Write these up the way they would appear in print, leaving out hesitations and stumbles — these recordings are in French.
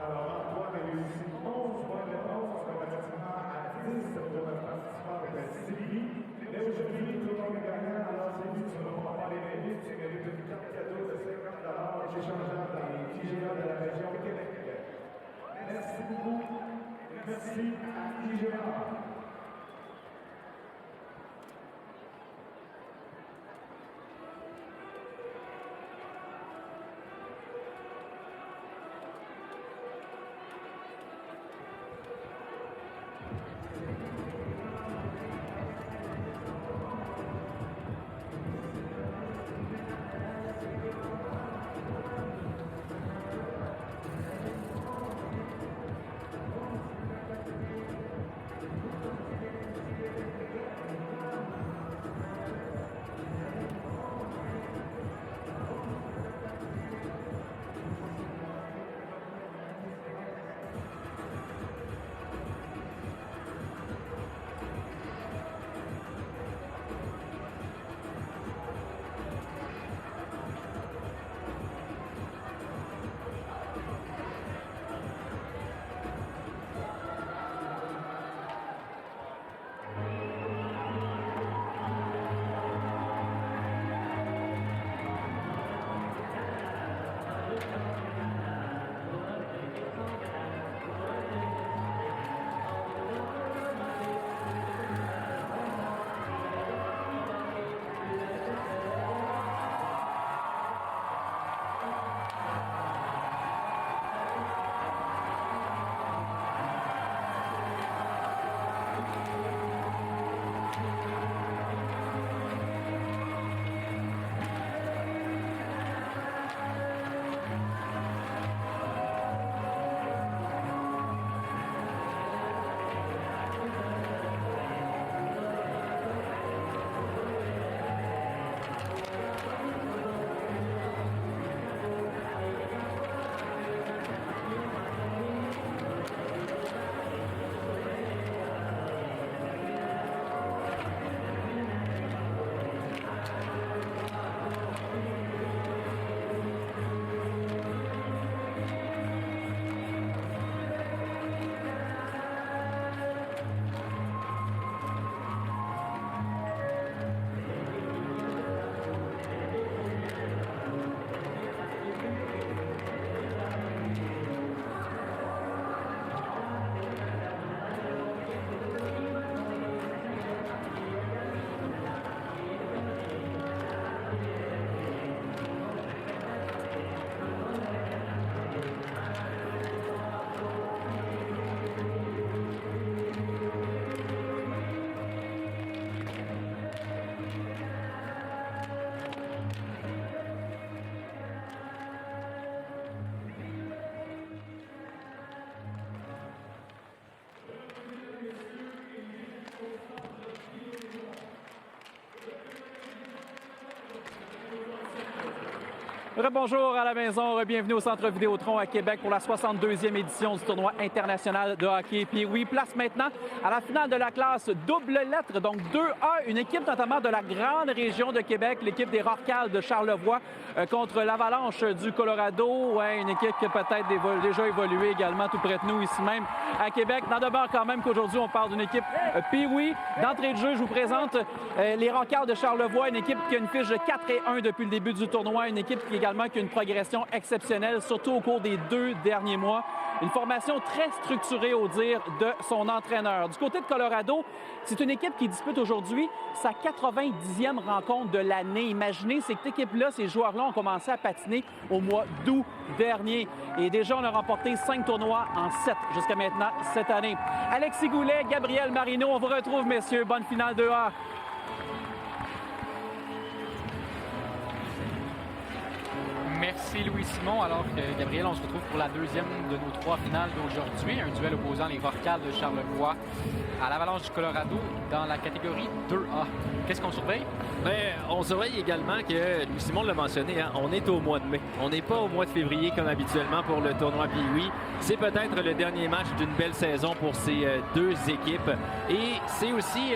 Alors, Antoine a réussi 11 bonnes réponses relativement à 10 de notre participant de la Sylvie. Mais aujourd'hui, tout le monde est gagnant, alors c'est lui qui ne va pas parler vite. Rebonjour à la maison, bienvenue au Centre Vidéotron à Québec pour la 62e édition du tournoi international de hockey. Puis oui, place maintenant à la finale de la classe double lettre, donc 2A, une équipe notamment de la grande région de Québec, l'équipe des Rorquals de Charlevoix contre l'Avalanche du Colorado. Ouais, une équipe qui a peut-être déjà évolué également tout près de nous ici même à Québec. N'en demeure quand même qu'aujourd'hui, on parle d'une équipe puis oui, d'entrée de jeu, je vous présente les Rorquals de Charlevoix, une équipe qui a une fiche de 4-1 depuis le début du tournoi, une équipe qui a une progression exceptionnelle, surtout au cours des 2 derniers mois. Une formation très structurée au dire de son entraîneur. Du côté de Colorado, c'est une équipe qui dispute aujourd'hui sa 90e rencontre de l'année. Imaginez, cette équipe-là, ces joueurs-là ont commencé à patiner au mois d'août dernier. Et déjà, on a remporté 5 tournois en 7 jusqu'à maintenant cette année. Alexis Goulet, Gabriel Marino, on vous retrouve, messieurs. Bonne finale 2A. Merci Louis-Simon. Alors que Gabriel, on se retrouve pour la deuxième de nos 3 finales d'aujourd'hui. Un duel opposant les Rorquals de Charlevoix à l'Avalanche du Colorado dans la catégorie 2A. Qu'est-ce qu'on surveille? Bien, on surveille également que, Louis-Simon l'a mentionné, hein, on est au mois de mai. On n'est pas au mois de février comme habituellement pour le tournoi Pee-Wee. C'est peut-être le dernier match d'une belle saison pour ces deux équipes. Et c'est aussi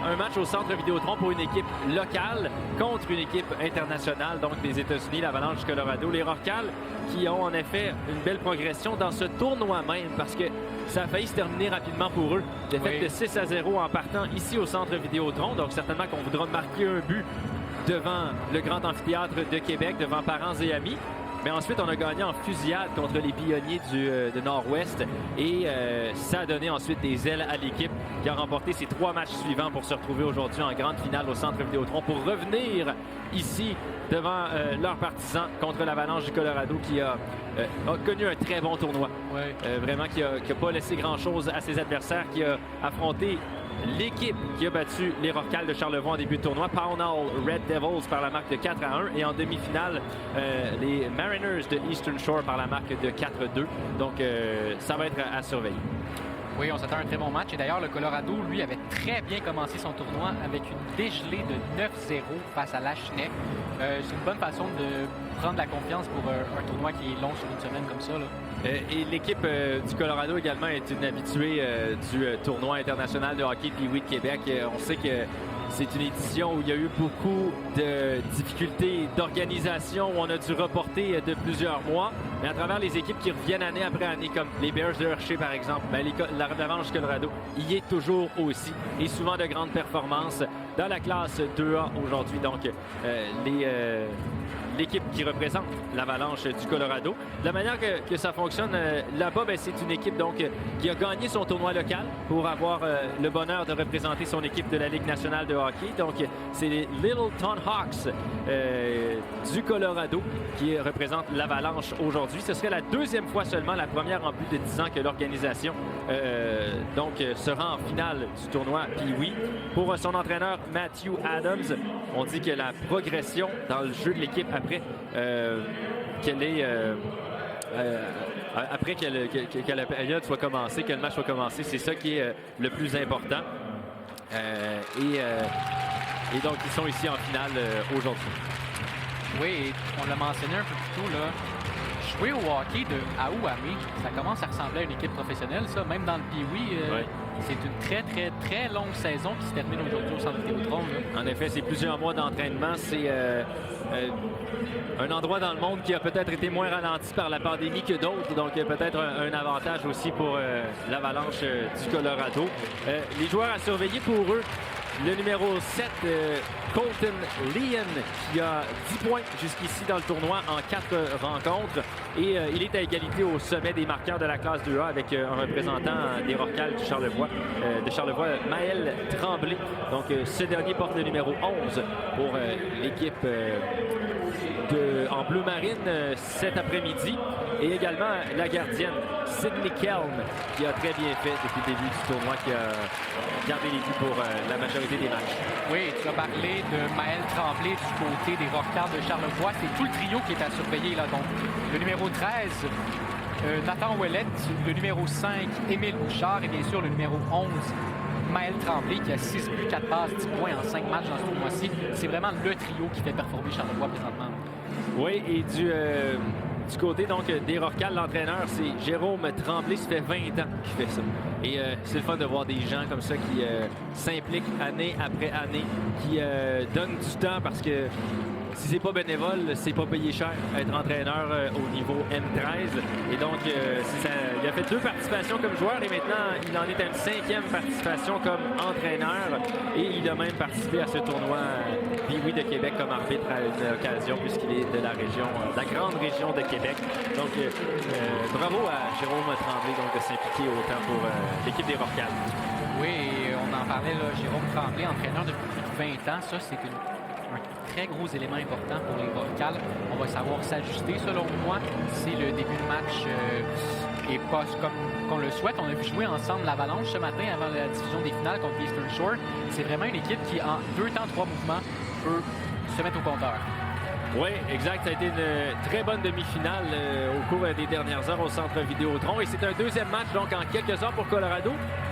un match au Centre Vidéotron pour une équipe locale contre une équipe internationale, donc des États-Unis, l'Avalanche du Colorado. Les Rorquals qui ont en effet une belle progression dans ce tournoi même parce que ça a failli se terminer rapidement pour eux. Défaite de 6-0 en partant ici au Centre Vidéotron. Donc certainement qu'on voudra marquer un but devant le Grand Amphithéâtre de Québec, devant parents et amis. Mais ensuite, on a gagné en fusillade contre les pionniers de Nord-Ouest et ça a donné ensuite des ailes à l'équipe qui a remporté ses 3 matchs suivants pour se retrouver aujourd'hui en grande finale au Centre Vidéotron pour revenir ici devant leurs partisans contre l'Avalanche du Colorado qui a connu un très bon tournoi. Vraiment qui n'a pas laissé grand-chose à ses adversaires, qui a affronté l'équipe qui a battu les Rorquals de Charlevoix en début de tournoi, Pownell Red Devils par la marque de 4-1 et en demi-finale, les Mariners de Eastern Shore par la marque de 4-2. Donc, ça va être à surveiller. Oui, on s'attend à un très bon match. Et d'ailleurs, le Colorado, lui, avait très bien commencé son tournoi avec une dégelée de 9-0 face à Lachenay. C'est une bonne façon de prendre la confiance pour un tournoi qui est long sur une semaine comme ça, là. Et l'équipe du Colorado également est une habituée du tournoi international de hockey Pee-Wee de Québec. On sait que c'est une édition où il y a eu beaucoup de difficultés d'organisation, où on a dû reporter de plusieurs mois. Mais à travers les équipes qui reviennent année après année, comme les Bears de Hershey par exemple, l'Avalanche du Colorado, il y est toujours aussi. Et souvent de grandes performances dans la classe 2A aujourd'hui. Donc, l'équipe qui représente l'Avalanche du Colorado. De la manière que ça fonctionne là-bas, c'est une équipe donc qui a gagné son tournoi local pour avoir le bonheur de représenter son équipe de la Ligue nationale de hockey. Donc, c'est les Littleton Hawks du Colorado qui représentent l'Avalanche aujourd'hui. Ce serait la deuxième fois seulement, la première en plus de 10 ans que l'organisation sera en finale du tournoi Pee-Wee. Pour son entraîneur Matthew Adams, on dit que la progression dans le jeu de l'équipe après que la période soit commencée, que le match soit commencé, c'est ça qui est le plus important. Et donc, ils sont ici en finale aujourd'hui. Oui, on l'a mentionné un peu plus tôt, là. Jouer au hockey de août à mai, ça commence à ressembler à une équipe professionnelle, ça. Même dans le Pee-Wee, c'est une très, très, très longue saison qui se termine aujourd'hui au Centre Vidéotron. En effet, c'est plusieurs mois d'entraînement. C'est un endroit dans le monde qui a peut-être été moins ralenti par la pandémie que d'autres. Donc, peut-être un avantage aussi pour l'Avalanche du Colorado. Les joueurs à surveiller pour eux, le numéro 7, Colton Leon, qui a 10 points jusqu'ici dans le tournoi en 4 rencontres. Et il est à égalité au sommet des marqueurs de la classe 2A avec un représentant des Rorquals de Charlevoix, Maël Tremblay. Donc, ce dernier porte le numéro 11 pour l'équipe en bleu marine cet après-midi. Et également la gardienne Sydney Kelm, qui a très bien fait depuis le début du tournoi, qui a gardé les buts pour la majorité des matchs. Oui, tu as parlé de Maël Tremblay du côté des Rorquals de Charlevoix. C'est tout le trio qui est à surveiller, là. Donc, le numéro 13, Nathan Ouellette, le numéro 5, Émile Bouchard et bien sûr le numéro 11, Maël Tremblay, qui a 6 buts, 4 passes, 10 points en 5 matchs dans ce tournoi-ci. C'est vraiment le trio qui fait performer Charlevoix présentement. Oui, et du côté donc des Rorcal, l'entraîneur, c'est Jérôme Tremblay. Ça fait 20 ans qu'il fait ça. Et c'est le fun de voir des gens comme ça qui s'impliquent année après année, qui donnent du temps parce que si c'est pas bénévole, c'est pas payé cher être entraîneur au niveau M13. Et donc, il a fait 2 participations comme joueur et maintenant, il en est à une 5e participation comme entraîneur. Et il a même participé à ce tournoi Pee-Wee de Québec comme arbitre à une occasion puisqu'il est de la région, de la grande région de Québec. Donc, bravo à Jérôme Tremblay donc, de s'impliquer autant pour l'équipe des Rorcal. Oui, on en parlait, là, Jérôme Tremblay, entraîneur depuis plus de 20 ans. Ça, c'est un très gros élément important pour les Rorcal. On va savoir s'ajuster, selon moi, si le début de match est pas comme qu'on le souhaite. On a vu jouer ensemble l'Avalanche ce matin avant la diffusion des finales contre Eastern Shore. C'est vraiment une équipe qui, en 2 temps, 3 mouvements, peut se mettre au compteur. Oui, exact. Ça a été une très bonne demi-finale au cours des dernières heures au Centre Vidéotron. Et c'est un 2e match, donc en quelques heures pour Colorado.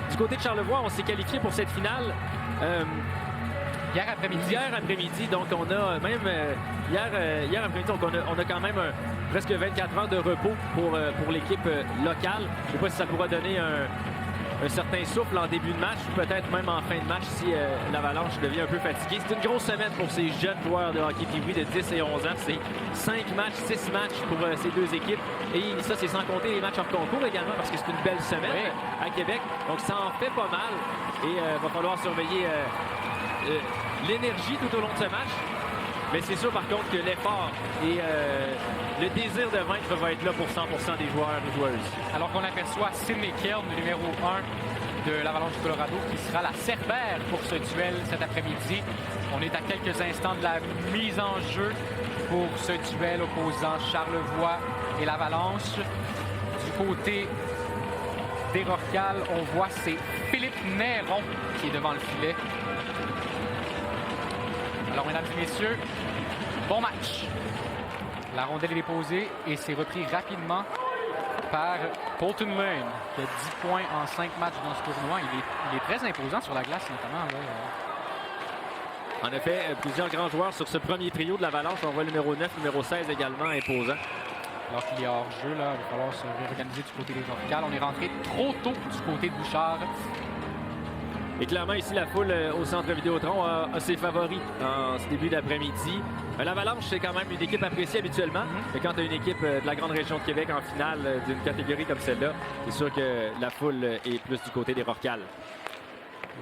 Du côté de Charlevoix, on s'est qualifié pour cette finale. Hier après-midi, donc on a même hier après-midi, donc on a quand même presque 24 heures de repos pour l'équipe locale. Je ne sais pas si ça pourra donner un certain souffle en début de match, ou peut-être même en fin de match si l'Avalanche devient un peu fatiguée. C'est une grosse semaine pour ces jeunes joueurs de hockey Pee-Wee de 10 et 11 ans. C'est 5 matchs, 6 matchs pour ces 2 équipes. Et ça, c'est sans compter les matchs hors concours également, parce que c'est une belle semaine à Québec. Donc ça en fait pas mal. Et il va falloir surveiller l'énergie tout au long de ce match. Mais c'est sûr par contre que l'effort et le désir de vaincre va être là pour 100% des joueurs et joueuses. Alors qu'on aperçoit Sidney Kelm, le numéro 1 de l'Avalanche du Colorado, qui sera la cerbère pour ce duel cet après-midi. On est à quelques instants de la mise en jeu pour ce duel opposant Charlevoix et l'Avalanche. Du côté des Rorcal, on voit c'est Philippe Néron qui est devant le filet. Alors, mesdames et messieurs, bon match. La rondelle est déposée et c'est repris rapidement par Colton Lane, qui a 10 points en 5 matchs dans ce tournoi. Il est très imposant sur la glace, notamment. Là. En effet, plusieurs grands joueurs sur ce premier trio de l'Avalanche. On voit le numéro 9, le numéro 16 également imposant. Alors qu'il est hors jeu, là, il va falloir se réorganiser du côté des Rorcal. On est rentré trop tôt du côté de Bouchard. Et clairement, ici, la foule au Centre Vidéotron a ses favoris en ce début d'après-midi. L'Avalanche, c'est quand même une équipe appréciée habituellement. Mais quand tu as une équipe de la grande région de Québec en finale d'une catégorie comme celle-là, c'est sûr que la foule est plus du côté des Rorcal.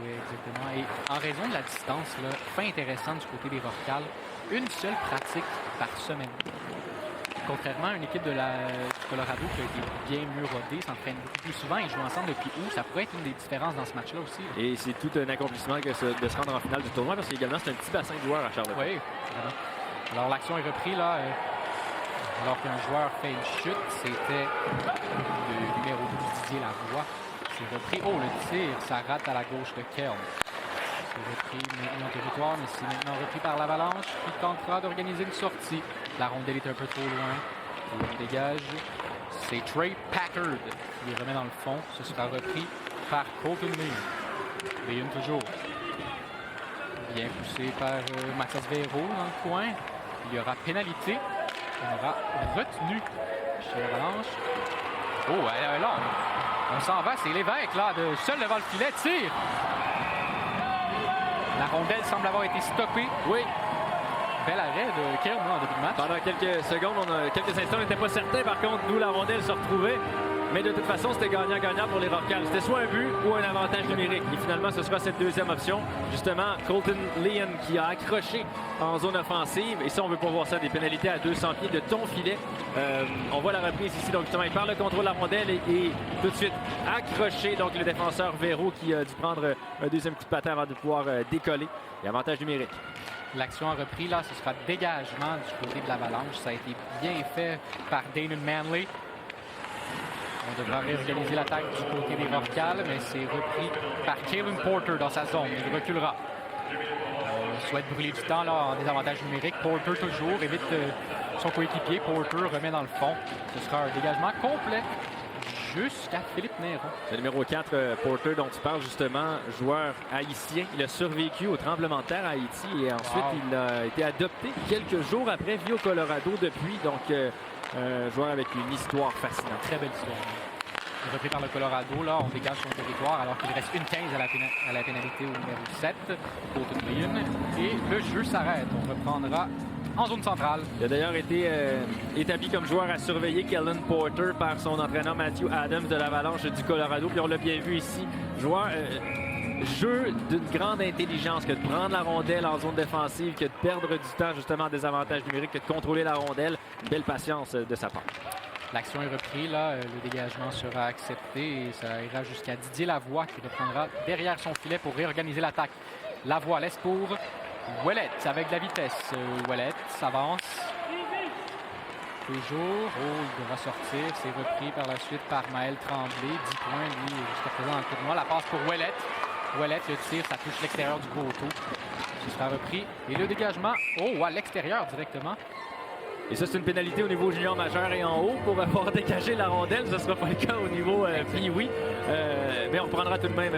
Oui, exactement. Et en raison de la distance, là, fin intéressante du côté des Rorcal, une seule pratique par semaine. Contrairement à une équipe du Colorado qui a été bien mieux rodée, s'entraîne beaucoup plus souvent et joue ensemble depuis août, ça pourrait être une des différences dans ce match-là aussi. Là. Et c'est tout un accomplissement de se rendre en finale du tournoi parce qu'également c'est un petit bassin de joueurs à Charlevoix. Oui, vraiment. Alors l'action est reprise là. Alors qu'un joueur fait une chute, c'était le numéro 12 Didier Lavoie. C'est repris. Oh, le tir, ça rate à la gauche de Kelm. C'est repris maintenant au territoire, mais c'est maintenant repris par l'Avalanche qui tentera d'organiser une sortie. La rondelle est un peu trop loin. On dégage. C'est Trey Packard qui les remet dans le fond. Ce sera repris par Colton Lane. Lane toujours. Bien poussé par Mathias Véro dans le coin. Il y aura pénalité. On aura retenu chez l'Avalanche. Oh, là, on s'en va. C'est Lévesque, là, seul devant le filet. Tire! La rondelle semble avoir été stoppée. Oui. Bel arrêt de Kelm en début de match. Pendant quelques secondes, quelques instants, on n'était pas certain par contre d'où la rondelle se retrouvait. Mais de toute façon, c'était gagnant-gagnant pour les Rorcal. C'était soit un but ou un avantage numérique. Et finalement, ce sera cette deuxième option. Justement, Colton Lane qui a accroché en zone offensive. Et ça, on veut pas voir ça, des pénalités à 200 pieds de ton filet. On voit la reprise ici. Donc justement, il perd le contrôle de la rondelle et tout de suite accroché. Donc le défenseur Véro qui a dû prendre un deuxième coup de patin avant de pouvoir décoller. Et avantage numérique. L'action a repris, là, ce sera dégagement du côté de l'Avalanche. Ça a été bien fait par Damon Manley. On devra réorganiser l'attaque du côté des Rorcal, mais c'est repris par Kalen Porter dans sa zone. Il reculera. On souhaite brûler du temps là, en désavantage numérique. Porter toujours évite son coéquipier. Porter remet dans le fond. Ce sera un dégagement complet jusqu'à Philippe Néron. Le numéro 4, Porter, dont tu parles justement, joueur haïtien. Il a survécu au tremblement de terre à Haïti et ensuite il a été adopté quelques jours après, vit au Colorado depuis. Donc, joueur avec une histoire fascinante. Très belle histoire. Repris par le Colorado, là, on dégage son territoire alors qu'il reste une 15 à la pénalité au numéro 7, Colton Lynn. Et le jeu s'arrête. On reprendra en zone centrale. Il a d'ailleurs été établi comme joueur à surveiller, Kellen Porter, par son entraîneur Matthew Adams de l'Avalanche du Colorado. Puis on l'a bien vu ici. Joueur, jeu d'une grande intelligence, que de prendre la rondelle en zone défensive, que de perdre du temps justement en désavantage numérique, que de contrôler la rondelle. Belle patience de sa part. L'action est reprise, là. Le dégagement sera accepté et ça ira jusqu'à Didier Lavoie qui reprendra derrière son filet pour réorganiser l'attaque. Lavoie laisse pour Ouellet avec de la vitesse. Ouellet s'avance. Toujours. Oh, il devra sortir. C'est repris par la suite par Maël Tremblay. 10 points, lui, jusqu'à présent dans le tournoi. La passe pour Ouellet. Ouellet, le tir, ça touche l'extérieur du poteau. Ce sera repris. Et le dégagement, à l'extérieur directement. Et ça, c'est une pénalité au niveau junior majeur et en haut pour avoir dégagé la rondelle. Ce ne sera pas le cas au niveau Pee-Wee. Mais on reprendra tout de même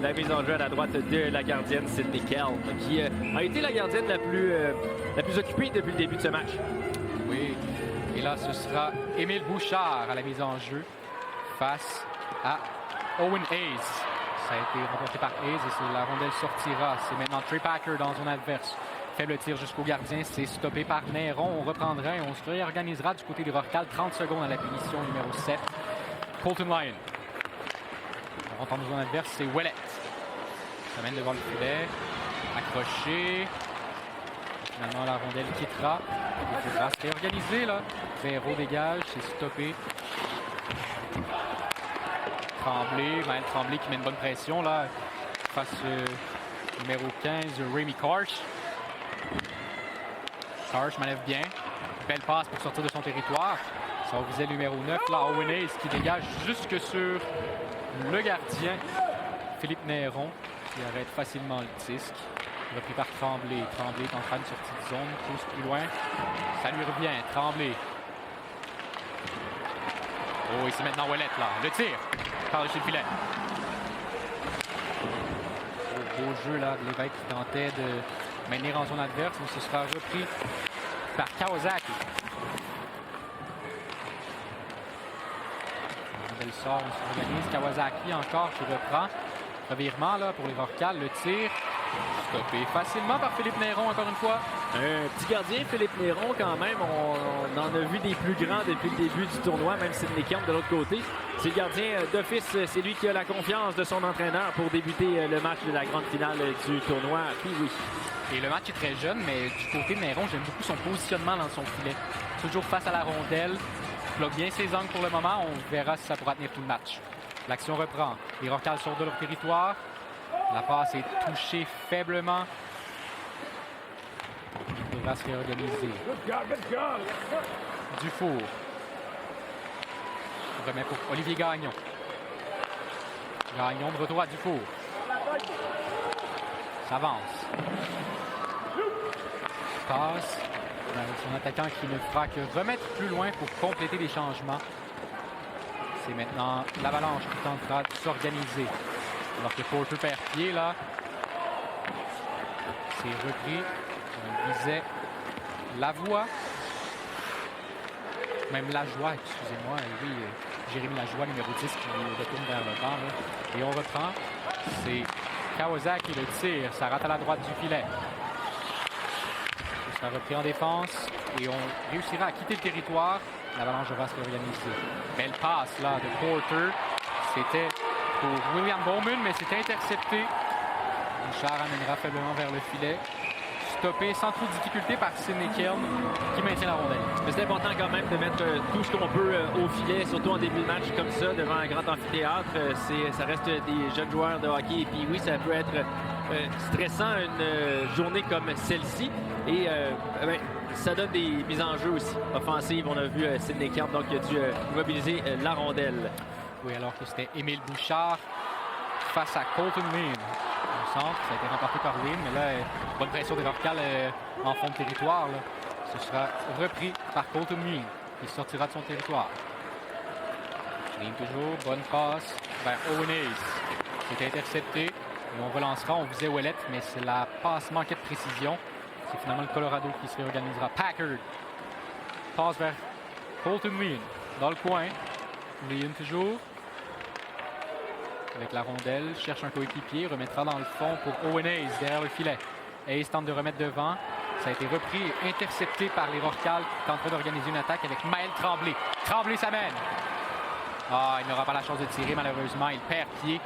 la mise en jeu à la droite de la gardienne Sydney Kelm, qui a été la gardienne la plus occupée depuis le début de ce match. Oui. Et là, ce sera Émile Bouchard à la mise en jeu face à Owen Hayes. Ça a été remporté par Hayes et la rondelle sortira. C'est maintenant Trey Packer dans son adverse. Faible tir jusqu'au gardien, c'est stoppé par Néron. On reprendra et on se réorganisera du côté des Rocals. 30 secondes à la punition numéro 7. Colton Lyon. On rentre dans son adverse, c'est Ouellet. Ça mène devant le filet. Accroché. Finalement, la rondelle quittera. Il faudra se réorganiser, là. Véro dégage, c'est stoppé. Tremblay, Maël Tremblay qui met une bonne pression, là, face au numéro 15, Rémi Karsh. Karsh manœuvre bien. Belle passe pour sortir de son territoire. Ça visait le numéro 9, là, Owen Hayes, qui dégage jusque sur le gardien, Philippe Néron, qui arrête facilement le disque. Repris par Tremblay. Tremblay est en train de sortir de zone, pousse plus loin. Ça lui revient. Tremblay. Oh, et c'est maintenant Ouellet, là. Le tir par-dessus le filet. Beau jeu, là, de Lévesque qui tentait de maintenir en zone adverse, mais ce sera repris par Kawasaki. Belle sort, on s'organise. Kawasaki encore qui reprend. Revirement, là, pour les Rocals. Le tir stoppé facilement par Philippe Néron, encore une fois. Un petit gardien, Philippe Néron, quand même. On en a vu des plus grands depuis le début du tournoi, même Sydney Kelm de l'autre côté. C'est le gardien d'office, c'est lui qui a la confiance de son entraîneur pour débuter le match de la grande finale du tournoi. Puis oui. Et le match est très jeune, mais du côté de Néron, j'aime beaucoup son positionnement dans son filet. Toujours face à la rondelle. Il bloque bien ses angles pour le moment. On verra si ça pourra tenir tout le match. L'action reprend. Les Rocals sortent de leur territoire. La passe est touchée faiblement. Il devra se réorganiser. Dufour. On remet pour Olivier Gagnon. Gagnon de retour à Dufour. S'avance. Passe. Son attaquant qui ne fera que remettre plus loin pour compléter les changements. C'est maintenant l'Avalanche qui tentera de s'organiser. Alors que Porter perd pied, là. C'est repris. On visait Lavoie. Même Lajoie, excusez-moi. Et oui, Jérémy Lajoie, numéro 10, qui retourne vers le banc, là. Et on reprend. C'est Kawasaki le tire. Ça rate à la droite du filet. Ça sera repris en défense. Et on réussira à quitter le territoire. L'Avalanche va se réorganiser. Belle passe, là, de Porter. C'était pour William Bowman, mais c'était intercepté. Bouchard amènera faiblement vers le filet. Stoppé sans trop de difficulté par Sydney Kelm qui maintient la rondelle. Mais c'est important quand même de mettre tout ce qu'on peut au filet, surtout en début de match comme ça, devant un grand amphithéâtre. Ça reste des jeunes joueurs de hockey. Et puis oui, ça peut être stressant une journée comme celle-ci. Et ça donne des mises en jeu aussi offensives. On a vu Sydney Kelm donc qui a dû mobiliser la rondelle. Oui, alors que c'était Émile Bouchard face à Colton Lynn. Au centre, ça a été remporté par Lynn, mais là, bonne pression des Rocals en fond de territoire. Là. Ce sera repris par Colton Lynn, qui sortira de son territoire. Ligne toujours, bonne passe vers Owen Hayes. C'est intercepté. Et on relancera, on visait Ouellet, mais c'est la passe manquait de précision. C'est finalement le Colorado qui se réorganisera. Packard. Passe vers Colton Leon. Dans le coin. Leon toujours. Avec la rondelle, cherche un coéquipier, remettra dans le fond pour Owen Hayes derrière le filet. Hayes tente de remettre devant. Ça a été repris et intercepté par les Rorcal qui tentent d'organiser une attaque avec Maël Tremblay. Tremblay s'amène. Ah, il n'aura pas la chance de tirer malheureusement. Il perd pied.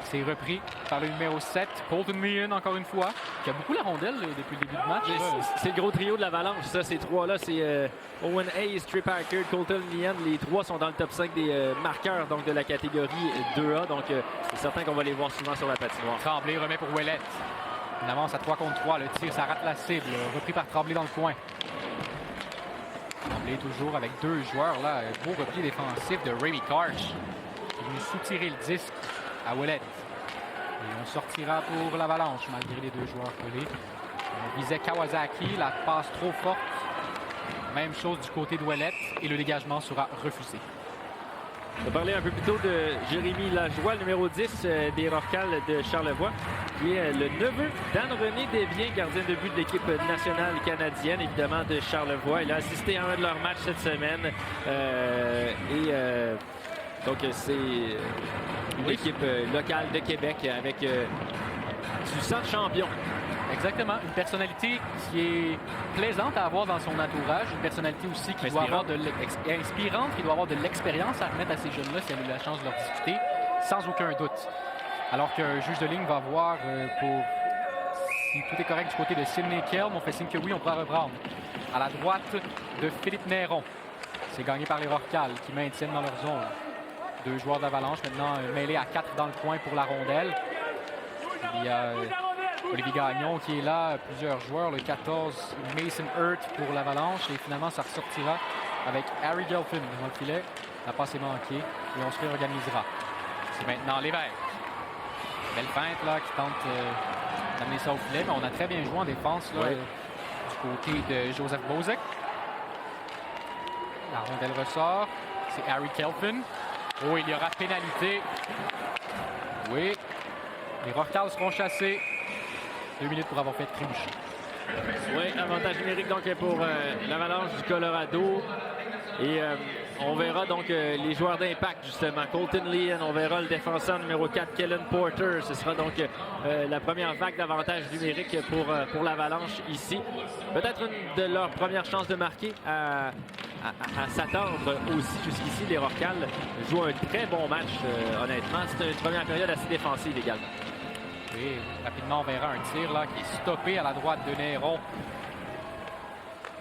C'est repris par le numéro 7, Colton Leon, encore une fois, qui a beaucoup la rondelle depuis le début du match. C'est le gros trio de l'Avalanche, ça, ces trois-là. C'est Owen Hayes, Trey Packard, Colton Leon. Les trois sont dans le top 5 des marqueurs donc, de la catégorie 2A. Donc, c'est certain qu'on va les voir souvent sur la patinoire. Tremblay remet pour Ouellet. On avance à 3 contre 3. Le tir, ça rate la cible. Repris par Tremblay dans le coin. Tremblay toujours avec deux joueurs. Là, un beau repli défensif de Remy Karch. Qui est venu soutirer le disque à Ouellet. Et on sortira pour l'Avalanche malgré les deux joueurs collés. On visait Kawasaki, la passe trop forte. Même chose du côté de Ouellet et le dégagement sera refusé. On va parler un peu plus tôt de Jérémy Lajoie, le numéro 10 des Rorcal de Charlevoix, qui est le neveu d'Anne-Renée Desbiens, gardien de but de l'équipe nationale canadienne, évidemment, de Charlevoix. Il a assisté à un de leurs matchs cette semaine. Donc, c'est une équipe locale de Québec avec du sang de champion. Exactement. Une personnalité qui est plaisante à avoir dans son entourage. Une personnalité aussi qui doit avoir inspirante, qui doit avoir de l'expérience à remettre à ces jeunes-là si elle a eu la chance de leur discuter, sans aucun doute. Alors qu'un juge de ligne va voir pour si tout est correct du côté de Sidney Kelm. On fait signe que oui, on pourra reprendre. À la droite de Philippe Néron. C'est gagné par les Rorcal qui maintiennent dans leur zone. Deux joueurs d'Avalanche maintenant mêlés à 4 dans le coin pour la rondelle. Il y a Olivier Gagnon qui est là, plusieurs joueurs. Le 14, Mason Hurt pour l'Avalanche. Et finalement, ça ressortira avec Harry Gelfin dans le filet. La passe est manquée et on se réorganisera. C'est maintenant Lévesque. Belle feinte là, qui tente d'amener ça au filet. Mais on a très bien joué en défense là, du côté de Joseph Bozek. La rondelle ressort. C'est Harry Gelfin. Oh, il y aura pénalité. Oui. Les Rorcal seront chassés. 2 minutes pour avoir fait trébucher. Oui, avantage numérique donc pour l'Avalanche du Colorado. Et on verra donc les joueurs d'impact, justement. Colton Leon, on verra le défenseur numéro 4, Kellen Porter. Ce sera donc la première vague d'avantage numérique pour l'Avalanche ici. Peut-être une de leurs premières chances de marquer à s'attendre aussi jusqu'ici. Les Rorcal jouent un très bon match, honnêtement. C'est une première période assez défensive également. Oui, rapidement, on verra un tir là, qui est stoppé à la droite de Néron.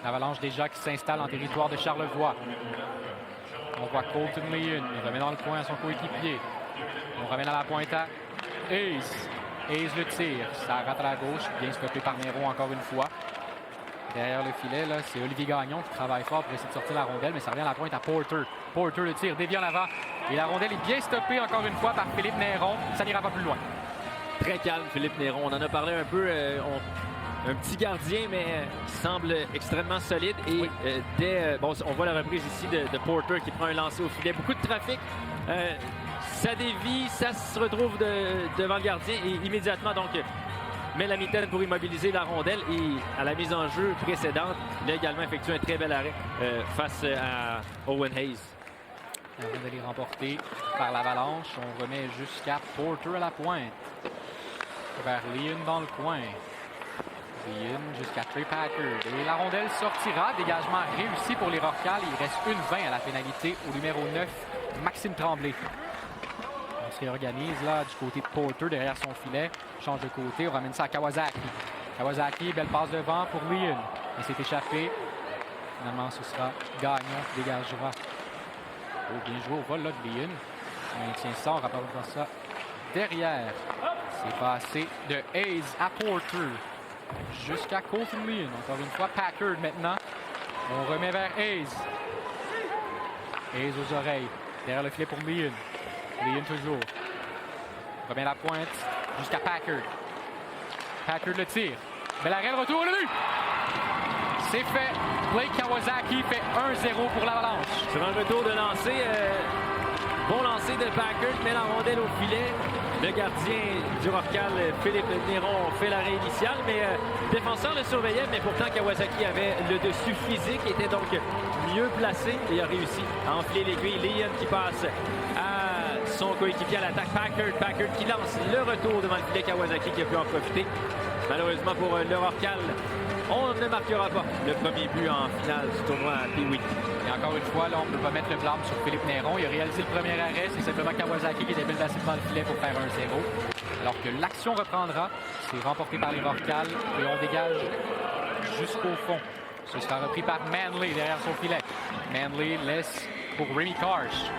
L'Avalanche déjà qui s'installe en territoire de Charlevoix. On voit Colton Leon. Il remet dans le coin à son coéquipier. On ramène à la pointe à Hayes. Hayes le tire. Ça rate à la gauche. Bien stoppé par Néron encore une fois. Derrière le filet, là, c'est Olivier Gagnon qui travaille fort pour essayer de sortir la rondelle, mais ça revient à la pointe à Porter. Porter le tire, dévie en avant. Et la rondelle est bien stoppée encore une fois par Philippe Néron. Ça n'ira pas plus loin. Très calme, Philippe Néron. On en a parlé un peu. Un petit gardien, mais semble extrêmement solide. Et on voit la reprise ici de Porter qui prend un lancer au filet. Beaucoup de trafic. Ça dévie, ça se retrouve devant le gardien et immédiatement donc met la mitaine pour immobiliser la rondelle. Et à la mise en jeu précédente, il a également effectué un très bel arrêt face à Owen Hayes. La rondelle est remportée par l'Avalanche. On remet jusqu'à Porter à la pointe. Vers Leon dans le coin. Leon jusqu'à Trey Packard. Et la rondelle sortira. Dégagement réussi pour les Rorcal. Il reste 1-20 à la pénalité au numéro 9, Maxime Tremblay. On se réorganise là du côté de Porter derrière son filet. Change de côté. On ramène ça à Kawasaki. Kawasaki, belle passe devant pour Leon. Il s'est échappé. Finalement, ce sera Gagnon qui dégagera. Oh, bien joué au vol là de Leon. Il maintient ça. On rapporte ça derrière. C'est passé de Hayes à Porter. Jusqu'à Colton Leon. Encore une fois, Packard maintenant. On remet vers Hayes. Hayes aux oreilles. Derrière le filet pour Leon. Leon toujours. On remet la pointe jusqu'à Packard. Packard le tire. Bel arrêt, le retour, le but! C'est fait. Blake Kawasaki fait 1-0 pour l'Avalanche. Sur un retour de lancer, Bon lancer de Packard, met la rondelle au filet. Le gardien du Rorcal, Philippe Néron, fait l'arrêt initial, mais le défenseur le surveillait, mais pourtant Kawasaki avait le dessus physique, était donc mieux placé et a réussi à enfiler l'aiguille. Leon qui passe à son coéquipier à l'attaque, Packard qui lance le retour devant le filet, Kawasaki qui a pu en profiter. Malheureusement pour le Rorcal, on ne marquera pas le premier but en finale du tournoi à Pee-Wee. Et encore une fois, là, on ne peut pas mettre le blâme sur Philippe Néron. Il a réalisé le premier arrêt. C'est simplement Kawasaki qui était bien placé devant le filet pour faire 1-0. Alors que l'action reprendra. C'est remporté par les Rorcal et on dégage jusqu'au fond. Ce sera repris par Manley derrière son filet. Manley laisse pour Remy Karsh.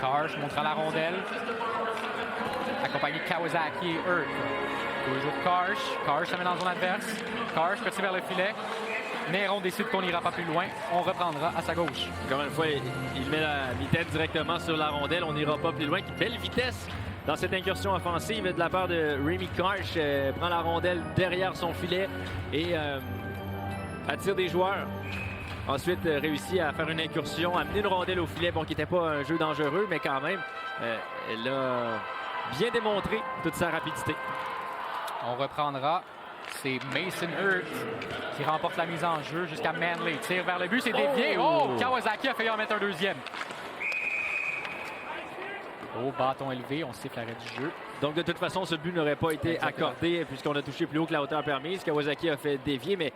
Karsh montrant la rondelle. Accompagné de Kawasaki et Earth. Toujours Karsh. Karsh s'amène dans zone adverse. Karsh petit vers le filet. Néron décide qu'on n'ira pas plus loin. On reprendra à sa gauche. Encore une fois, il met la vitesse directement sur la rondelle. On n'ira pas plus loin. Belle vitesse dans cette incursion offensive de la part de Remy Karsh. Prend la rondelle derrière son filet et attire des joueurs. Ensuite, réussit à faire une incursion, amener une rondelle au filet. Bon, qui n'était pas un jeu dangereux, mais quand même, elle a bien démontré toute sa rapidité. On reprendra. C'est Mason Earth qui remporte la mise en jeu jusqu'à Manley. Tire vers le but, c'est dévié. Oh! Kawasaki a failli en mettre un deuxième. Au bâton élevé, on siffle l'arrêt du jeu. Donc, de toute façon, ce but n'aurait pas été accordé puisqu'on a touché plus haut que la hauteur permise. Kawasaki a fait dévier, mais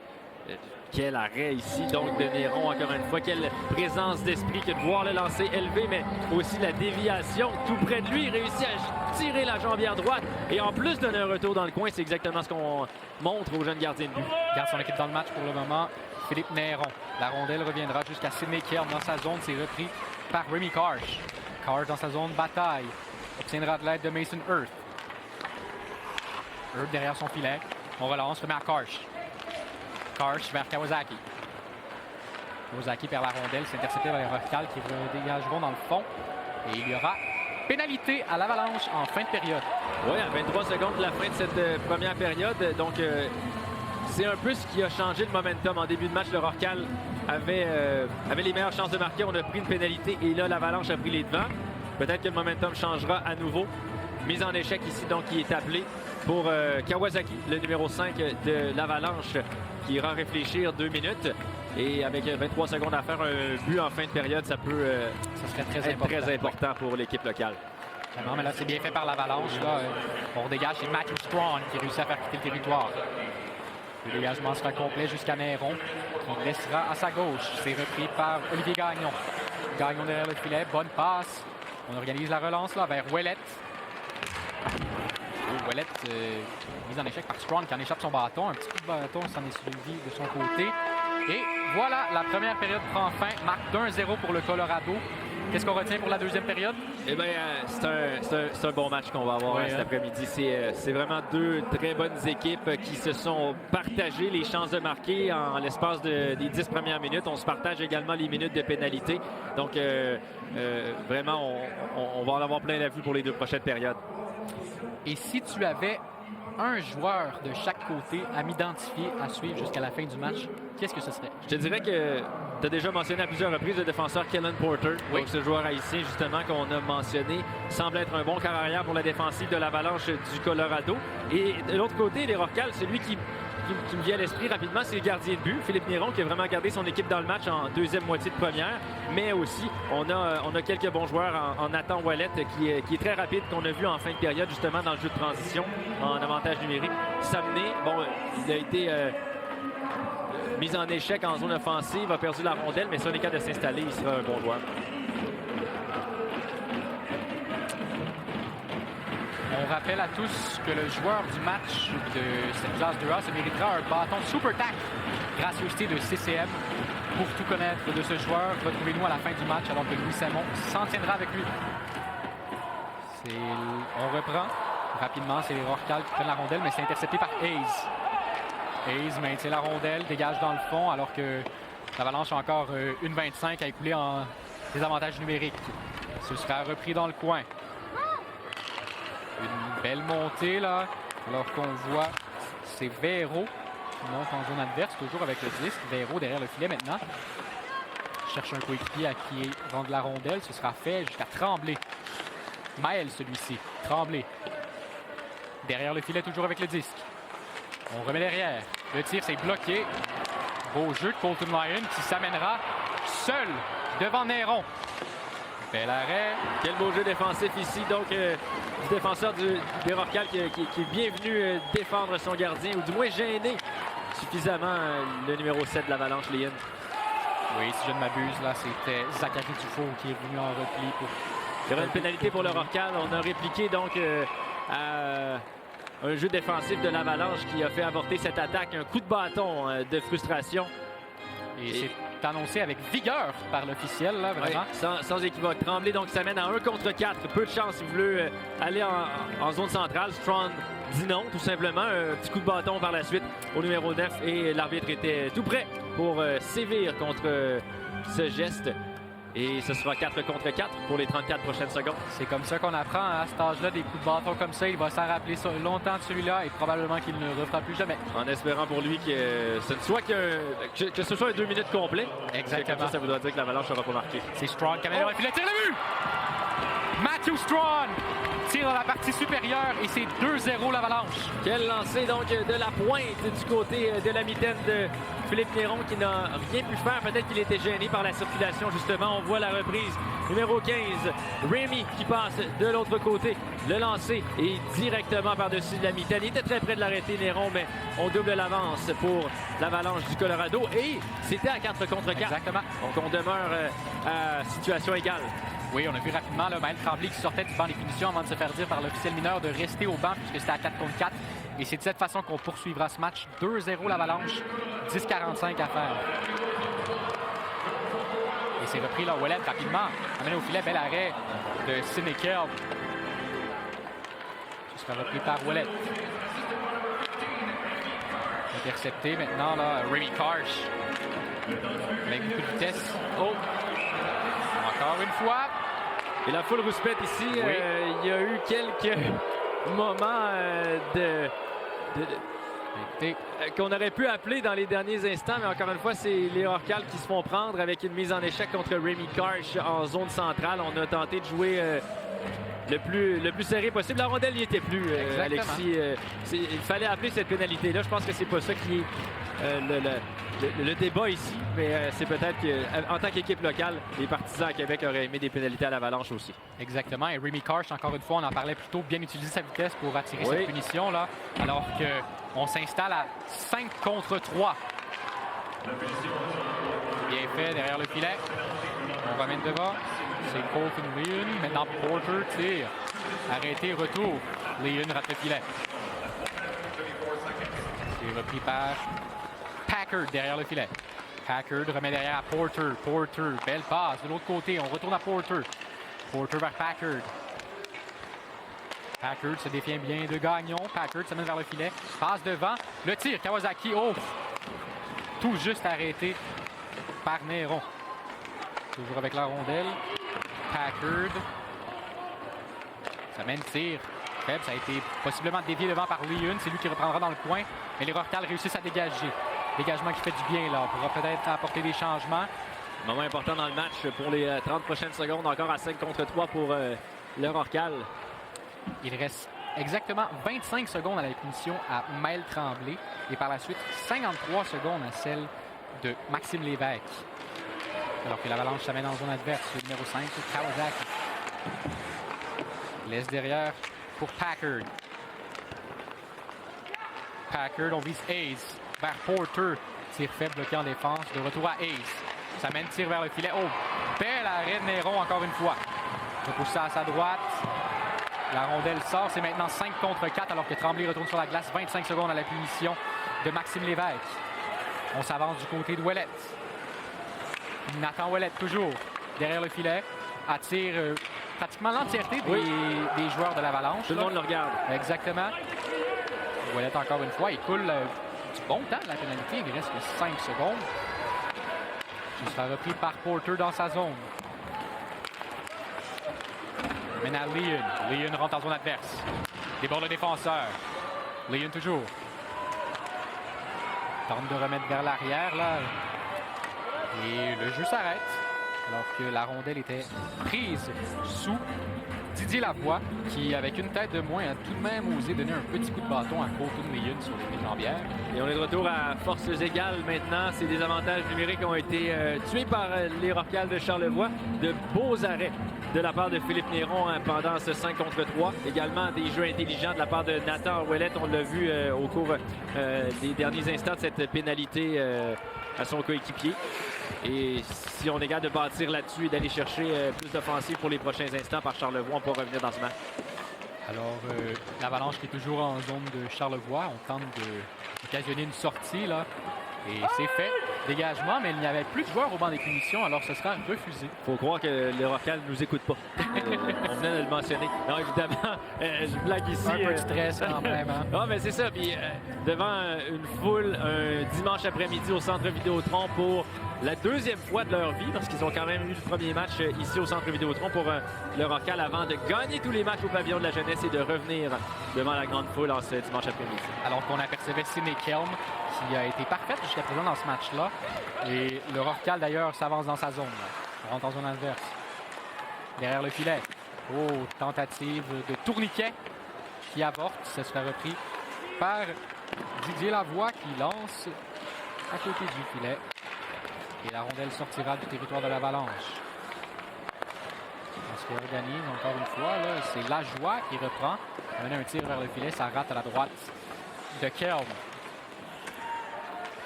quel arrêt ici, donc, de Néron, encore une fois. Quelle présence d'esprit que de voir le lancer élevé, mais aussi la déviation tout près de lui. Il réussit à tirer la jambière droite et en plus donner un retour dans le coin. C'est exactement ce qu'on montre aux jeunes gardiens de but. Garde son équipe dans le match pour le moment. Philippe Néron. La rondelle reviendra jusqu'à Sidney Kern dans sa zone. C'est repris par Remy Karsh. Karsh dans sa zone bataille. Obtiendra de l'aide de Mason Earth. Earth derrière son filet. On relance, remet à Karsh. Karsh vers Kawasaki. Kawasaki perd la rondelle. C'est intercepté par les Rorcal qui dégageront dans le fond. Et il y aura pénalité à l'Avalanche en fin de période. Oui, à 23 secondes de la fin de cette première période. Donc, c'est un peu ce qui a changé le momentum. En début de match, le Rorcal avait les meilleures chances de marquer. On a pris une pénalité et là, l'Avalanche a pris les devants. Peut-être que le momentum changera à nouveau. Mise en échec ici, donc, qui est appelée pour Kawasaki, le numéro 5 de l'Avalanche, qui ira réfléchir 2 minutes. Et avec 23 secondes à faire un but en fin de période, ça peut Ça serait être très important pour l'équipe locale. Non, mais là, c'est bien fait par l'Avalanche. On dégage, c'est Matthew Strong qui réussit à faire quitter le territoire. Le dégagement sera complet jusqu'à Néron, qui laissera à sa gauche. C'est repris par Olivier Gagnon. Gagnon derrière le filet, bonne passe. On organise la relance là vers Ouellette. Ouellette mise en échec par Strong qui en échappe son bâton. Un petit coup de bâton s'en est suivi de son côté. Et voilà, la première période prend fin. Marque d'1-0 pour le Colorado. Qu'est-ce qu'on retient pour la deuxième période? Eh bien, c'est un bon match qu'on va avoir cet après-midi. C'est vraiment deux très bonnes équipes qui se sont partagées les chances de marquer en l'espace des 10 premières minutes. On se partage également les minutes de pénalité. Donc, vraiment, on va en avoir plein la vue pour les 2 prochaines périodes. Et si tu avais un joueur de chaque côté à m'identifier, à suivre jusqu'à la fin du match, qu'est-ce que ce serait? Je te dirais que tu as déjà mentionné à plusieurs reprises le défenseur Kellen Porter. Oui. Donc, ce joueur haïtien, justement, qu'on a mentionné, semble être un bon quart arrière pour la défensive de l'Avalanche du Colorado. Et de l'autre côté, les Rorcal, celui qui me vient à l'esprit rapidement, c'est le gardien de but, Philippe Néron, qui a vraiment gardé son équipe dans le match en deuxième moitié de première. Mais aussi, on a quelques bons joueurs en Nathan Ouellette, qui est très rapide, qu'on a vu en fin de période, justement, dans le jeu de transition, en avantage numérique. Samné, bon, il a été mis en échec en zone offensive, a perdu la rondelle, mais si on est capable de s'installer, il sera un bon joueur. On rappelle à tous que le joueur du match de cette classe 2A se méritera un bâton Super Tac, gracieuseté de CCM. Pour tout connaître de ce joueur, retrouvez-nous à la fin du match alors que Louis Samon s'en tiendra avec lui. On reprend rapidement, c'est les Rorcal qui prennent la rondelle, mais c'est intercepté par Hayes. Hayes maintient la rondelle, dégage dans le fond alors que l'Avalanche a encore 1,25 à écouler en désavantage numérique. Ce sera repris dans le coin. Une belle montée là, alors qu'on voit c'est Véro qui monte en zone adverse, toujours avec le disque. Véro derrière le filet maintenant. cherche un coéquipier à qui rendre la rondelle. Ce sera fait jusqu'à Tremblay. Maël, celui-ci. Tremblay. Derrière le filet, toujours avec le disque. On remet derrière. Le tir, c'est bloqué. Beau jeu de Colton Lyon qui s'amènera seul devant Néron. Bel arrêt. Quel beau jeu défensif ici. Donc, du défenseur des Rocals qui est bien venu défendre son gardien, ou du moins gêner suffisamment le numéro 7 de l'Avalanche, Lyon. Oui, si je ne m'abuse, là, c'était Zachary Dufault qui est venu en repli pour... Il y aura une pénalité pour le Rocal. On a répliqué donc un jeu défensif de l'Avalanche qui a fait avorter cette attaque. Un coup de bâton de frustration. Et c'est annoncé avec vigueur par l'officiel, là, vraiment. Oui, sans équivoque. Tremblay donc s'amène à 1 contre 4. Peu de chance, il voulait aller en zone centrale. Strong dit non, tout simplement. Un petit coup de bâton par la suite au numéro 9. Et l'arbitre était tout prêt pour sévir contre ce geste. Et ce sera 4 contre 4 pour les 34 prochaines secondes. C'est comme ça qu'on apprend à cet âge-là, des coups de bâton comme ça. Il va s'en rappeler longtemps de celui-là et probablement qu'il ne le refera plus jamais. En espérant pour lui que ce soit que ce soit un 2 minutes complet. Exactement. Comme ça voudra dire que l'Avalanche n'aura pas marqué. C'est Strong qui amène le filet, tire le but! Matthew Strong tire dans la partie supérieure et c'est 2-0 l'Avalanche. Quel lancer donc de la pointe du côté de la mitaine de Philippe Néron qui n'a rien pu faire. Peut-être qu'il était gêné par la circulation, justement. On voit la reprise. Numéro 15, Rémy qui passe de l'autre côté. Le lancer est directement par-dessus la mitaine. Il était très près de l'arrêter, Néron, mais on double l'avance pour l'Avalanche du Colorado. Et c'était à 4 contre 4. Exactement. Donc on demeure à situation égale. Oui, on a vu rapidement là, Maël Tremblay qui sortait du banc des punitions avant de se faire dire par l'officiel mineur de rester au banc puisque c'était à 4 contre 4. Et c'est de cette façon qu'on poursuivra ce match. 2-0 l'Avalanche, 10-45 à faire. Et c'est repris là, Ouellet rapidement. Amené au filet, bel arrêt de Sidney Kerr. Ce sera repris par Ouellet. Intercepté maintenant, là, Rémy Karsh. Avec beaucoup de vitesse. Oh! Encore une fois. Et la foule rouspète ici, Oui. Il y a eu quelques moments qu'on aurait pu appeler dans les derniers instants, mais encore une fois, c'est les Orcals qui se font prendre avec une mise en échec contre Rémy Karsh en zone centrale. On a tenté de jouer le plus serré possible. La rondelle n'y était plus, Alexis. Il fallait appeler cette pénalité-là. Je pense que c'est pas ça qui est le débat ici, mais c'est peut-être qu'en tant qu'équipe locale, les partisans à Québec auraient aimé des pénalités à l'Avalanche aussi. Exactement. Et Rémy Karsh, encore une fois, on en parlait plus tôt, bien utiliser sa vitesse pour attirer cette punition, là, alors qu'on s'installe à 5 contre 3. Bien fait derrière le filet. On ramène devant. C'est Colton Lyon. Maintenant, Porter tire. Arrêté, retour. Lyon rate le filet. C'est repris par Packard derrière le filet. Packard remet derrière à Porter. Porter, belle passe. De l'autre côté, on retourne à Porter. Porter vers Packard. Packard se défient bien de Gagnon. Packard se mène vers le filet. Passe devant. Le tir, Kawasaki. Oh! Tout juste arrêté par Néron. Toujours avec la rondelle. Packard. Ça mène tir. Faible, ça a été possiblement dévié devant par Lyon. C'est lui qui reprendra dans le coin. Mais les Rocals réussissent à dégager. Dégagement qui fait du bien, là. On pourra peut-être apporter des changements. Moment important dans le match pour les 30 prochaines secondes. Encore à 5 contre 3 pour le Rocal. Il reste exactement 25 secondes à la punition à Maël Tremblay. Et par la suite, 53 secondes à celle de Maxime Lévesque. Alors que l'Avalanche s'amène en zone adverse. Le numéro 5, c'est Kawasaki. Laisse derrière pour Packard. Packard, on vise Hayes vers Porter. Tir faible bloqué en défense. De retour à Hayes. Ça mène tir vers le filet. Oh, bel arrêt de Néron encore une fois. Repousse ça à sa droite. La rondelle sort. C'est maintenant 5 contre 4 alors que Tremblay retourne sur la glace. 25 secondes à la punition de Maxime Lévesque. On s'avance du côté de Ouellet. Nathan Ouellet toujours derrière le filet. Attire pratiquement l'entièreté des joueurs de l'Avalanche. Tout le monde le regarde. Exactement. Ouellet encore une fois. Il coule du bon temps la pénalité. Il reste que 5 secondes. Il sera repris par Porter dans sa zone. Maintenant Lyon. Lyon rentre en zone adverse. Déborde le défenseur. Lyon toujours. Tente de remettre vers l'arrière là. Et le jeu s'arrête alors que la rondelle était prise sous Didier Lavoie, qui, avec une tête de moins, a tout de même osé donner un petit coup de bâton à Colton Leon sur les jambières. Et on est de retour à forces égales maintenant. Ces désavantages numériques ont été tués par les Rocals de Charlevoix. De beaux arrêts de la part de Philippe Néron pendant ce 5 contre 3. Également des jeux intelligents de la part de Nathan Ouellette. On l'a vu au cours des derniers instants de cette pénalité à son coéquipier. Et si on est capable de bâtir là-dessus et d'aller chercher plus d'offensives pour les prochains instants par Charlevoix, on pourra revenir dans ce match. Alors, l'Avalanche qui est toujours en zone de Charlevoix. On tente d'occasionner une sortie, là. Et c'est fait. Dégagement, mais il n'y avait plus de joueurs au banc des punitions, alors ce sera refusé. Faut croire que le Rocal ne nous écoute pas. On venait de le mentionner. Non, évidemment, je blague ici. Un peu de stress quand même. Hein? Non, mais c'est ça. Puis devant une foule, un dimanche après-midi au Centre Vidéotron pour la deuxième fois de leur vie, parce qu'ils ont quand même eu le premier match ici au Centre Vidéotron pour le Rocal avant de gagner tous les matchs au pavillon de la jeunesse et de revenir devant la grande foule en ce dimanche après-midi. Alors qu'on apercevait Sidney Kelm, qui a été parfaite jusqu'à présent dans ce match-là. Et le Rocal, d'ailleurs, s'avance dans sa zone. Là. On rentre en zone adverse. Derrière le filet. Oh, tentative de tourniquet qui avorte. Ça sera repris par Didier Lavoie qui lance à côté du filet. Et la rondelle sortira du territoire de l'Avalanche. On se réorganise encore une fois. C'est Lajoie qui reprend. On mène un tir vers le filet. Ça rate à la droite de Kelm.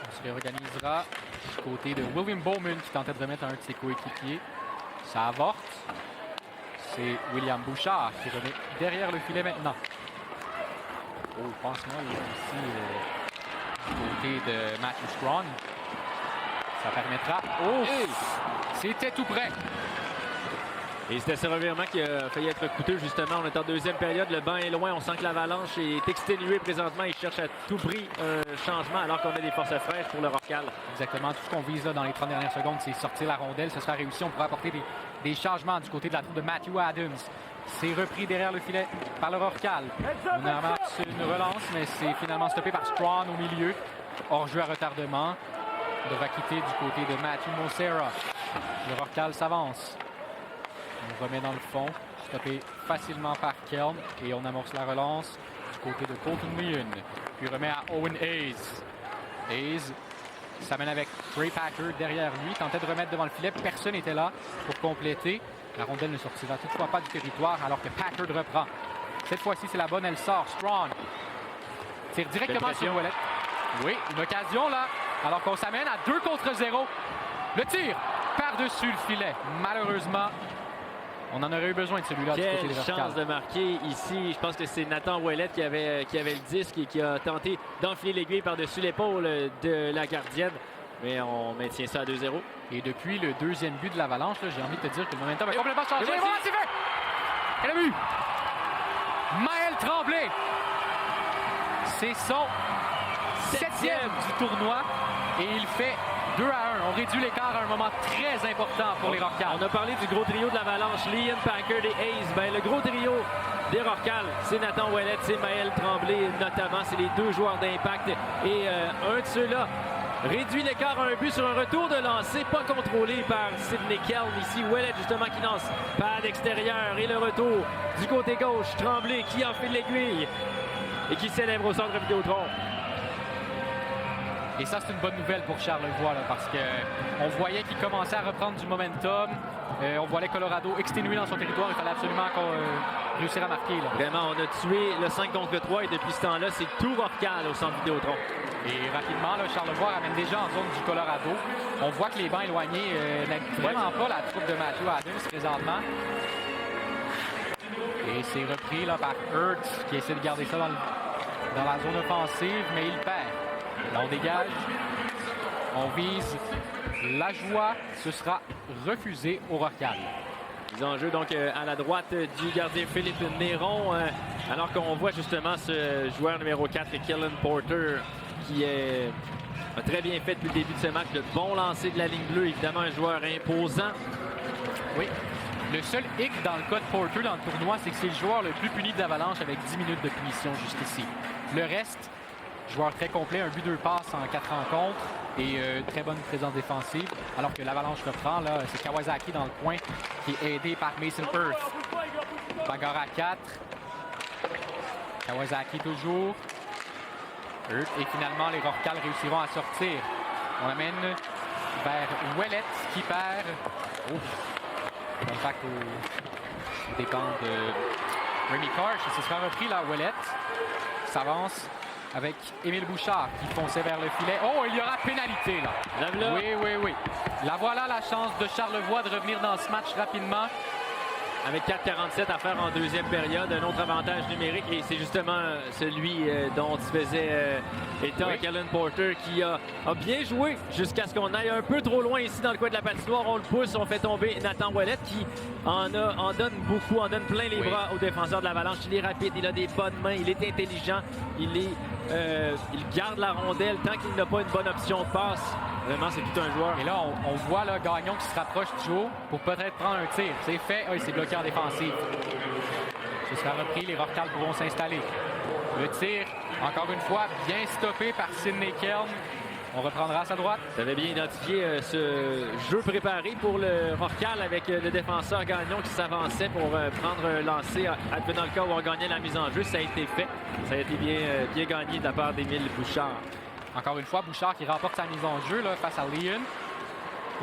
On se réorganisera du côté de William Bowman qui tentait de remettre un de ses coéquipiers. Ça avorte. C'est William Bouchard qui remet derrière le filet maintenant. Oh, passe-moi ici du côté de Matthew Strong. Ça permettra. Oh! C'était tout près. Et c'était ce revirement qui a failli être coûteux, justement. On est en deuxième période. Le banc est loin. On sent que l'Avalanche est exténuée présentement. Il cherche à tout prix un changement alors qu'on a des forces fraîches pour le Rocal. Exactement. Tout ce qu'on vise là, dans les 30 dernières secondes, c'est sortir la rondelle. Ce sera réussi. On pourra apporter des changements du côté de la troupe de Matthew Adams. C'est repris derrière le filet par le Rocal. On amasse une relance, mais c'est finalement stoppé par Strong au milieu. Hors-jeu à retardement. On devra quitter du côté de Matthew Mosera. Le Rocal s'avance. On remet dans le fond. Stoppé facilement par Kelm. Et on amorce la relance du côté de Colton Leon. Puis remet à Owen Hayes. Hayes s'amène avec Trey Packer derrière lui. Tentait de remettre devant le filet. Personne n'était là pour compléter. La rondelle ne sortira toutefois pas du territoire alors que Packer reprend. Cette fois-ci, c'est la bonne. Elle sort. Strong. Tire directement sur Ouellette. Oui, une occasion là. Alors qu'on s'amène à 2 contre 0. Le tir par-dessus le filet. Malheureusement, on en aurait eu besoin de celui-là du côté des Quelle chance de marquer ici. Je pense que c'est Nathan Ouellette qui avait le disque et qui a tenté d'enfiler l'aiguille par-dessus l'épaule de la gardienne. Mais on maintient ça à 2-0. Et depuis le deuxième but de l'Avalanche, j'ai envie de te dire que le momentum a complètement changé. Voilà, c'est fait! Elle a vu! Maël Tremblay! C'est son 7e du tournoi. Et il fait 2-1. On réduit l'écart à un moment très important pour les Rocals. On a parlé du gros trio de l'Avalanche, Leon, Packard et Hayes. Ben, le gros trio des Rocals, c'est Nathan Ouellette, c'est Maël Tremblay notamment. C'est les 2 joueurs d'impact. Et un de ceux-là réduit l'écart à un but sur un retour de lancer, pas contrôlé par Sidney Kelm. Ici, Ouellette justement qui lance par l'extérieur. Et le retour du côté gauche, Tremblay qui enfile l'aiguille et qui célèbre au Centre Vidéotron. Et ça, c'est une bonne nouvelle pour Charlevoix, là, parce qu'on voyait qu'il commençait à reprendre du momentum. On voyait Colorado exténué dans son territoire. Il fallait absolument réussir à marquer. Là. Vraiment, on a tué le 5 contre 3 et depuis ce temps-là, c'est tout Rocal au Centre Vidéotron. Et rapidement, là, Charlevoix ramène déjà en zone du Colorado. On voit que les bancs éloignés n'aident vraiment pas la troupe de Matthew Adams présentement. Et c'est repris là, par Hurts qui essaie de garder ça dans la zone offensive, mais il perd. Là, on dégage. On vise Lajoie. Ce sera refusé au Rocal. Ils ont en jeu donc à la droite du gardien Philippe Néron, alors qu'on voit justement ce joueur numéro 4, Kellen Porter, qui a très bien fait depuis le début de ce match. De bon lancer de la ligne bleue, évidemment un joueur imposant. Oui. Le seul hic dans le cas de Porter dans le tournoi, c'est que c'est le joueur le plus puni d'Avalanche avec 10 minutes de punition jusqu'ici. Le reste, Joueur très complet, un but, 2 passes en 4 rencontres et très bonne présence défensive. Alors que l'Avalanche reprend, là, c'est Kawasaki dans le coin qui est aidé par Mason Earth. Bagarre à 4. Kawasaki toujours. Earth et finalement les Rorcal réussiront à sortir. On amène vers Ouellet qui perd. Contact au dépend de Rémi Karch. Et ce sera repris là, Ouellet s'avance avec Émile Bouchard qui fonçait vers le filet. Oh, il y aura pénalité là. Oui. La voilà la chance de Charlevoix de revenir dans ce match rapidement. Avec 4,47 à faire en deuxième période, un autre avantage numérique, et c'est justement celui dont il faisait état avec Alan Porter qui a bien joué jusqu'à ce qu'on aille un peu trop loin ici dans le coin de la patinoire. On le pousse, on fait tomber Nathan Ouellet qui en donne beaucoup, en donne plein les bras aux défenseurs de l'Avalanche. Il est rapide, il a des bonnes mains, il est intelligent, il garde la rondelle tant qu'il n'a pas une bonne option de passe. Vraiment, c'est tout un joueur. Et là, on voit là, Gagnon qui se rapproche du Joe pour peut-être prendre un tir. C'est fait. Il s'est bloqué en défensive. Ce sera repris. Les Rorcal pourront s'installer. Le tir, encore une fois, bien stoppé par Sidney Kelm. On reprendra à sa droite. Vous avez bien identifié ce jeu préparé pour le Rorcal avec le défenseur Gagnon qui s'avançait pour prendre un lancer dans le cas où on gagnait la mise en jeu. Ça a été fait. Ça a été bien gagné de la part d'Émile Bouchard. Encore une fois, Bouchard qui remporte sa mise en jeu là, face à Lyon.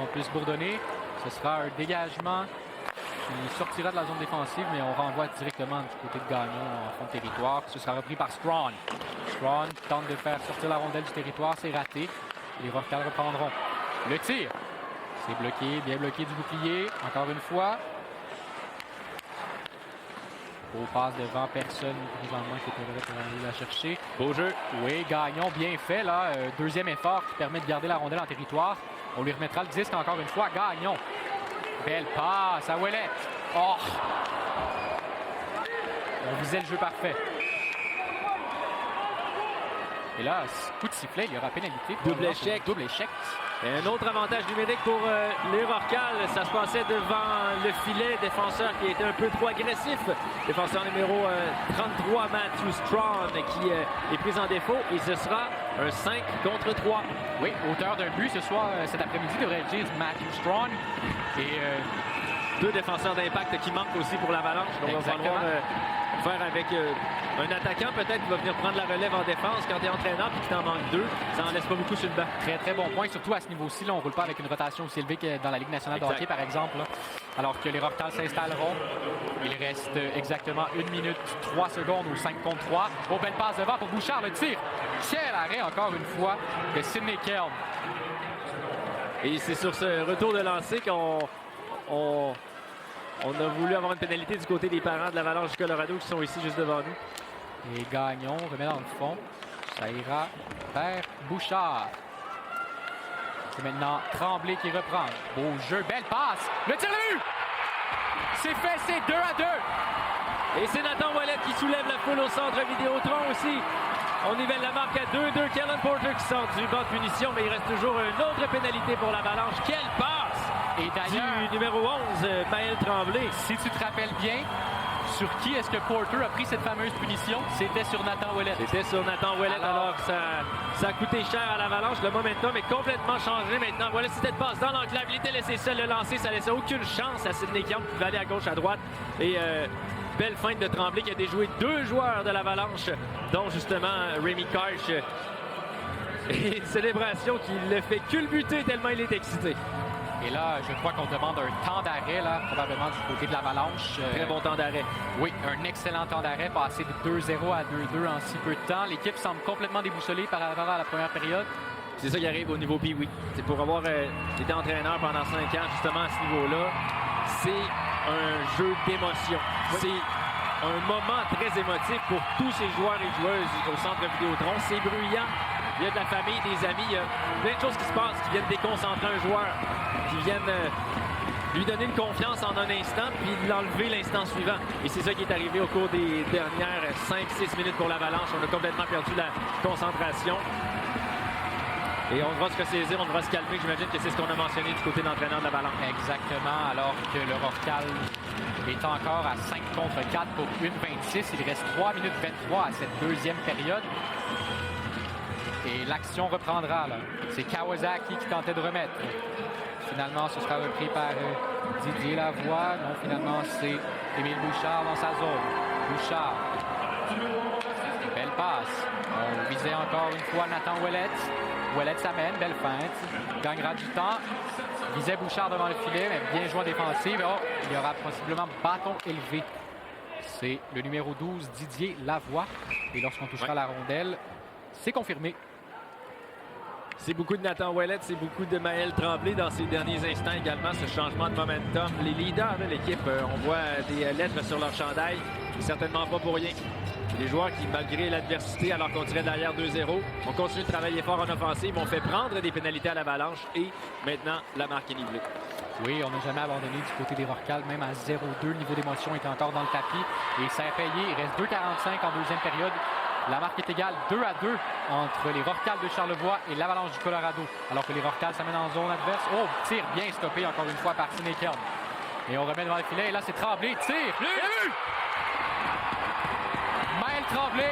On peut se bourdonner. Ce sera un dégagement qui sortira de la zone défensive, mais on renvoie directement du côté de Gagnon en fond de territoire. Ce sera repris par Strawn. Strawn tente de faire sortir la rondelle du territoire. C'est raté. Les Rorcal reprendront. Le tir. C'est bloqué, bien bloqué du bouclier. Encore une fois. Beau passe devant, personne présentement qui était prêt pour aller la chercher. Beau jeu. Oui, Gagnon bien fait là. Deuxième effort qui permet de garder la rondelle en territoire. On lui remettra le disque encore une fois. Gagnon. Belle passe à Ouellet. Oh! On visait le jeu parfait. Et là, coup de sifflet, il y aura pénalité. Double échec. Double échec. Et un autre avantage numérique pour les Rorcal. Ça se passait devant le filet. Défenseur qui était un peu trop agressif. Défenseur numéro 33, Matthew Strawn, qui est pris en défaut. Et ce sera un 5 contre 3. Oui, auteur d'un but ce soir, cet après-midi, devrait dire Matthew Strawn. Et deux défenseurs d'impact qui manquent aussi pour l'Avalanche. Donc, on va falloir faire avec un attaquant peut-être qui va venir prendre la relève en défense quand tu es entraîneur et qu'il t'en manque deux. Ça n'en laisse pas beaucoup sur le banc. Très, très bon point. Surtout à ce niveau-ci, on ne roule pas avec une rotation aussi élevée que dans la Ligue nationale de hockey, par exemple. Là. Alors que les Rorcal s'installeront. Il reste exactement 1 minute 3 secondes ou 5 contre 3. Oh, belle passe devant pour Bouchard, le tir. Quel arrêt, encore une fois, de Sidney Kelm. Et c'est sur ce retour de lancer qu'on a voulu avoir une pénalité du côté des parents de l'Avalanche du Colorado qui sont ici juste devant nous. Et Gagnon remet dans le fond. Ça ira vers Bouchard. C'est maintenant Tremblay qui reprend. Beau jeu, belle passe. Le tir de but! C'est fait, c'est 2-2. Et c'est Nathan Ouellet qui soulève la foule au centre Vidéotron aussi. On nivelle la marque à 2-2. Kellen Porter qui sort du banc de punition, mais il reste toujours une autre pénalité pour l'Avalanche. Quelle passe! Et d'ailleurs, du numéro 11, Maël Tremblay. Si tu te rappelles bien, sur qui est-ce que Porter a pris cette fameuse punition? C'était sur Nathan Ouellet. C'était sur Nathan Ouellet. Alors ça a coûté cher à l'Avalanche. Le momentum est complètement changé maintenant. Voilà, c'était de passe dans l'enclave. Il était laissé seul le lancer. Ça laissait aucune chance à Sidney Kelm qui va aller à gauche, à droite. Et belle feinte de Tremblay qui a déjoué deux joueurs de l'Avalanche, dont justement Rémi Karch. Et une célébration qui le fait culbuter tellement il est excité. Et là, je crois qu'on demande un temps d'arrêt, là, probablement du côté de l'Avalanche. Très bon temps d'arrêt. Oui, un excellent temps d'arrêt, passé de 2-0 à 2-2 en si peu de temps. L'équipe semble complètement déboussolée par rapport à la première période. C'est ça qui arrive au niveau Pee-Wee. C'est pour avoir été entraîneur pendant 5 ans, justement, à ce niveau-là. C'est un jeu d'émotion. Oui. C'est un moment très émotif pour tous ces joueurs et joueuses au centre Vidéotron. C'est bruyant. Il y a de la famille, des amis. Il y a plein de choses qui se passent, qui viennent déconcentrer un joueur, qui viennent lui donner une confiance en un instant, puis l'enlever l'instant suivant. Et c'est ça qui est arrivé au cours des dernières 5-6 minutes pour l'Avalanche. On a complètement perdu la concentration. Et on devra se ressaisir, on devra se calmer. J'imagine que c'est ce qu'on a mentionné du côté de l'entraîneur de l'Avalanche. Exactement, alors que le Rorcal est encore à 5 contre 4 pour 1-26. Il reste 3 minutes 23 à cette deuxième période. Et l'action reprendra. C'est Kawasaki qui tentait de remettre. Finalement, ce sera repris par Didier Lavoie. Non, finalement, c'est Émile Bouchard dans sa zone. Bouchard. Belle passe. On visait encore une fois Nathan Ouellet. Ouellet s'amène, belle feinte. Gagnera du temps. Visait Bouchard devant le filet, mais bien joué en défensive. Oh, il y aura possiblement bâton élevé. C'est le numéro 12, Didier Lavoie. Et lorsqu'on touchera la rondelle, c'est confirmé. C'est beaucoup de Nathan Ouellet, c'est beaucoup de Maël Tremblay dans ces derniers instants également, ce changement de momentum. Les leaders de l'équipe, on voit des lettres sur leur chandail, certainement pas pour rien. Les joueurs qui, malgré l'adversité, alors qu'on tirait derrière 2-0, on continue de travailler fort en offensive, on fait prendre des pénalités à l'Avalanche et maintenant la marque est nivelée. Oui, on n'a jamais abandonné du côté des Rorcal, même à 0-2, le niveau d'émotion est encore dans le tapis et ça a payé. Il reste 2,45 en deuxième période. La marque est égale 2-2 entre les Rorcal de Charlevoix et l'Avalanche du Colorado. Alors que les Rorcal s'amènent en zone adverse. Oh, tir bien stoppé encore une fois par Sinekelm. Et on remet devant le filet. Et là, c'est Tremblay. Tir! Maël Tremblay.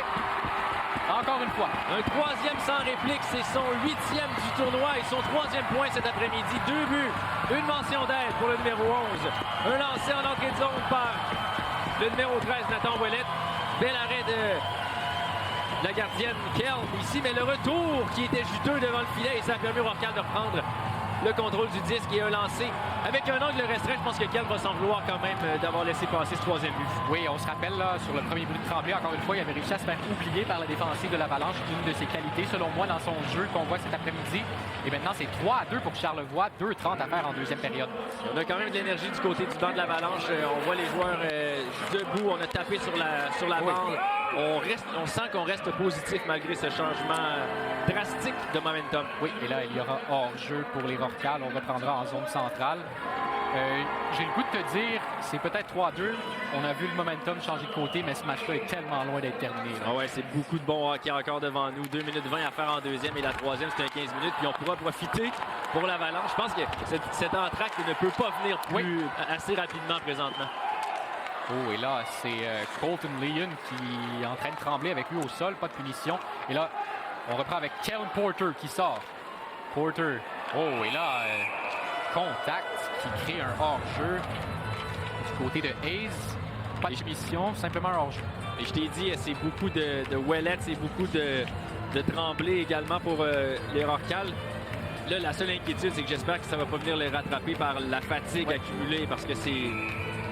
Encore une fois. Un troisième sans réplique. C'est son 8e du tournoi et son 3e point cet après-midi. 2 buts. Une mention d'aide pour le numéro 11. Un lancé en entrée de zone par le numéro 13, Nathan Ouellet. Bel arrêt de la gardienne Kelm ici, mais le retour qui était juteux devant le filet et ça a permis au Rorcal de reprendre le contrôle du disque et un lancé. Avec un angle restreint, je pense que Kelm va s'en vouloir quand même d'avoir laissé passer ce troisième but. Oui, on se rappelle là, sur le premier but de Tremblay, encore une fois, il avait réussi à se faire oublier par la défensive de l'Avalanche, une de ses qualités, selon moi, dans son jeu qu'on voit cet après-midi. Et maintenant, c'est 3-2 pour Charlevoix, 2:30 à faire en deuxième période. On a quand même de l'énergie du côté du banc de l'Avalanche. On voit les joueurs debout, on a tapé sur la bande. On sent qu'on reste positif malgré ce changement drastique de momentum. Oui, et là, il y aura hors-jeu pour les Rorcal. On reprendra en zone centrale. J'ai le goût de te dire, c'est peut-être 3-2. On a vu le momentum changer de côté, mais ce match-là est tellement loin d'être terminé. Ah ouais, c'est beaucoup de bon hockey encore devant nous. 2 minutes 20 à faire en deuxième et la troisième, c'est un 15 minutes. Puis on pourra profiter pour l'Avalanche. Je pense que cet entracte ne peut pas venir plus assez rapidement présentement. Oh, et là, c'est Colton Leon qui est en train de trembler avec lui au sol. Pas de punition. Et là, on reprend avec Kellen Porter qui sort. Porter. Oh, et là, contact qui crée un hors-jeu du côté de Hayes. Pas de punition, simplement un hors-jeu. Et je t'ai dit, c'est beaucoup de Ouellet, c'est beaucoup de Tremblay également pour les Rorcal. Là, la seule inquiétude, c'est que j'espère que ça ne va pas venir les rattraper par la fatigue accumulée parce que c'est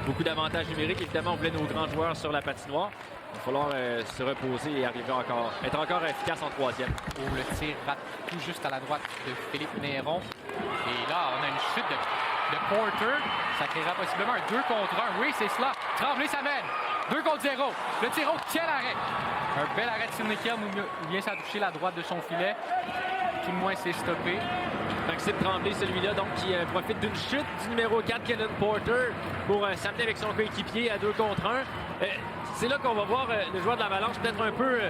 beaucoup d'avantages numériques. Évidemment, on voulait nos grands joueurs sur la patinoire. Il va falloir se reposer et arriver être encore efficace en troisième. Oh, le tir rate tout juste à la droite de Philippe Néron. Et là, on a une chute de Porter. Ça créera possiblement un 2 contre 1. Oui, c'est cela. Tremblay s'amène. 2 contre 0. Le tir, quel arrêt! Un bel arrêt de Sinekelm où vient ça toucher la droite de son filet. Tout le moins, c'est stoppé. Maxime Tremblay, celui-là, donc, qui profite d'une chute du numéro 4, Kellen Porter, pour s'amener avec son coéquipier à 2 contre 1. C'est là qu'on va voir le joueur de l'Avalanche peut-être un peu...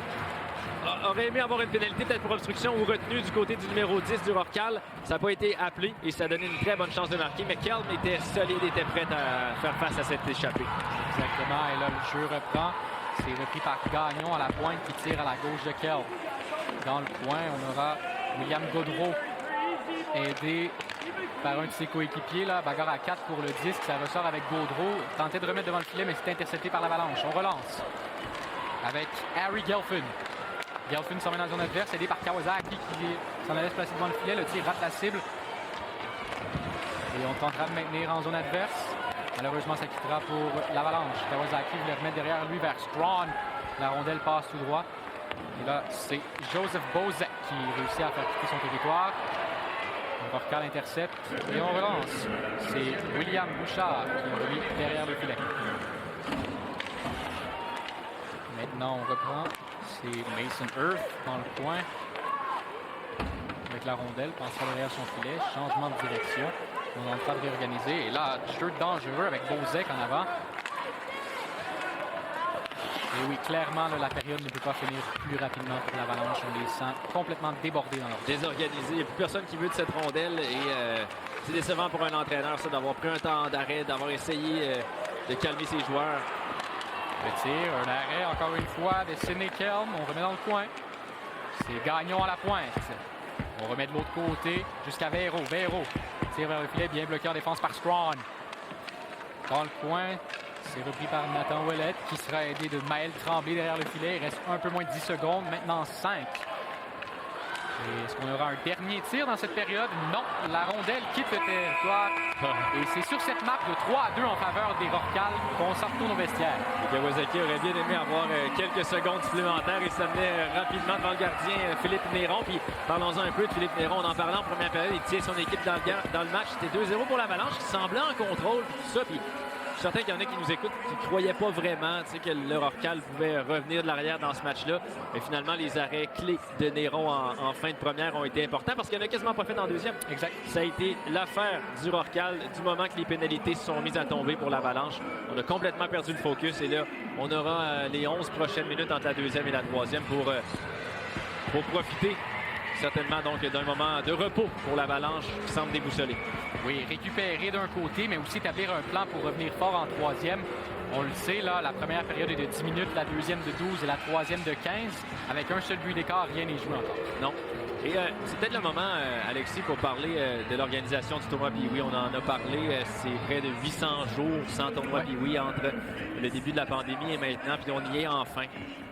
aurait aimé avoir une pénalité peut-être pour obstruction ou retenue du côté du numéro 10 du Rorcal. Ça n'a pas été appelé et ça a donné une très bonne chance de marquer. Mais Kelm était solide, était prêt à faire face à cette échappée. Exactement. Et là, le jeu reprend. C'est repris par Gagnon à la pointe qui tire à la gauche de Kelm. Dans le coin, on aura William Gaudreau aidé par un de ses coéquipiers. Là, bagarre à 4 pour le disque. Ça ressort avec Gaudreau. Tenté de remettre devant le filet, mais c'est intercepté par l'Avalanche. On relance avec Harry Gelfin. Gelfin s'en met dans la zone adverse, aidé par Kawasaki qui s'en allait se placer devant le filet. Le tir rate la cible. Et on tentera de maintenir en zone adverse. Malheureusement, ça quittera pour l'Avalanche. Kawasaki voulait remettre derrière lui vers Strawn. La rondelle passe tout droit. Et là, c'est Joseph Bozek qui réussit à faire quitter son territoire. Le Rorcal intercepte et on relance. C'est William Bouchard qui est remis derrière le filet. Maintenant, on reprend. C'est Mason Earth dans le coin. Avec la rondelle, passera derrière son filet. Changement de direction. On est en train de réorganiser. Et là, jeu dangereux avec Bozek en avant. Et oui, clairement, là, la période ne peut pas finir plus rapidement pour l'Avalanche. On les sent complètement débordés dans leur désorganisés. Il n'y a plus personne qui veut de cette rondelle. Et c'est décevant pour un entraîneur, ça, d'avoir pris un temps d'arrêt, d'avoir essayé de calmer ses joueurs. Le tir, un arrêt encore une fois de Sinekelm. On remet dans le coin. C'est Gagnon à la pointe. On remet de l'autre côté jusqu'à Véro. Véro tire vers le filet, bien bloqué en défense par Strawn. Dans le coin, c'est repris par Nathan Ouellette qui sera aidé de Maël Tremblay derrière le filet. Il reste un peu moins de 10 secondes, maintenant 5. Est-ce qu'on aura un dernier tir dans cette période? Non, la rondelle quitte le territoire. Et c'est sur cette marque de 3-2 en faveur des Rorcals qu'on s'en retourne au vestiaire. Kawasaki aurait bien aimé avoir quelques secondes supplémentaires et s'amener rapidement devant le gardien Philippe Néron. Puis parlons-en un peu de Philippe Néron. On en parlait en première période. Il tient son équipe dans le match. C'était 2-0 pour l'Avalanche qui semblait en contrôle. Puis tout ça. Puis je suis certain qu'il y en a qui nous écoutent qui ne croyaient pas vraiment que le Rorcal pouvait revenir de l'arrière dans ce match-là. Mais finalement, les arrêts clés de Néron en fin de première ont été importants parce qu'il n'en a quasiment pas fait en deuxième. Exact. Ça a été l'affaire du Rorcal du moment que les pénalités se sont mises à tomber pour l'Avalanche. On a complètement perdu le focus et là, on aura les 11 prochaines minutes entre la deuxième et la troisième pour profiter certainement donc d'un moment de repos pour l'Avalanche qui semble déboussolé. Oui, récupérer d'un côté, mais aussi établir un plan pour revenir fort en troisième. On le sait, là, la première période est de 10 minutes, la deuxième de 12 et la troisième de 15. Avec un seul but d'écart, rien n'est joué encore. Non. Et c'est peut-être le moment, Alexis, pour parler de l'organisation du tournoi Pee-Wee. On en a parlé, c'est près de 800 jours sans tournoi Pee-Wee entre le début de la pandémie et maintenant, puis on y est enfin.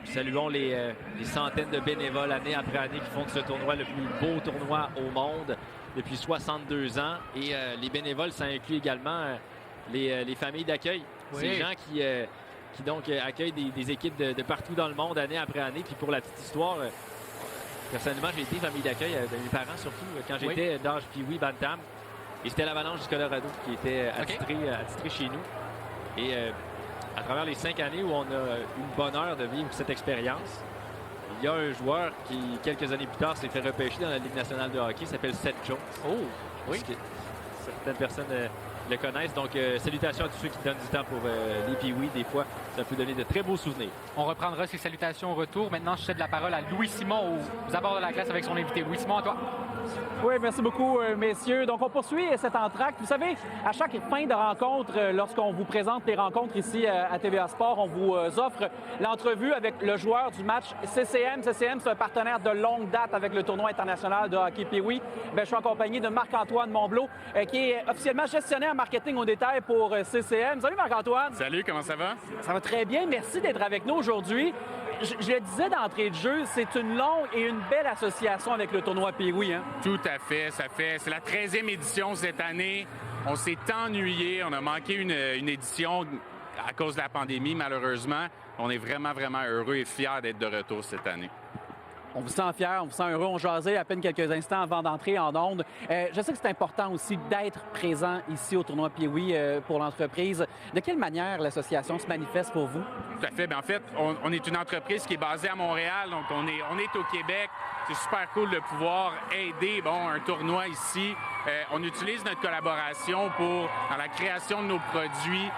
Saluons les centaines de bénévoles année après année qui font de ce tournoi le plus beau tournoi au monde depuis 62 ans. Et les bénévoles, ça inclut également les familles d'accueil. Oui. Ces gens qui donc accueillent des équipes de partout dans le monde année après année. Puis pour la petite histoire, personnellement, j'ai été famille d'accueil de mes parents surtout quand j'étais d'âge Pee-Wee Bantam. Et c'était l'Avalanche du Colorado qui était attitré chez nous. Et à travers les 5 années où on a eu le bonheur de vivre cette expérience, il y a un joueur qui, quelques années plus tard, s'est fait repêcher dans la Ligue nationale de hockey, s'appelle Seth Jones. Oh, oui. Certaines personnes le connaissent. Donc, salutations à tous ceux qui donnent du temps pour les Pee-Wee. Des fois, ça peut donner de très beaux souvenirs. On reprendra ces salutations au retour. Maintenant, je cède la parole à Louis Simon aux abords de la glace avec son invité. Louis Simon, à toi. Oui, merci beaucoup, messieurs. Donc, on poursuit cet entracte. Vous savez, à chaque fin de rencontre, lorsqu'on vous présente les rencontres ici à TVA Sport, on vous offre l'entrevue avec le joueur du match CCM. CCM, c'est un partenaire de longue date avec le tournoi international de hockey Pee-Wee. Je suis en compagnie de Marc-Antoine Montblot, qui est officiellement gestionnaire marketing au détail pour CCM. Salut, Marc-Antoine. Salut, comment ça va? Ça va très bien. Merci d'être avec nous aujourd'hui. Je le disais d'entrée de jeu, c'est une longue et une belle association avec le tournoi Pee-Wee, hein? Tout à fait, c'est la 13e édition cette année. On s'est ennuyé, on a manqué une édition à cause de la pandémie, malheureusement. On est vraiment, vraiment heureux et fiers d'être de retour cette année. On vous sent fiers, on vous sent heureux. On jasait à peine quelques instants avant d'entrer en onde. Je sais que c'est important aussi d'être présent ici au tournoi Pee-Wee pour l'entreprise. De quelle manière l'association se manifeste pour vous? Tout à fait. Bien, en fait, on est une entreprise qui est basée à Montréal, donc on est au Québec. C'est super cool de pouvoir aider un tournoi ici. On utilise notre collaboration dans la création de nos produits,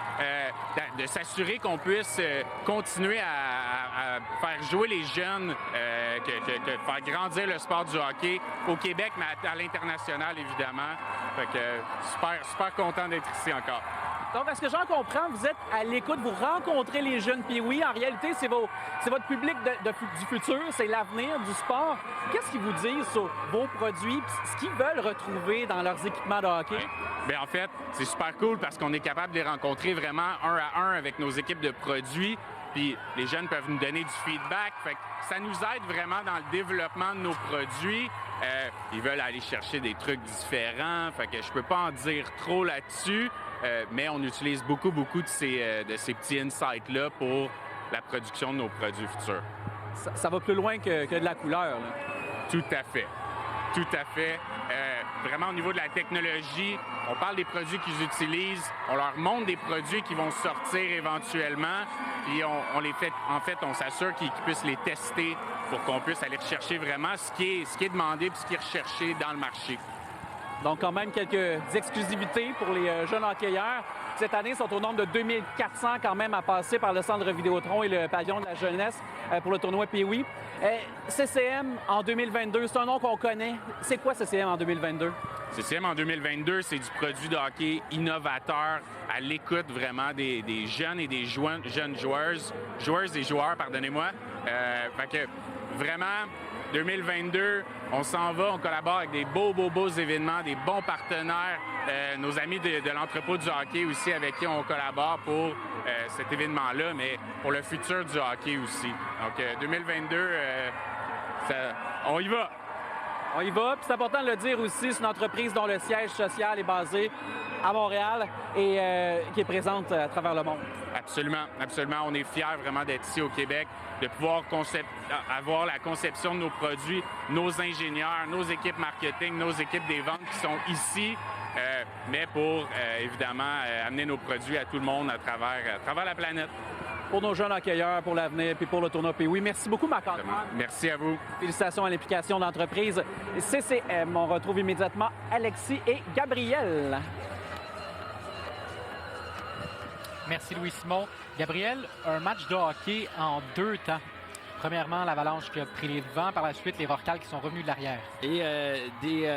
de s'assurer qu'on puisse continuer à faire jouer les jeunes, faire grandir le sport du hockey au Québec, mais à l'international, évidemment. Fait que super content d'être ici encore. Donc, est-ce que j'en comprends, vous êtes à l'écoute, vous rencontrez les jeunes Pee-Wee. En réalité, c'est votre public du futur, c'est l'avenir du sport. Qu'est-ce qu'ils vous disent sur vos produits, ce qu'ils veulent retrouver dans leurs équipements de hockey? Bien, en fait, c'est super cool parce qu'on est capable de les rencontrer vraiment un à un avec nos équipes de produits. Puis les jeunes peuvent nous donner du feedback. Fait que ça nous aide vraiment dans le développement de nos produits. Ils veulent aller chercher des trucs différents. Fait que je peux pas en dire trop là-dessus. Mais on utilise beaucoup de ces petits insights-là pour la production de nos produits futurs. Ça va plus loin que de la couleur, là. Tout à fait. Tout à fait. Vraiment, au niveau de la technologie, on parle des produits qu'ils utilisent. On leur montre des produits qui vont sortir éventuellement. Puis on les fait, en fait, on s'assure qu'ils puissent les tester pour qu'on puisse aller rechercher vraiment ce qui est demandé et ce qui est recherché dans le marché. Donc, quand même, quelques exclusivités pour les jeunes hockeyeurs. Cette année, ils sont au nombre de 2400 quand même à passer par le centre Vidéotron et le pavillon de la jeunesse pour le tournoi Pee-Wee. CCM en 2022, c'est un nom qu'on connaît. C'est quoi CCM en 2022? CCM en 2022, c'est du produit de hockey innovateur, à l'écoute vraiment des jeunes et des jeunes joueuses et joueurs, pardonnez-moi. Fait que vraiment, 2022, on s'en va, on collabore avec des beaux événements, des bons partenaires, nos amis de l'entrepôt du hockey aussi avec qui on collabore pour cet événement-là, mais pour le futur du hockey aussi. Donc 2022, on y va! On y va. Puis c'est important de le dire aussi, c'est une entreprise dont le siège social est basé à Montréal et qui est présente à travers le monde. Absolument, absolument. On est fiers vraiment d'être ici au Québec, de pouvoir avoir la conception de nos produits, nos ingénieurs, nos équipes marketing, nos équipes des ventes qui sont ici, mais pour évidemment amener nos produits à tout le monde à travers la planète. Pour nos jeunes hockeyeurs, pour l'avenir, puis pour le tournoi Pee-Wee. Merci beaucoup, Marc-Antoine. Merci à vous. Félicitations à l'implication d'entreprise CCM. On retrouve immédiatement Alexis et Gabriel. Merci Louis-Simon. Gabriel, un match de hockey en 2 temps. Premièrement, l'Avalanche qui a pris les devants. Par la suite, les Rocals qui sont revenus de l'arrière. Et des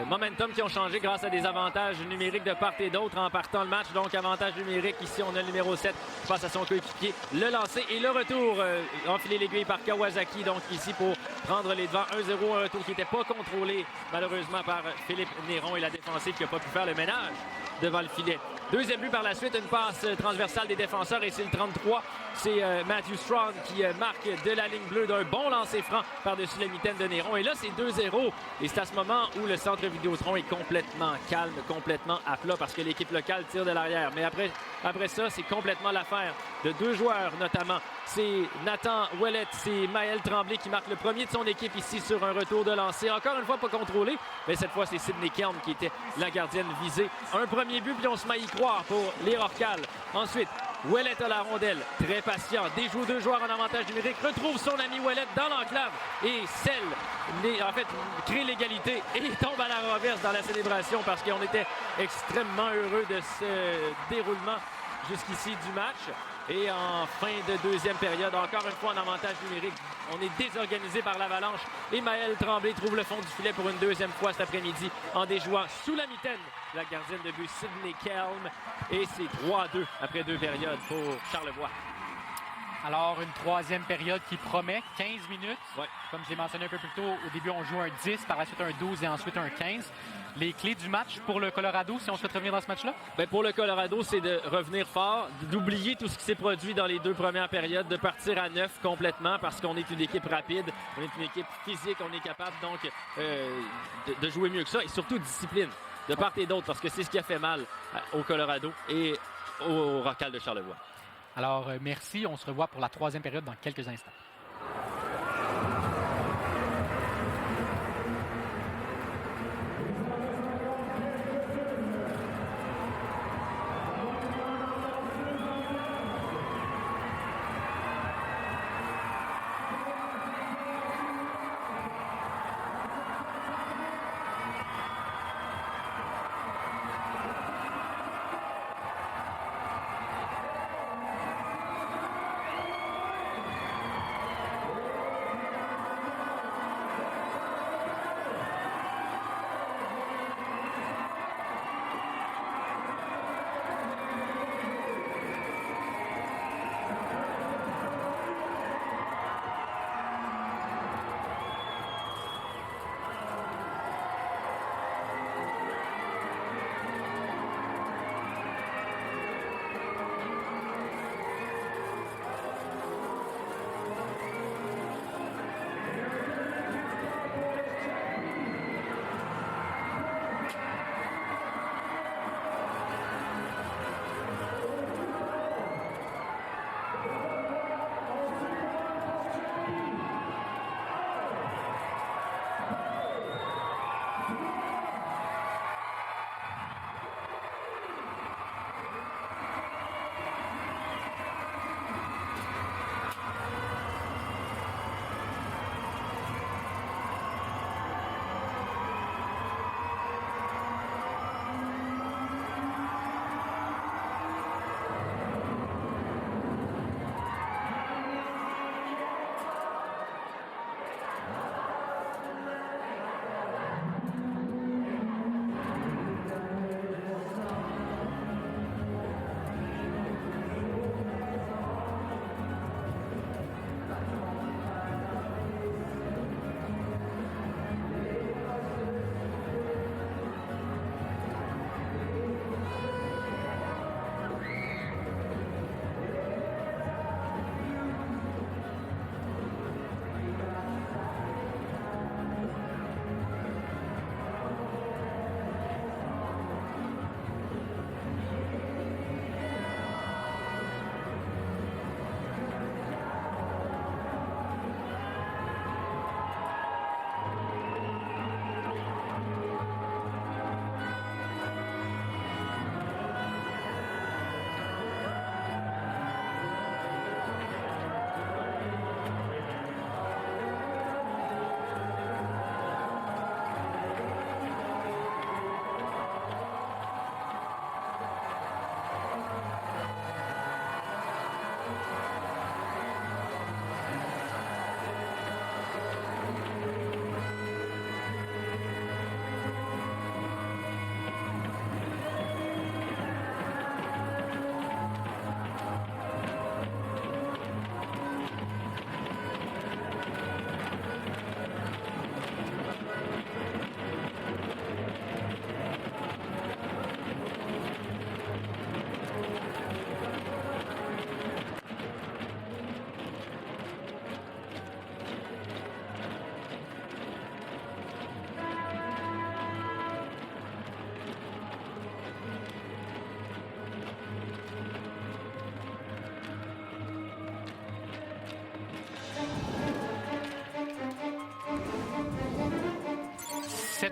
momentum qui ont changé grâce à des avantages numériques de part et d'autre en partant le match. Donc, avantage numérique. Ici, on a le numéro 7 face à son coéquipier. Le lancer et le retour. Enfilé l'aiguille par Kawasaki. Donc, ici, pour prendre les devants. 1-0, un retour qui n'était pas contrôlé, malheureusement, par Philippe Néron et la défensive qui n'a pas pu faire le ménage devant le filet. Deuxième but par la suite, une passe transversale des défenseurs et c'est le 33. C'est Matthew Strong qui marque de la ligne bleue d'un bon lancer franc par-dessus la mitaine de Néron. Et là, c'est 2-0. Et c'est à ce moment où le centre Vidéotron est complètement calme, complètement à plat parce que l'équipe locale tire de l'arrière. Mais après ça, c'est complètement l'affaire de 2 joueurs notamment. C'est Nathan Ouellet, c'est Maël Tremblay qui marque le premier de son équipe ici sur un retour de lancer. Encore une fois, pas contrôlé, mais cette fois, c'est Sydney Kelm qui était la gardienne visée. Un premier but, puis on se met à y croire pour les Rocals. Ensuite, Ouellet a la rondelle, très patient, déjoue 2 joueurs en avantage numérique, retrouve son ami Ouellet dans l'enclave et crée l'égalité et tombe à la renverse dans la célébration parce qu'on était extrêmement heureux de ce déroulement jusqu'ici du match. Et en fin de deuxième période, encore une fois en avantage numérique, on est désorganisé par l'Avalanche. Et Maël Tremblay trouve le fond du filet pour une deuxième fois cet après-midi en déjouant sous la mitaine la gardienne de but Sydney Kelm. Et c'est 3-2 après 2 périodes pour Charlevoix. Alors, une troisième période qui promet 15 minutes. Ouais. Comme je l'ai mentionné un peu plus tôt, au début, on joue un 10, par la suite un 12 et ensuite un 15. Les clés du match pour le Colorado, si on souhaite revenir dans ce match-là? Bien, pour le Colorado, c'est de revenir fort, d'oublier tout ce qui s'est produit dans les 2 premières périodes, de partir à 9 complètement parce qu'on est une équipe rapide, on est une équipe physique, on est capable donc de jouer mieux que ça et surtout discipline de part et d'autre parce que c'est ce qui a fait mal au Colorado et au Rocal de Charlevoix. Alors, merci. On se revoit pour la troisième période dans quelques instants.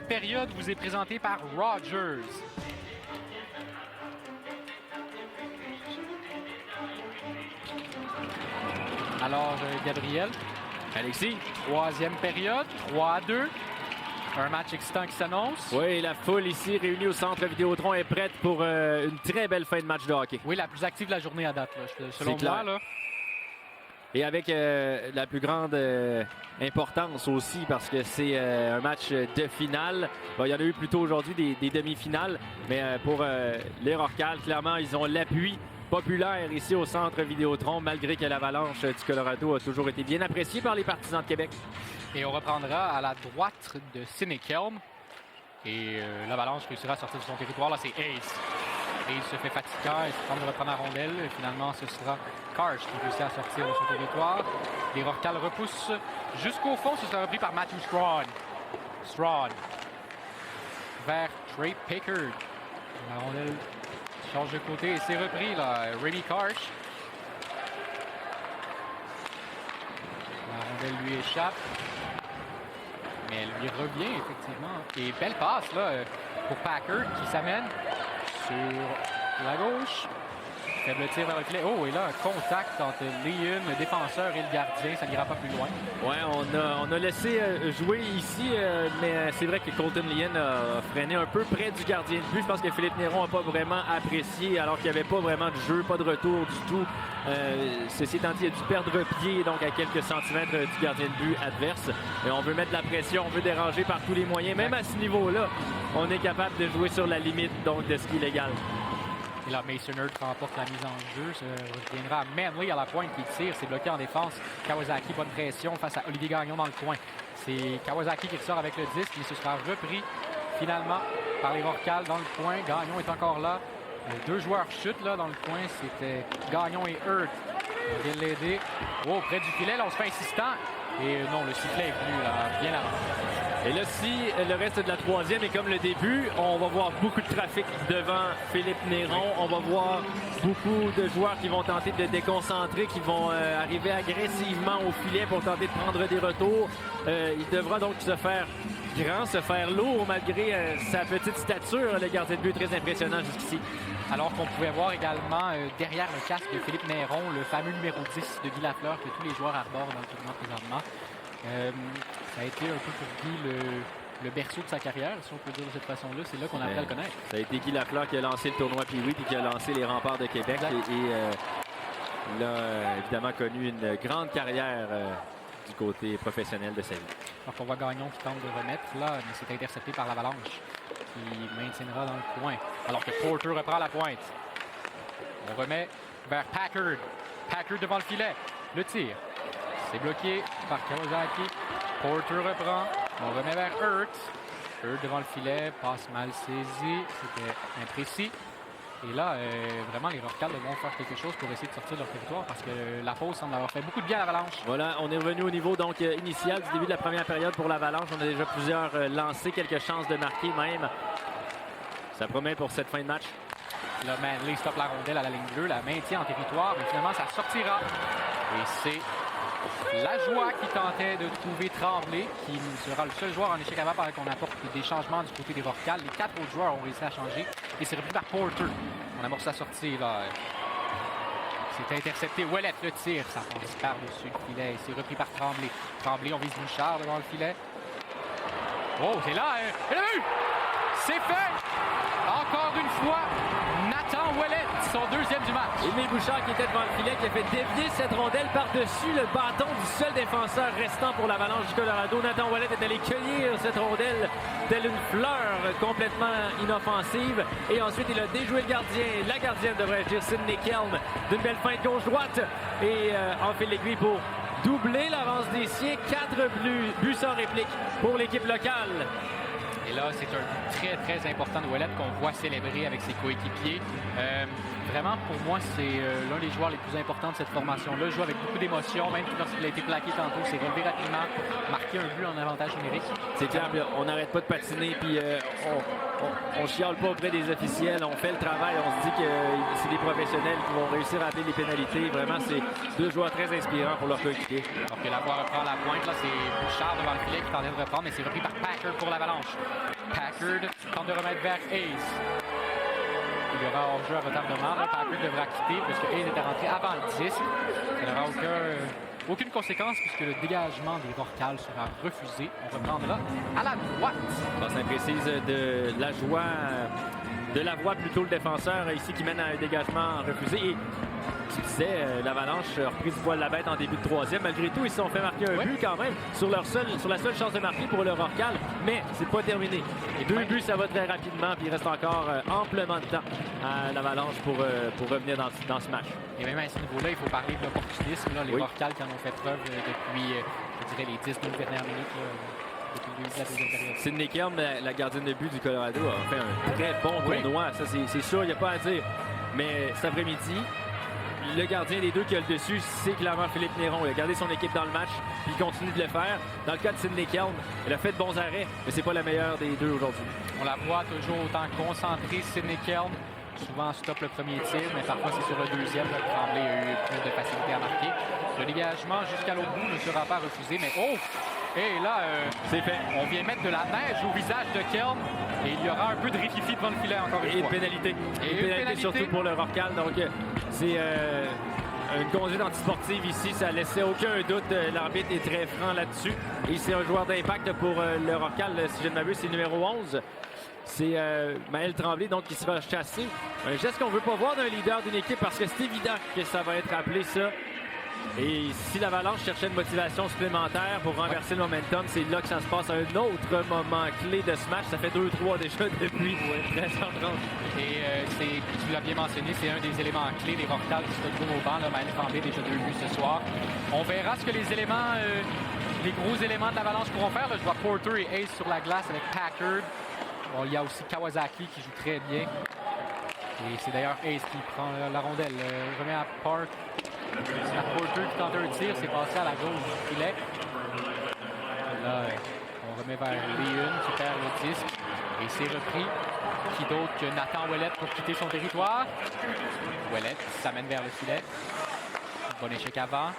période vous est présentée par Rogers. Alors, Gabriel. Alexis. Troisième période, 3-2. Un match excitant qui s'annonce. Oui, la foule ici réunie au centre Vidéotron est prête pour une très belle fin de match de hockey. Oui, la plus active de la journée à date, là, selon C'est moi. clair. Là. Et avec la plus grande importance aussi, parce que c'est un match de finale. Bon, il y en a eu plus tôt aujourd'hui des demi-finales, mais pour les Rorquals, clairement, ils ont l'appui populaire ici au centre Vidéotron, malgré que l'Avalanche du Colorado a toujours été bien appréciée par les partisans de Québec. Et on reprendra à la droite de Sinekelm. Et l'Avalanche réussira à sortir de son territoire. Là, c'est Ace. Ace se fait fatigant. Il tente de reprendre la rondelle. Et finalement, ce sera Karch qui réussit à sortir de son territoire. Les Rorquals repoussent jusqu'au fond. Ce sera repris par Matthew Strachan. Strachan vers Trey Pickard. La rondelle change de côté et c'est repris, là. Remy Karch. La rondelle lui échappe. Mais elle lui revient, effectivement. Et belle passe, là, pour Packard qui s'amène sur la gauche. Faible tir vers le filet. Oh, et là, un contact entre Liam, le défenseur, et le gardien. Ça n'ira pas plus loin. Oui, on a laissé jouer ici, mais c'est vrai que Colton Lyon a freiné un peu près du gardien de but. Je pense que Philippe Néron n'a pas vraiment apprécié, alors qu'il n'y avait pas vraiment de jeu, pas de retour du tout. Ceci étant dit, il a dû perdre pied donc à quelques centimètres du gardien de but adverse. Et on veut mettre de la pression, on veut déranger par tous les moyens. Même à ce niveau-là, on est capable de jouer sur la limite donc de ce qui est légal. Et là, Mason Hurt remporte la mise en jeu. Ça reviendra à Manley à la pointe qui tire. C'est bloqué en défense. Kawasaki, bonne pression face à Olivier Gagnon dans le coin. C'est Kawasaki qui ressort avec le disque, mais ce sera repris finalement par les Rorquals dans le coin. Gagnon est encore là. Deux joueurs chutent là dans le coin. C'était Gagnon et Hurt. On vient de l'aider. Oh, près du filet, là, on se fait insistant. Et non, le sifflet est venu là, bien avant. Et là, si le reste de la troisième est comme le début, on va voir beaucoup de trafic devant Philippe Néron. On va voir beaucoup de joueurs qui vont tenter de le déconcentrer, qui vont arriver agressivement au filet pour tenter de prendre des retours. Il devra donc se faire grand, se faire lourd malgré sa petite stature. Le gardien de but très impressionnant jusqu'ici. Alors qu'on pouvait voir également derrière le casque de Philippe Néron, le fameux numéro 10 de Guy Lafleur que tous les joueurs arborent dans le tournoi présentement. Ça a été un peu pour Guy le berceau de sa carrière, si on peut dire de cette façon-là. C'est là qu'on a appris à le connaître. Ça a été Guy Lafleur qui a lancé le tournoi Pee-Wee et qui a lancé les remparts de Québec. Il a évidemment connu une grande carrière du côté professionnel de sa vie. Donc on voit Gagnon qui tente de remettre là, mais c'est intercepté par l'Avalanche qui maintiendra dans le coin. Alors que Porter reprend la pointe. On remet vers Packard. Packard devant le filet. Le tir. C'est bloqué par Kawasaki. Porter reprend. On remet vers Hurt. Hurt devant le filet. Passe mal saisie. C'était imprécis. Et là, vraiment, les Rorquals devront faire quelque chose pour essayer de sortir de leur territoire parce que la pause semble avoir fait beaucoup de bien à l'Avalanche. Voilà, on est revenu au niveau donc initial du début de la première période pour l'Avalanche. On a déjà plusieurs lancés, quelques chances de marquer même. Ça promet pour cette fin de match. Là, Manley stoppe la rondelle à la ligne bleue, la maintient en territoire, mais finalement, ça sortira. Et c'est la joie qui tentait de trouver Tremblay, qui sera le seul joueur en échec avant qu'on apporte des changements du côté des Rorquals. Les 4 autres joueurs ont réussi à changer. Et c'est repris par Porter. On amorce sa sortie, là. C'est intercepté. Ouellet, le tir. Ça passe par-dessus le filet. C'est repris par Tremblay. Tremblay, on vise Bouchard devant le filet. Oh, c'est là. Et le but! C'est fait! Encore une fois, Nathan Ouellet, son deuxième du match. Émile Bouchard qui était devant le filet, qui a fait dévier cette rondelle par-dessus le bâton du seul défenseur restant pour l'Avalanche du Colorado. Nathan Ouellet est allé cueillir cette rondelle telle une fleur complètement inoffensive. Et ensuite, il a déjoué le gardien, la gardienne devrait-je dire, Sinekelm, d'une belle feinte gauche-droite. Et enfile l'aiguille pour doubler l'avance des siens. 4 buts sans réplique pour l'équipe locale. Et là, c'est un but très, très important de Ouellet qu'on voit célébrer avec ses coéquipiers. Vraiment, pour moi, c'est l'un des joueurs les plus importants de cette formation-là. Il joue avec beaucoup d'émotion, même lorsqu'il a été plaqué tantôt. Il s'est relevé rapidement, marqué un but en avantage numérique. C'est clair, on n'arrête pas de patiner, puis on chiale pas auprès des officiels. On fait le travail, on se dit que c'est des professionnels qui vont réussir à appeler les pénalités. Vraiment, c'est deux joueurs très inspirants pour leur coéquipier. Alors que la voix reprend la pointe, là, c'est Bouchard devant le filet qui tentait de reprendre, mais c'est repris par Packard pour l'Avalanche. Packard tente de remettre vers Hayes. Il y aura hors-jeu à retardement. Là, Packard devra quitter puisque Hayes était rentré avant le disque. Ça n'aura aucune conséquence puisque le dégagement des Rorcal sera refusé. On reprendra à la droite. Ça précise de la joie de la voix plutôt le défenseur ici qui mène à un dégagement refusé. Et tu disais, l'Avalanche a repris du poil de la bête en début de troisième. Malgré tout, ils se sont fait marquer un but quand même sur la seule chance de marquer pour le Rorcal. Mais c'est pas terminé. Et 2 buts, ça va très rapidement. Puis il reste encore amplement de temps à l'Avalanche pour revenir dans ce match. Et même à ce niveau-là, il faut parler de l'opportunisme. Les Rorcal qui en ont fait preuve depuis, je dirais, les 10-12 dernières minutes. Depuis le début de la deuxième période. Sidney Kern, la gardienne de but du Colorado, a fait un très bon tournoi. Ça, c'est sûr, il n'y a pas à dire. Mais cet après-midi, le gardien des deux qui a le dessus, c'est clairement Philippe Néron. Il a gardé son équipe dans le match, puis il continue de le faire. Dans le cas de Sidney Kern, il a fait de bons arrêts, mais c'est pas la meilleure des deux aujourd'hui. On la voit toujours autant concentrée, Sidney Kern. Souvent stop le premier tir, mais parfois c'est sur le deuxième. Le Tremblay a eu plus de facilité à marquer. Le dégagement jusqu'à l'autre bout ne sera pas refusé, mais oh! Et là, c'est fait. On vient mettre de la neige au visage de Kern et il y aura un peu de rififi devant le filet encore une fois. Et une pénalité. Et une pénalité surtout pour le Rorcal. Donc, c'est une conduite antisportive ici. Ça laissait aucun doute. L'arbitre est très franc là-dessus. Et c'est un joueur d'impact pour le Rorcal. Si je ne m'abuse, c'est le numéro 11. C'est Maël Tremblay donc, qui sera chassé. Un geste qu'on ne veut pas voir d'un leader d'une équipe parce que c'est évident que ça va être appelé ça. Et si l'Avalanche cherchait une motivation supplémentaire pour renverser le momentum, c'est là que ça se passe à un autre moment clé de ce match. Ça fait 2-3 déjà depuis 13h30. Et tu l'as bien mentionné, c'est un des éléments clés des Rorcal qui se retrouvent au banc. Maël Tremblay, déjà 2 buts ce soir. On verra ce que les gros éléments de l'Avalanche pourront faire. Là, je vois Porter et Hayes sur la glace avec Packard. Bon, il y a aussi Kawasaki qui joue très bien. Et c'est d'ailleurs Hayes qui prend la rondelle. Remet à Park. C'est la Porter qui tente un tir. C'est passé à la gauche du filet. Là, on remet vers Léon qui perd le disque. Et c'est repris. Qui d'autre que Nathan Ouellet pour quitter son territoire. Ouellet s'amène vers le filet. Bon échec avant.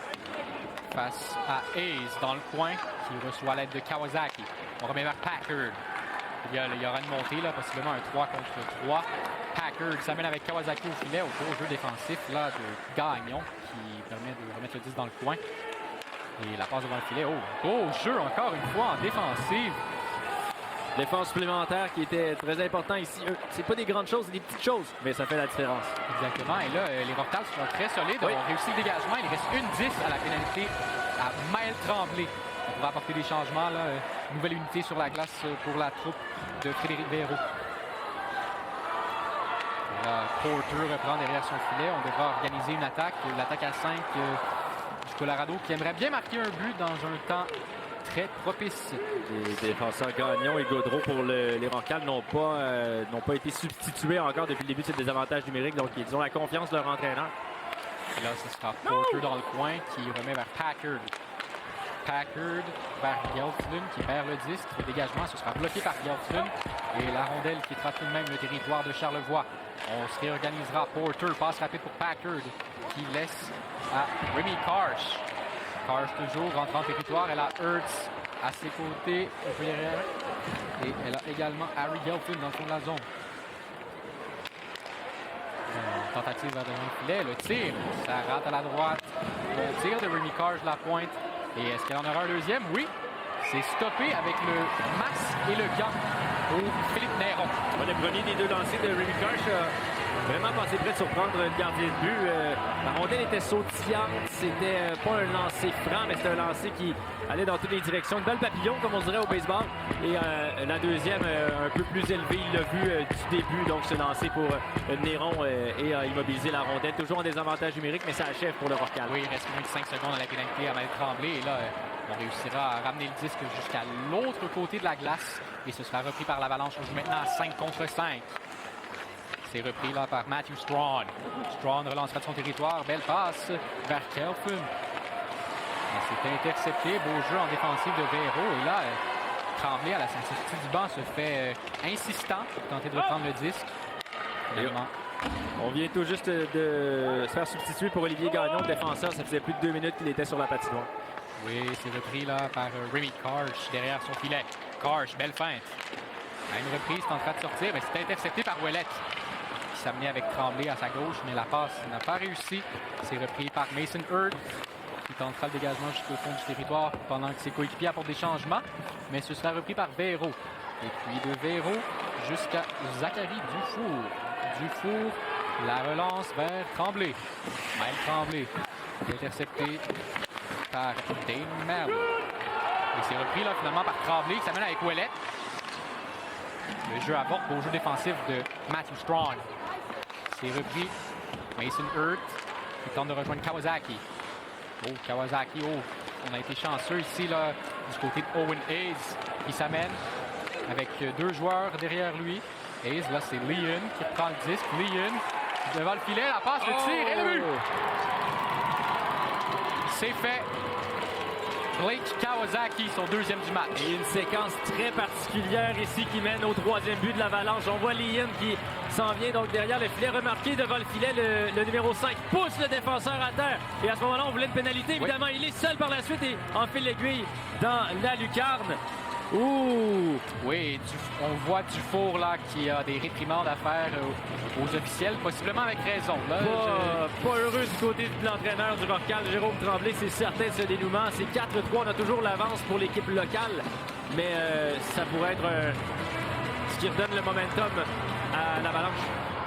Face à Hayes dans le coin qui reçoit l'aide de Kawasaki. On remet vers Packard. Il y aura une montée, là, possiblement un 3 contre 3. Packard s'amène avec Kawasaki au filet, au beau jeu défensif là, de Gagnon qui permet de remettre le 10 dans le coin. Et la passe devant le filet. Oh, beau jeu encore une fois en défensive. Défense supplémentaire qui était très important ici. C'est pas des grandes choses, c'est des petites choses, mais ça fait la différence. Exactement. Et là, les Rorcal sont très solides. Oui. On réussit le dégagement. Il reste une 10 à la pénalité à Maël Tremblay. On pourra apporter des changements. Là. Nouvelle unité sur la glace pour la troupe de Frédéric Véro. Là, Porter reprend derrière son filet. On devra organiser une attaque. L'attaque à 5 du Colorado qui aimerait bien marquer un but dans un temps très propice. Les défenseurs Gagnon et Gaudreau pour les Rorcal n'ont pas été substitués encore depuis le début de ce désavantage numérique. Donc, ils ont la confiance de leur entraîneur. Et là, ce sera Porter dans le coin qui remet vers Packard. Packard vers Gelflund qui perd le disque. Le dégagement, ce sera bloqué par Gelflund. Et la rondelle quittera tout de même le territoire de Charlevoix. On se réorganisera. Porter, passe rapide pour Packard qui laisse à Remy Karsh. Karsh toujours rentre en territoire. Elle a Hurts à ses côtés. Et elle a également Harry Gelflund dans le fond de la zone. Tentative vers devant le filet. Le tir, ça rate à la droite. Le tir de Remy Karsh, la pointe. Et est-ce qu'elle en aura un deuxième? Oui. C'est stoppé avec le masque et le gant pour Philippe Néron. Le premier des deux lancers de Remy Karsh a vraiment passé près de surprendre le gardien de but. La rondelle était sautillante. C'était pas un lancer franc, mais c'était un lancer qui allait dans toutes les directions. Une balle papillon, comme on dirait au baseball. Et la deuxième, un peu plus élevée, il l'a vu du début. Donc, ce lancer pour Néron et a immobilisé la rondelle. Toujours en désavantage numérique, mais ça achève pour le Rorcal. Oui, il reste moins de 5 secondes à la pénalité à Maël Tremblay. Et là, on réussira à ramener le disque jusqu'à l'autre côté de la glace. Et ce sera repris par l'Avalanche. On joue maintenant à 5 contre 5. C'est repris là par Matthew Strawn. Strawn relancera de son territoire. Belle passe vers Gelflund. C'est intercepté. Beau jeu en défensive de Véro. Et là, Tremblay à la sortie du banc se fait insistant pour tenter de reprendre le disque. Finalement. On vient tout juste de se faire substituer pour Olivier Gagnon, le défenseur. Ça faisait plus de 2 minutes qu'il était sur la patinoire. Oui, c'est repris là par Remy Karsh derrière son filet. Karsh, belle feinte. À une reprise, tentera de sortir, mais c'était intercepté par Ouellette, qui s'amenait avec Tremblay à sa gauche, mais la passe n'a pas réussi. C'est repris par Mason Hurd, qui tentera le dégagement jusqu'au fond du territoire pendant que ses coéquipiers apportent des changements, mais ce sera repris par Véro. Et puis de Véro jusqu'à Zachary Dufour. Dufour, la relance vers Tremblay. Maël Tremblay, intercepté par Dane Merle. Et c'est repris là, finalement par Tremblay, qui s'amène avec Ouellette. Le jeu avorte au jeu défensif de Matthew Strong. C'est repris. Mason Hurd qui tente de rejoindre Kawasaki. Oh, Kawasaki, oh, on a été chanceux ici là, du côté de Owen Hayes qui s'amène avec deux joueurs derrière lui. Hayes, là, c'est Leon qui prend le disque. Leon devant le filet, la passe, le tir et le but! C'est fait. Blake Kawasaki, son deuxième du match. Et une séquence très particulière ici qui mène au troisième but de l'Avalanche. On voit Leon qui s'en vient donc derrière le filet. Remarqué devant le filet, le numéro 5 pousse le défenseur à terre. Et à ce moment-là, on voulait une pénalité. Évidemment, il est seul par la suite et enfile l'aiguille dans la lucarne. Ouh! Oui, on voit Dufour là qui a des réprimandes à faire aux officiels, possiblement avec raison. Là, Pas heureux du côté de l'entraîneur du Roccal, Jérôme Tremblay, c'est certain de ce dénouement. C'est 4-3, on a toujours l'avance pour l'équipe locale, mais ça pourrait être ce qui redonne le momentum à l'Avalanche.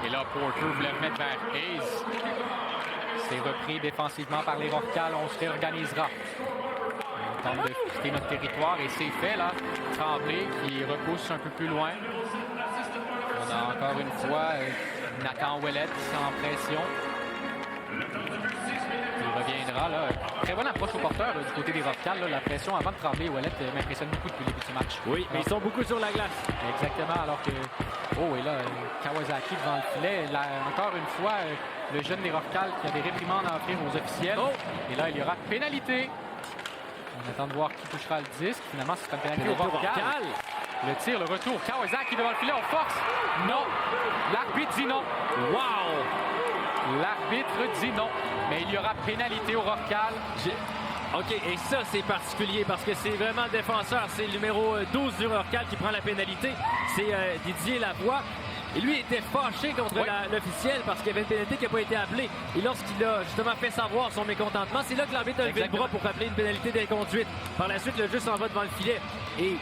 Et là, Porter voulait remettre vers Hayes. C'est repris défensivement par les Roccal, on se réorganisera. On tente de quitter notre territoire et c'est fait là. Tremblay qui repousse un peu plus loin. On a encore une fois Nathan Ouellette sans pression. Il reviendra là. Très bonne approche au porteur là, du côté des Roccal. La pression avant de Tremblay, Ouellette m'impressionne beaucoup depuis le début du match. Oui, mais ils sont beaucoup sur la glace. Exactement, alors que... Oh, et là, Kawasaki devant le filet. Là, encore une fois, le jeune des Roccal qui a des réprimandes à offrir aux officiels. Oh. Et là, il y aura pénalité. On attend de voir qui touchera le disque. Finalement, c'est une pénalité au Roccal. Le tir, le retour. Kawasaki devant le filet, on force. Non. L'arbitre dit non. Wow. L'arbitre dit non. Mais il y aura pénalité au Roccal. OK, et ça, c'est particulier parce que c'est vraiment le défenseur. C'est le numéro 12 du Roccal qui prend la pénalité. C'est Didier Lavoie. Et lui était fâché contre l'officiel parce qu'il y avait une pénalité qui n'a pas été appelée. Et lorsqu'il a justement fait savoir son mécontentement, c'est là que l'arbitre a levé le bras pour appeler une pénalité d'inconduite. Par la suite, le jeu s'en va devant le filet. Et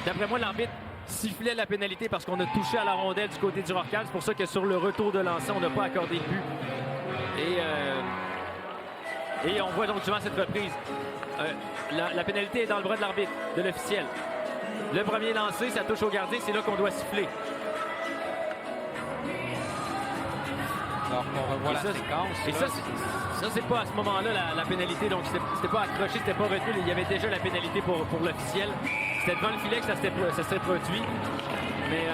d'après moi, l'arbitre sifflait la pénalité parce qu'on a touché à la rondelle du côté du Roccal. C'est pour ça que sur le retour de lancer, on n'a pas accordé le but. Et on voit donc souvent cette reprise. La pénalité est dans le bras de l'arbitre, de l'officiel. Le premier lancé, ça touche au gardien. C'est là qu'on doit siffler. Alors qu'on revoit la séquence. Et ça, c'est pas à ce moment-là la pénalité. Donc, c'était pas accroché, c'était pas retenu. Il y avait déjà la pénalité pour l'officiel. C'était devant le filet que ça s'était produit. Mais,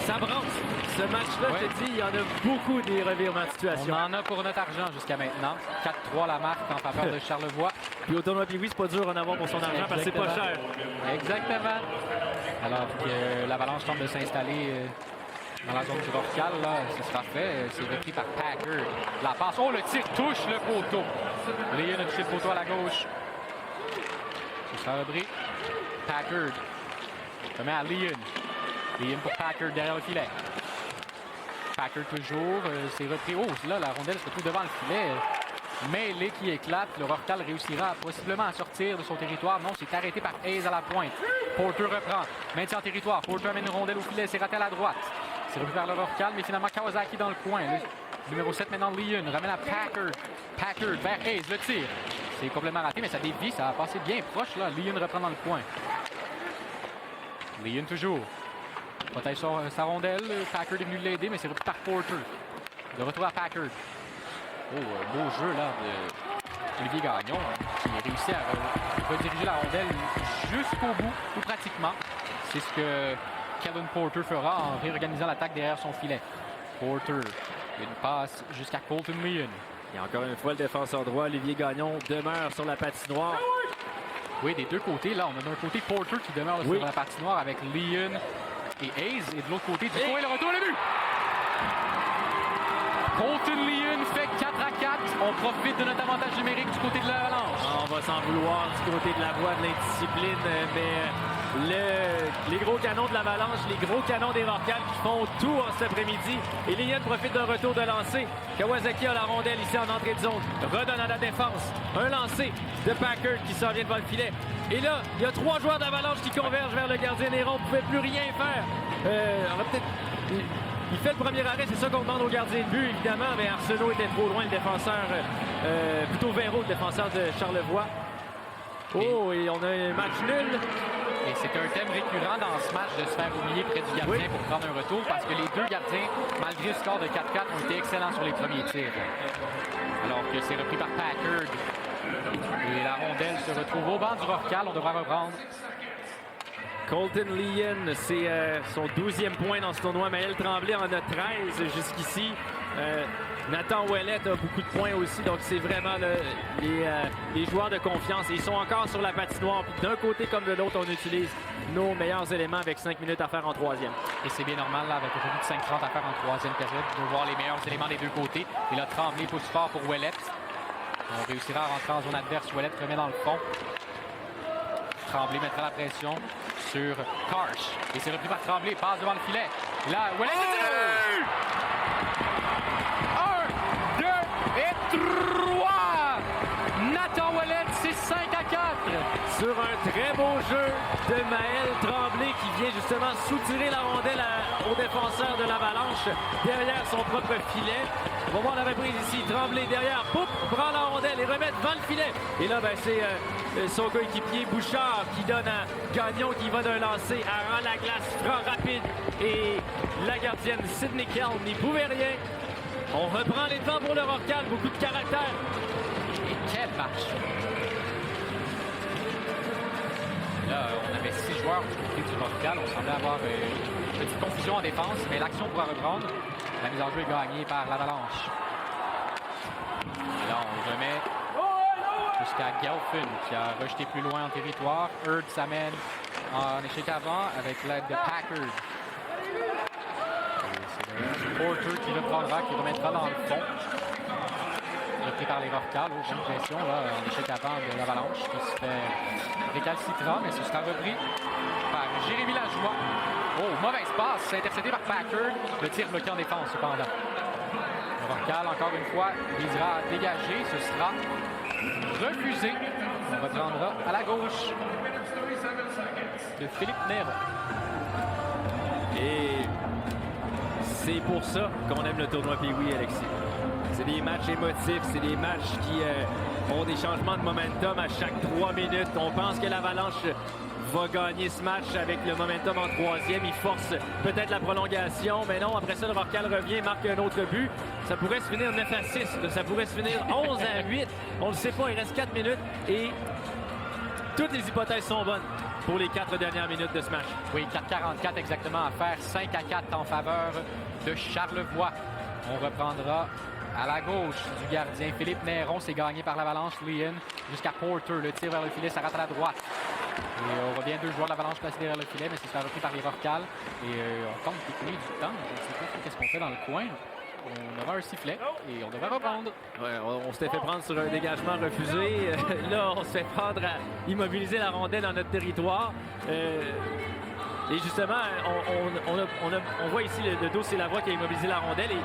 ça brasse. Ce match-là, je te dis, il y en a beaucoup des revirements de situation. On en a pour notre argent jusqu'à maintenant. 4-3 la marque en faveur de Charlevoix. Puis au tournoi Pee-Wee, c'est pas dur en avoir pour son argent parce que c'est pas cher. Exactement. Alors que l'Avalanche tente de s'installer dans la zone du Roccal, là, ce sera fait. C'est repris par Packard. La passe. Oh, le tir touche le poteau. Léon a touché le poteau à la gauche. Ce sera repris. Packard. Remet à Léon. Léon pour Packard derrière le filet. Packard toujours. C'est repris. Oh, là, la rondelle se retrouve devant le filet. Mêlée qui éclate. Le Roccal réussira possiblement à sortir de son territoire. Non, c'est arrêté par Hayes à la pointe. Porter reprend. Maintien en territoire. Porter amène une rondelle au filet. C'est raté à la droite. C'est repris vers le Roccal, mais finalement Kawasaki dans le coin. Le numéro 7 maintenant Leon. Ramène à Packard. Packard vers Hayes. Le tir. C'est complètement raté, mais ça dévie. Ça a passé bien proche. Là. Leon reprend dans le coin. Leon toujours. Protège sa rondelle. Packard est venu l'aider, mais c'est repris par Porter. De retour à Packard. Oh, beau jeu là de Olivier Gagnon qui a réussi à rediriger la rondelle jusqu'au bout, tout pratiquement. C'est ce que Kevin Porter fera en réorganisant l'attaque derrière son filet. Porter, une passe jusqu'à Colton Leon. Et encore une fois, le défenseur droit, Olivier Gagnon, demeure sur la patinoire. Oui, des deux côtés, là, on a d'un côté Porter qui demeure là, sur la patinoire avec Leon et Hayes. Et de l'autre côté, du coup, le retour, le but! Colton Leon fait 4-4. On profite de notre avantage numérique du côté de l'Avalanche. On va s'en vouloir du côté de la voie de l'indiscipline, mais les gros canons de l'Avalanche, les gros canons des Rockies qui font tout en cet après-midi. Et Leon profite d'un retour de lancer. Kawasaki a la rondelle ici en entrée de zone. Redonne à la défense. Un lancer de Packard qui s'en vient devant le filet. Et là, il y a 3 joueurs d'Avalanche qui convergent vers le gardien Néron. On ne pouvait plus rien faire. On va peut-être... Il fait le premier arrêt, c'est ça qu'on demande au gardien de but, évidemment, mais Arsenault était trop loin, le défenseur, plutôt Véro, le défenseur de Charlevoix. Oh, et on a un match nul. Et c'est un thème récurrent dans ce match de se faire oublier près du gardien pour prendre un retour, parce que les deux gardiens, malgré le score de 4-4, ont été excellents sur les premiers tirs. Alors que c'est repris par Packard. Et la rondelle se retrouve au banc du Roccal, on devra reprendre. Colton Leon, c'est son 12e point dans ce tournoi. Maël Tremblay en a 13 jusqu'ici. Nathan Ouellette a beaucoup de points aussi. Donc, c'est vraiment les joueurs de confiance. Ils sont encore sur la patinoire. Puis d'un côté comme de l'autre, on utilise nos meilleurs éléments avec 5 minutes à faire en troisième. Et c'est bien normal, là, avec un peu plus de 5-30 à faire en troisième période, de voir les meilleurs éléments des deux côtés. Et là, Tremblay pousse fort pour Ouellette. On réussira à rentrer en zone adverse. Ouellette remet dans le fond. Tremblay mettra la pression sur Karsh. Et c'est repris par Tremblay. Passe devant le filet. Là, Ouellette. 1, 2 et 3. Nathan Ouellette, c'est 5-4. Sur un très beau jeu de Maël Tremblay qui vient justement soutirer la rondelle au défenseur de l'Avalanche derrière son propre filet. On va voir la reprise ici. Tremblay derrière, poup, prend la rondelle et remet devant le filet. Et là, ben, c'est son coéquipier Bouchard qui donne à Gagnon qui va d'un lancer à rang la glace, franc rapide. Et la gardienne Sydney Kelm n'y pouvait rien. On reprend les temps pour le Roccal, beaucoup de caractère. Et quel match! Là, on avait 6 joueurs du côté du Roccal. On semblait avoir une petite confusion en défense, mais l'action pourra reprendre. La mise en jeu est gagnée par l'Avalanche. Et là, on remet jusqu'à Gelfin qui a rejeté plus loin en territoire. Hurd s'amène en échec avant avec l'aide de Packard. C'est Porter qui reprendra, qui remettra dans le fond. Repris par les Roccal, bonne pression là, en échec avant de l'Avalanche qui se fait récalcitrant, mais ce sera repris par Jérémy Lajoie. Oh, mauvaise passe, c'est intercepté par Packard. Le tir bloqué en défense cependant. Le Roccal, encore une fois, visera à dégager. Ce sera refusé. On reprendra à la gauche de Philippe Néron. Et c'est pour ça qu'on aime le tournoi Pee-Wee, Alexis. C'est des matchs émotifs, c'est des matchs qui ont des changements de momentum à chaque 3 minutes. On pense que l'Avalanche va gagner ce match avec le momentum en troisième. Il force peut-être la prolongation, mais non, après ça, le Roccal revient, marque un autre but. Ça pourrait se finir 9-6, ça pourrait se finir 11-8. On ne le sait pas, il reste 4 minutes et toutes les hypothèses sont bonnes pour les 4 dernières minutes de ce match. Oui, 4-44 exactement à faire, 5-4 en faveur de Charlevoix. On reprendra à la gauche du gardien Philippe Néron, c'est gagné par l'Avalanche. Leon jusqu'à Porter, le tir vers le filet, ça rate à la droite. Et on revient 2 joueurs de l'Avalanche placés derrière le filet, mais c'est repris par les Roccal. Et on tente d'écouler du temps. Je ne sais pas qu'est-ce qu'on fait dans le coin. On aura un sifflet et on devrait reprendre. Ouais, on s'était fait prendre sur un dégagement refusé. Là, on se fait prendre à immobiliser la rondelle dans notre territoire. Et justement, on voit ici le dos, c'est la voie qui a immobilisé la rondelle. Et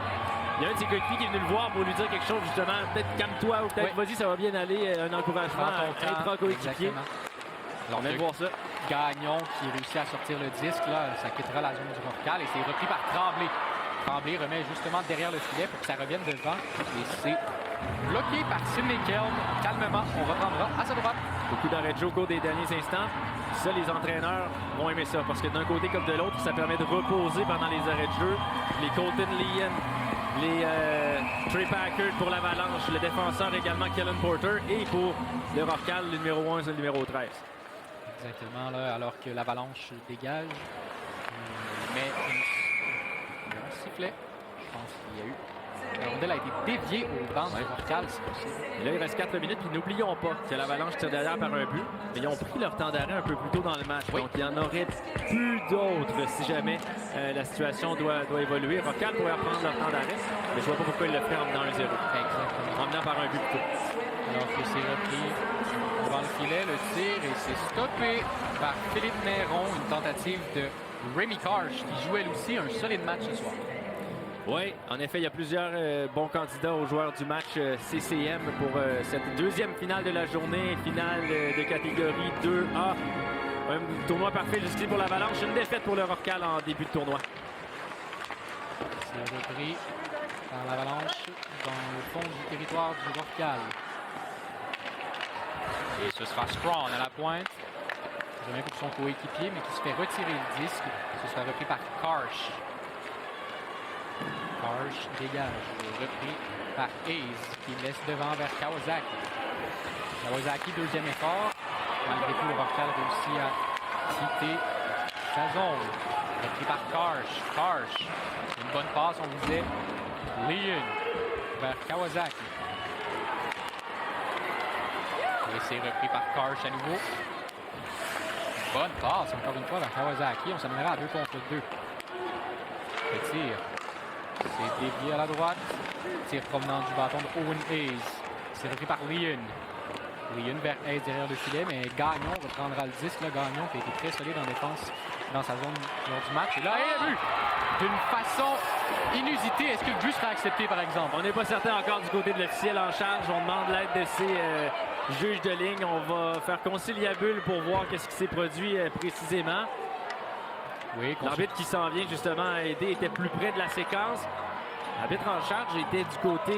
il y a un de ses coéquipiers qui est venu le voir pour lui dire quelque chose, justement. Peut-être calme-toi ou peut-être vas-y, ça va bien aller. Un encouragement intra-coéquipier. Alors, on vient de voir ça. Gagnon qui réussit à sortir le disque, là, ça quittera la zone du Roccal et c'est repris par Tremblay. Tremblay remet justement derrière le filet pour que ça revienne devant. Et c'est bloqué par Sydney Kelm. Calmement, on reprendra à sa droite. Beaucoup d'arrêts de jeu au cours des derniers instants. Ça, les entraîneurs vont aimer ça parce que d'un côté comme de l'autre, ça permet de reposer pendant les arrêts de jeu. Les Colton Leon, les Trey Packard pour l'Avalanche, le défenseur également Kellen Porter et pour le Roccal, le numéro 1 et le numéro 13. Exactement, là, alors que l'Avalanche dégage. Mais un sifflet, je pense qu'il y a eu. La rondelle a été déviée au banc du Rorcal. Et là, il reste 4 minutes, puis n'oublions pas que l'Avalanche tire derrière par un but. Mais ils ont pris leur temps d'arrêt un peu plus tôt dans le match. Oui. Donc, il y en aurait plus d'autres si jamais la situation doit évoluer. Rorcal pourrait reprendre leur temps d'arrêt, mais je vois pas pourquoi il le ferait en menant 1-0. Exactement. En menant par un but plutôt. Alors que c'est repris devant le filet, le tir, et c'est stoppé par Philippe Néron. Une tentative de Rémi Karsh, qui joue elle aussi un solide match ce soir. Oui, en effet, il y a plusieurs bons candidats aux joueurs du match CCM pour cette deuxième finale de la journée, finale de catégorie 2A. Un tournoi parfait jusqu'ici pour l'Avalanche, une défaite pour le Rorcal en début de tournoi. C'est repris par l'Avalanche dans le fond du territoire du Rorcal. Et ce sera Strawn à la pointe. Jamais pour son coéquipier, mais qui se fait retirer le disque. Ce sera repris par Karsh. Karsh dégage. Repris par Hayes, qui laisse devant vers Kawasaki. Kawasaki, deuxième effort. Malgré tout, le Rorcal réussit à quitter sa zone. Repris par Karsh. Karsh. Une bonne passe, on disait. Leon vers Kawasaki. Et c'est repris par Karsh à nouveau. Bonne passe, encore une fois, vers Kawasaki. On s'amènera à 2 contre 2. Le tir. C'est dévié à la droite. Tir provenant du bâton de Owen Hayes. C'est repris par Leon. Leon vers Hayes derrière le filet, mais Gagnon reprendra le disque. Là, Gagnon qui a été très solide en défense dans sa zone lors du match. Et là, il a vu d'une façon inusitée. Est-ce que le but sera accepté, par exemple? On n'est pas certain encore du côté de l'officiel en charge. On demande l'aide de ses juges de ligne. On va faire conciliabule pour voir qu'est-ce qui s'est produit précisément. Oui, l'arbitre qui s'en vient justement à aider était plus près de la séquence. L'arbitre en charge était du côté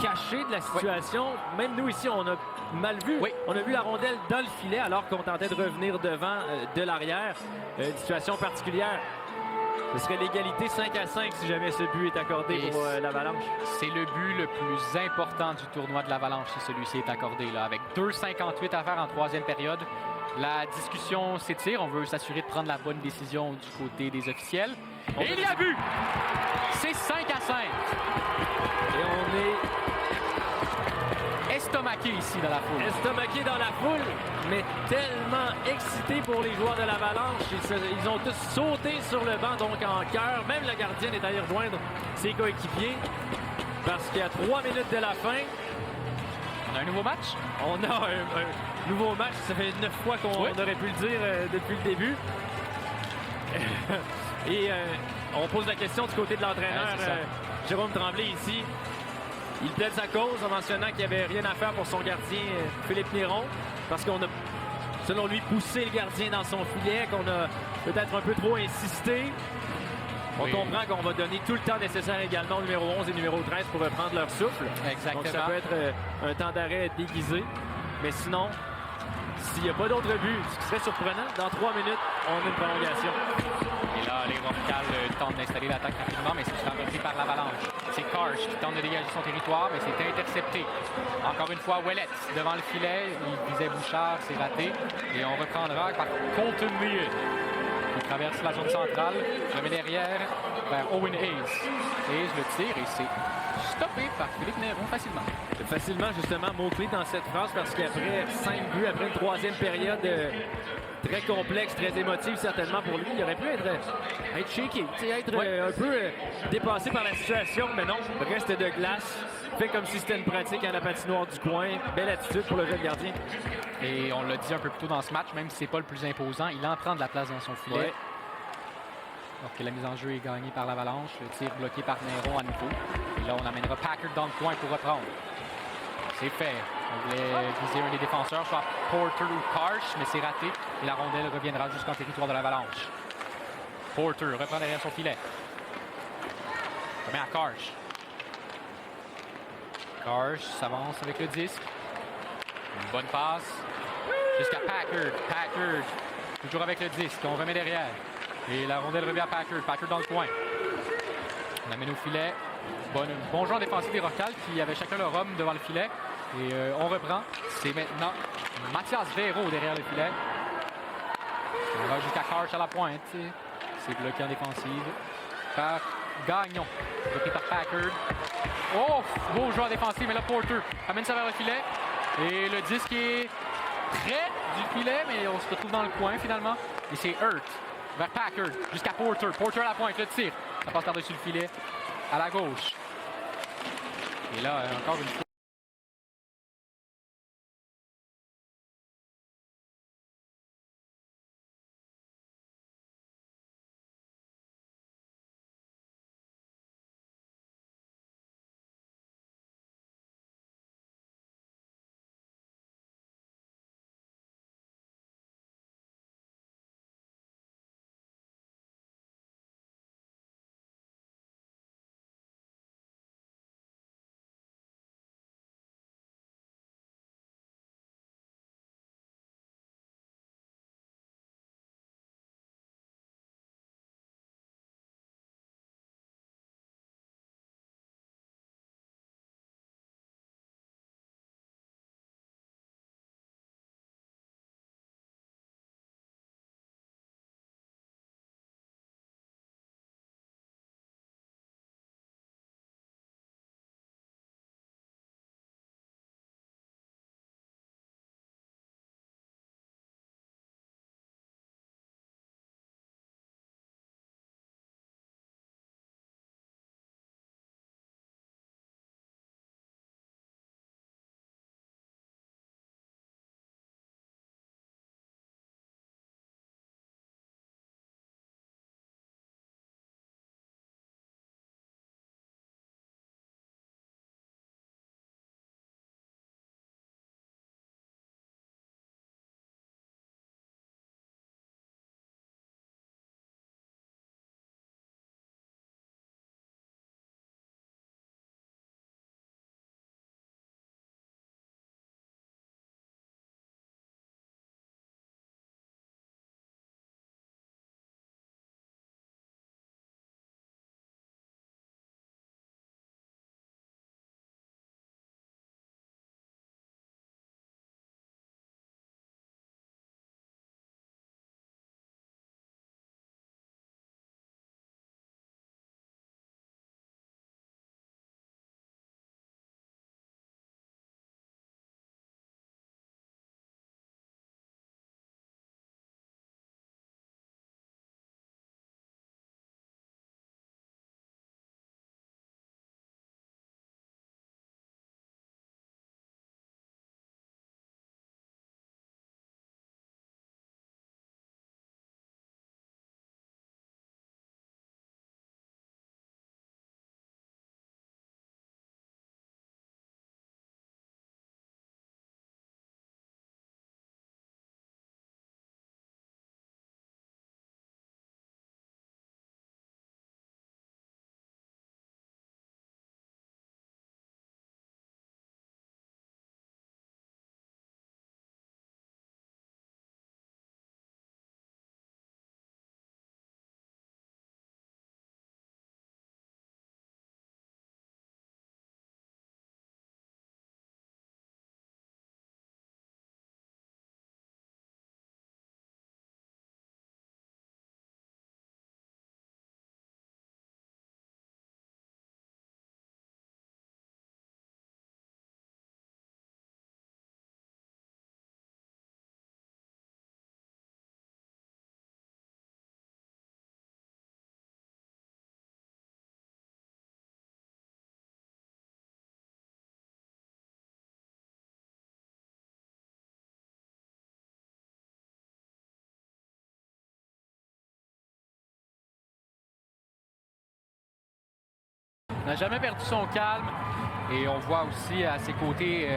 caché de la situation. Oui. Même nous ici, on a mal vu. Oui. On a vu la rondelle dans le filet alors qu'on tentait de revenir devant de l'arrière. Une situation particulière. Ce serait l'égalité 5-5 si jamais ce but est accordé pour l'Avalanche. C'est le but le plus important du tournoi de l'Avalanche si celui-ci est accordé. Là, avec 2,58 à faire en troisième période. La discussion s'étire. On veut s'assurer de prendre la bonne décision du côté des officiels. Et il y a but! C'est 5-5. Et on est estomaqué ici dans la foule. Estomaqué dans la foule, mais tellement excité pour les joueurs de l'Avalanche. Ils ont tous sauté sur le banc, donc en cœur. Même le gardien est allé rejoindre ses coéquipiers. Parce qu'il y a 3 minutes de la fin. On a un nouveau match? On a un nouveau match. Ça fait 9 fois qu'on aurait pu le dire depuis le début. Et on pose la question du côté de l'entraîneur Jérôme Tremblay ici. Il plaide sa cause en mentionnant qu'il n'y avait rien à faire pour son gardien Philippe Néron. Parce qu'on a, selon lui, poussé le gardien dans son filet, qu'on a peut-être un peu trop insisté. On comprend qu'on va donner tout le temps nécessaire également au numéro 11 et numéro 13 pour reprendre leur souffle. Exactement. Donc ça peut être un temps d'arrêt déguisé. Mais sinon, s'il n'y a pas d'autre but, ce qui serait surprenant, dans 3 minutes, on a une prolongation. Et là, les Rorcal tentent d'installer l'attaque rapidement, mais c'est repris par l'Avalanche. C'est Karsh qui tente de dégager son territoire, mais c'est intercepté. Encore une fois, Ouellet devant le filet. Il visait Bouchard, c'est raté. Et on reprendra par Colton Leon. Il traverse la zone centrale, remet derrière vers Owen Hayes. Hayes le tire et c'est stoppé par Philippe Néron facilement. Facilement, justement, mot-clé dans cette phrase parce qu'après 5 buts, après une troisième période très complexe, très émotive certainement pour lui, il aurait pu être shaky, être un peu dépassé par la situation, mais non, reste de glace, fait comme si c'était une pratique à la patinoire du coin. Belle attitude pour le jeune gardien. Et on l'a dit un peu plus tôt dans ce match, même si c'est pas le plus imposant, il en prend de la place dans son filet. Ouais. Alors que la mise en jeu est gagnée par l'Avalanche, le tir bloqué par Néron à nouveau. Et là, on amènera Packard dans le coin pour reprendre. C'est fait. On voulait viser un des défenseurs, soit Porter ou Karsh, mais c'est raté. Et la rondelle reviendra jusqu'en territoire de l'Avalanche. Porter reprend derrière son filet. Remet à Karsh. Karsh s'avance avec le disque. Une bonne passe. Jusqu'à Packard. Packard, toujours avec le disque. On remet derrière. Et la rondelle revient à Packard. Packard dans le coin. On amène au filet. Bon joueur défensif des Rorcal qui avait chacun leur homme devant le filet. Et on reprend. C'est maintenant Mathias Véro derrière le filet. On va jusqu'à Karsh à la pointe. C'est bloqué en défensive par Gagnon, repris par Packard. Oh, beau joueur défensif, mais là, Porter amène ça vers le filet. Et le disque est près du filet, mais on se retrouve dans le coin finalement. Et c'est Hurt vers Packard jusqu'à Porter. Porter à la pointe, le tir. Ça passe par-dessus le filet à la gauche. Et là, encore une fois. N'a jamais perdu son calme. Et on voit aussi à ses côtés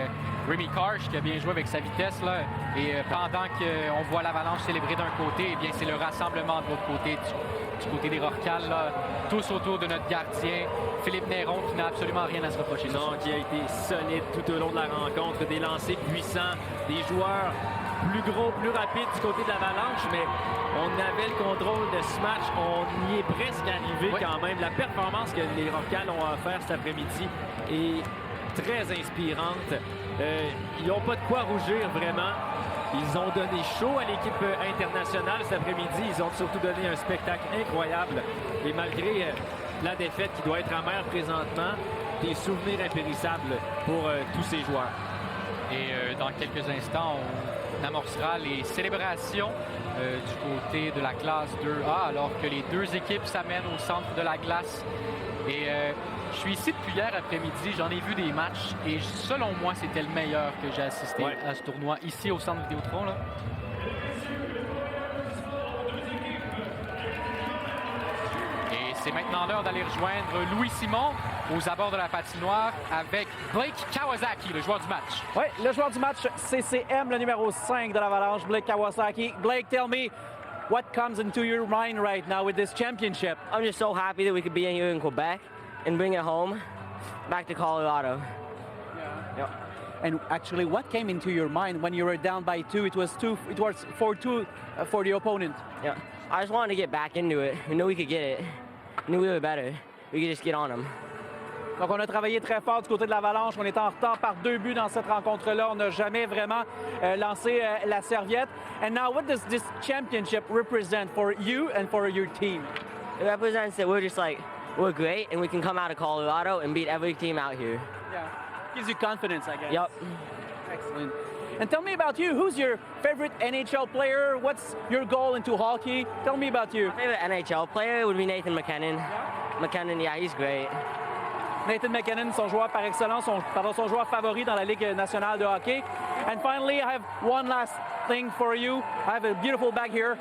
Remy Karsh qui a bien joué avec sa vitesse. Là. Et pendant qu'on voit l'Avalanche célébrer d'un côté, eh bien c'est le rassemblement de l'autre côté, du côté des Rorcals. Là, tous autour de notre gardien, Philippe Néron, qui n'a absolument rien à se reprocher. Non, qui a été solide tout au long de la rencontre. Des lancers puissants, des joueurs plus gros, plus rapides du côté de l'Avalanche, mais on avait le contrôle de ce match. On y est presque arrivé quand même. La performance que les Rorcals ont offert cet après-midi est très inspirante. Ils n'ont pas de quoi rougir vraiment. Ils ont donné chaud à l'équipe internationale cet après-midi. Ils ont surtout donné un spectacle incroyable. Et malgré la défaite qui doit être amère présentement, des souvenirs impérissables pour tous ces joueurs. Et dans quelques instants, on amorcera les célébrations du côté de la classe 2A, alors que les deux équipes s'amènent au centre de la glace. Et je suis ici depuis hier après-midi, j'en ai vu des matchs, et selon moi, c'était le meilleur que j'ai assisté à ce tournoi, ici au centre Vidéotron, là. Et c'est maintenant l'heure d'aller rejoindre Louis Simon aux abords de la patinoire avec Blake Kawasaki, le joueur du match. Oui, le joueur du match, CCM, le numéro 5 de l'Avalanche, Blake Kawasaki. Blake, tell me, what comes into your mind right now with this championship? I'm just so happy that we could be here in Quebec and bring it home back to Colorado. Yeah. And actually, what came into your mind when you were down by 2? It was 4-2 for the opponent. Yeah, I just wanted to get back into it. We knew we could get it. We knew we were better. We could just get on them. Donc, on a travaillé très fort du côté de l'Avalanche. On est en retard par 2 buts dans cette rencontre-là. On n'a jamais vraiment lancé la serviette. And now, what does this championship represent for you and for your team? It represents that we're great and we can come out of Colorado and beat every team out here. Yeah. Gives you confidence, I guess. Yep. Excellent. And tell me about you. Who's your favorite NHL player? What's your goal into hockey? Tell me about you. My favorite NHL player would be Nathan McKinnon. McKinnon, yeah, he's great. Nathan McKinnon, son joueur par excellence, son joueur favori dans la Ligue nationale de hockey. And finally, I have one last thing for you. I have a beautiful bag here.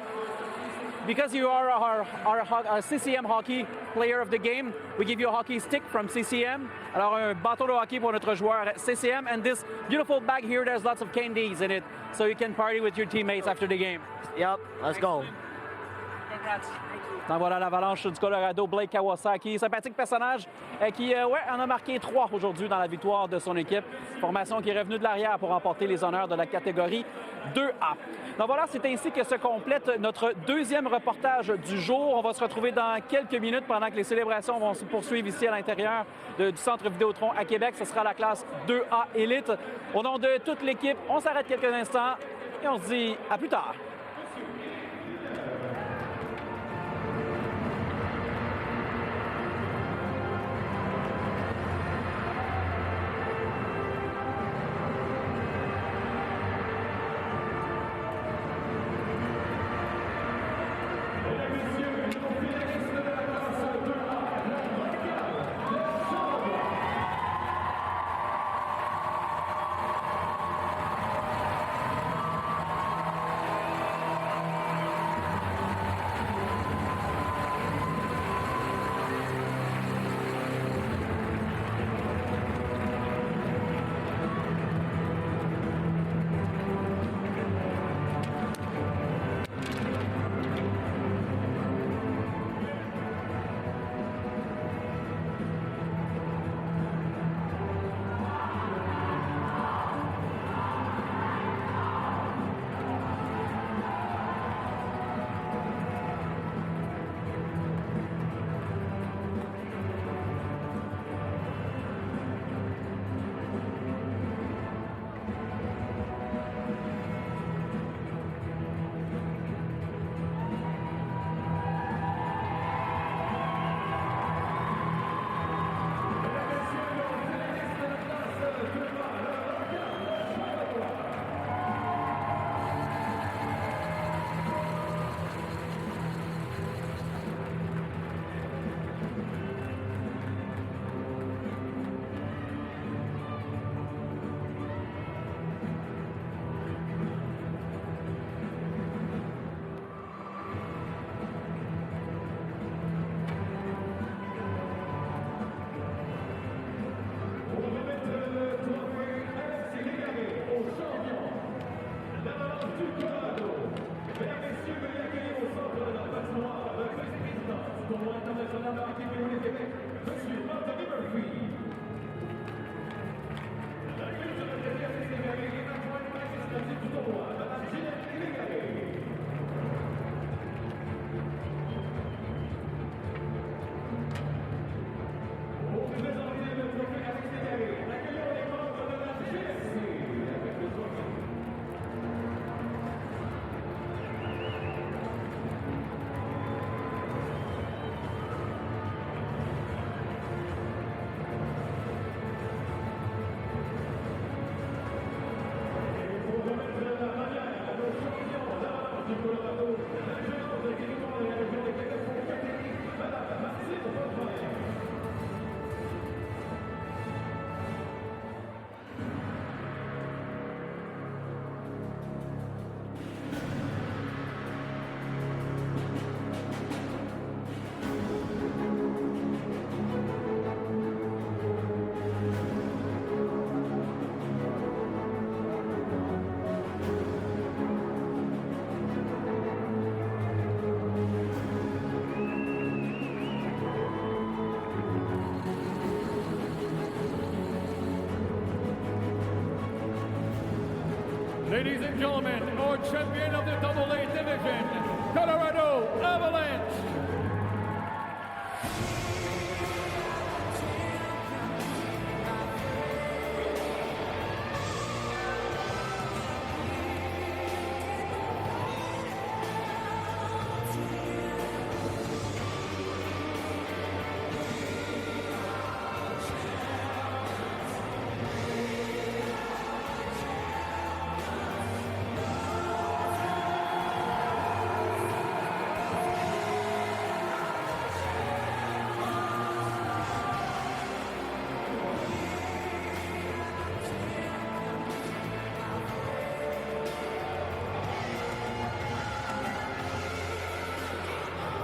Because you are our CCM hockey player of the game, we give you a hockey stick from CCM. Alors, un bâton de hockey pour notre joueur CCM. And this beautiful bag here, there's lots of candies in it, so you can party with your teammates after the game. Yep, let's go. Donc voilà l'Avalanche du Colorado, Blake Kawasaki. Sympathique personnage qui en a marqué 3 aujourd'hui dans la victoire de son équipe. Formation qui est revenue de l'arrière pour remporter les honneurs de la catégorie 2A. Donc voilà, c'est ainsi que se complète notre deuxième reportage du jour. On va se retrouver dans quelques minutes pendant que les célébrations vont se poursuivre ici à l'intérieur du Centre Vidéotron à Québec. Ce sera la classe 2A Élite. Au nom de toute l'équipe, on s'arrête quelques instants et on se dit à plus tard. Ladies and gentlemen, our champion of the AA division, Colorado Avalanche.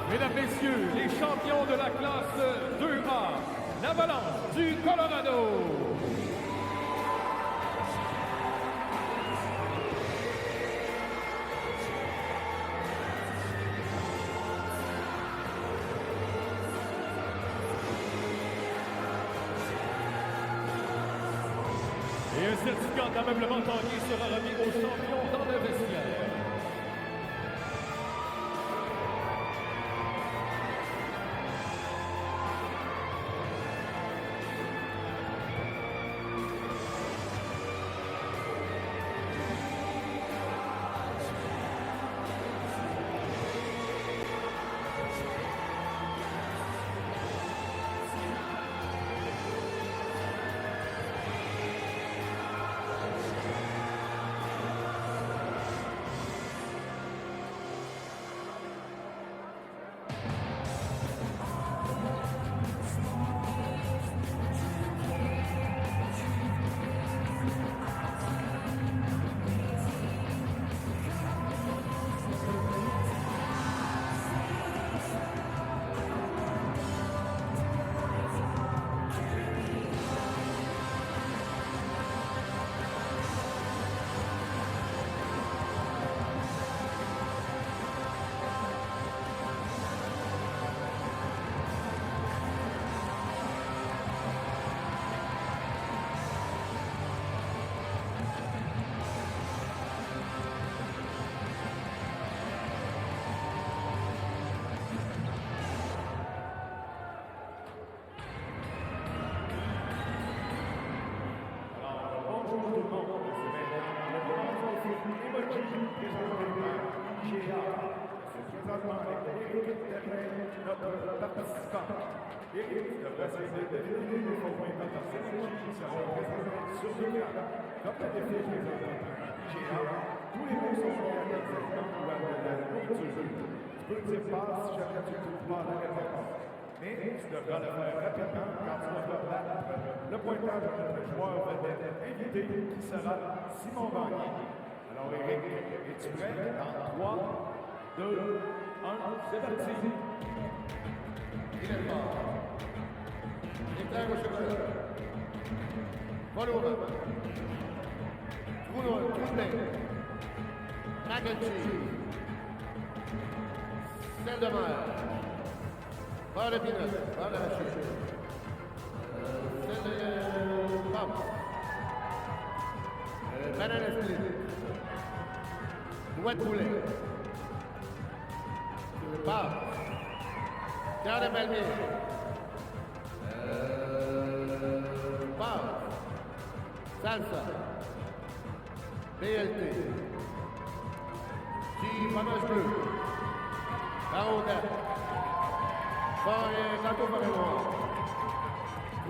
Mesdames, Messieurs, les champions de la classe 2A, l'Avalanche du Colorado. Et un certificat d'ameublement tangué sera remis aux champions dans le vestiaire. Mais tu devras le faire rapidement quand tu vas battre le pointage de notre joueur vedette invité qui sera Simon Gagné. Alors Éric, es-tu prêt? Dans 3, 2, 1, c'est parti. Il est fort. Éclair au cheval. Vol au vent. Trou plein. Mac and cheese. Sel de mer. Beurre de pinot. Beurre d'arachide. Sel de pomme. Banane split. Noix de poulet. Pâte. Cœur de palmier. Pâte. Salsa. BLT. Petit fromage bleu. Carotte. Gâteau forêt noir.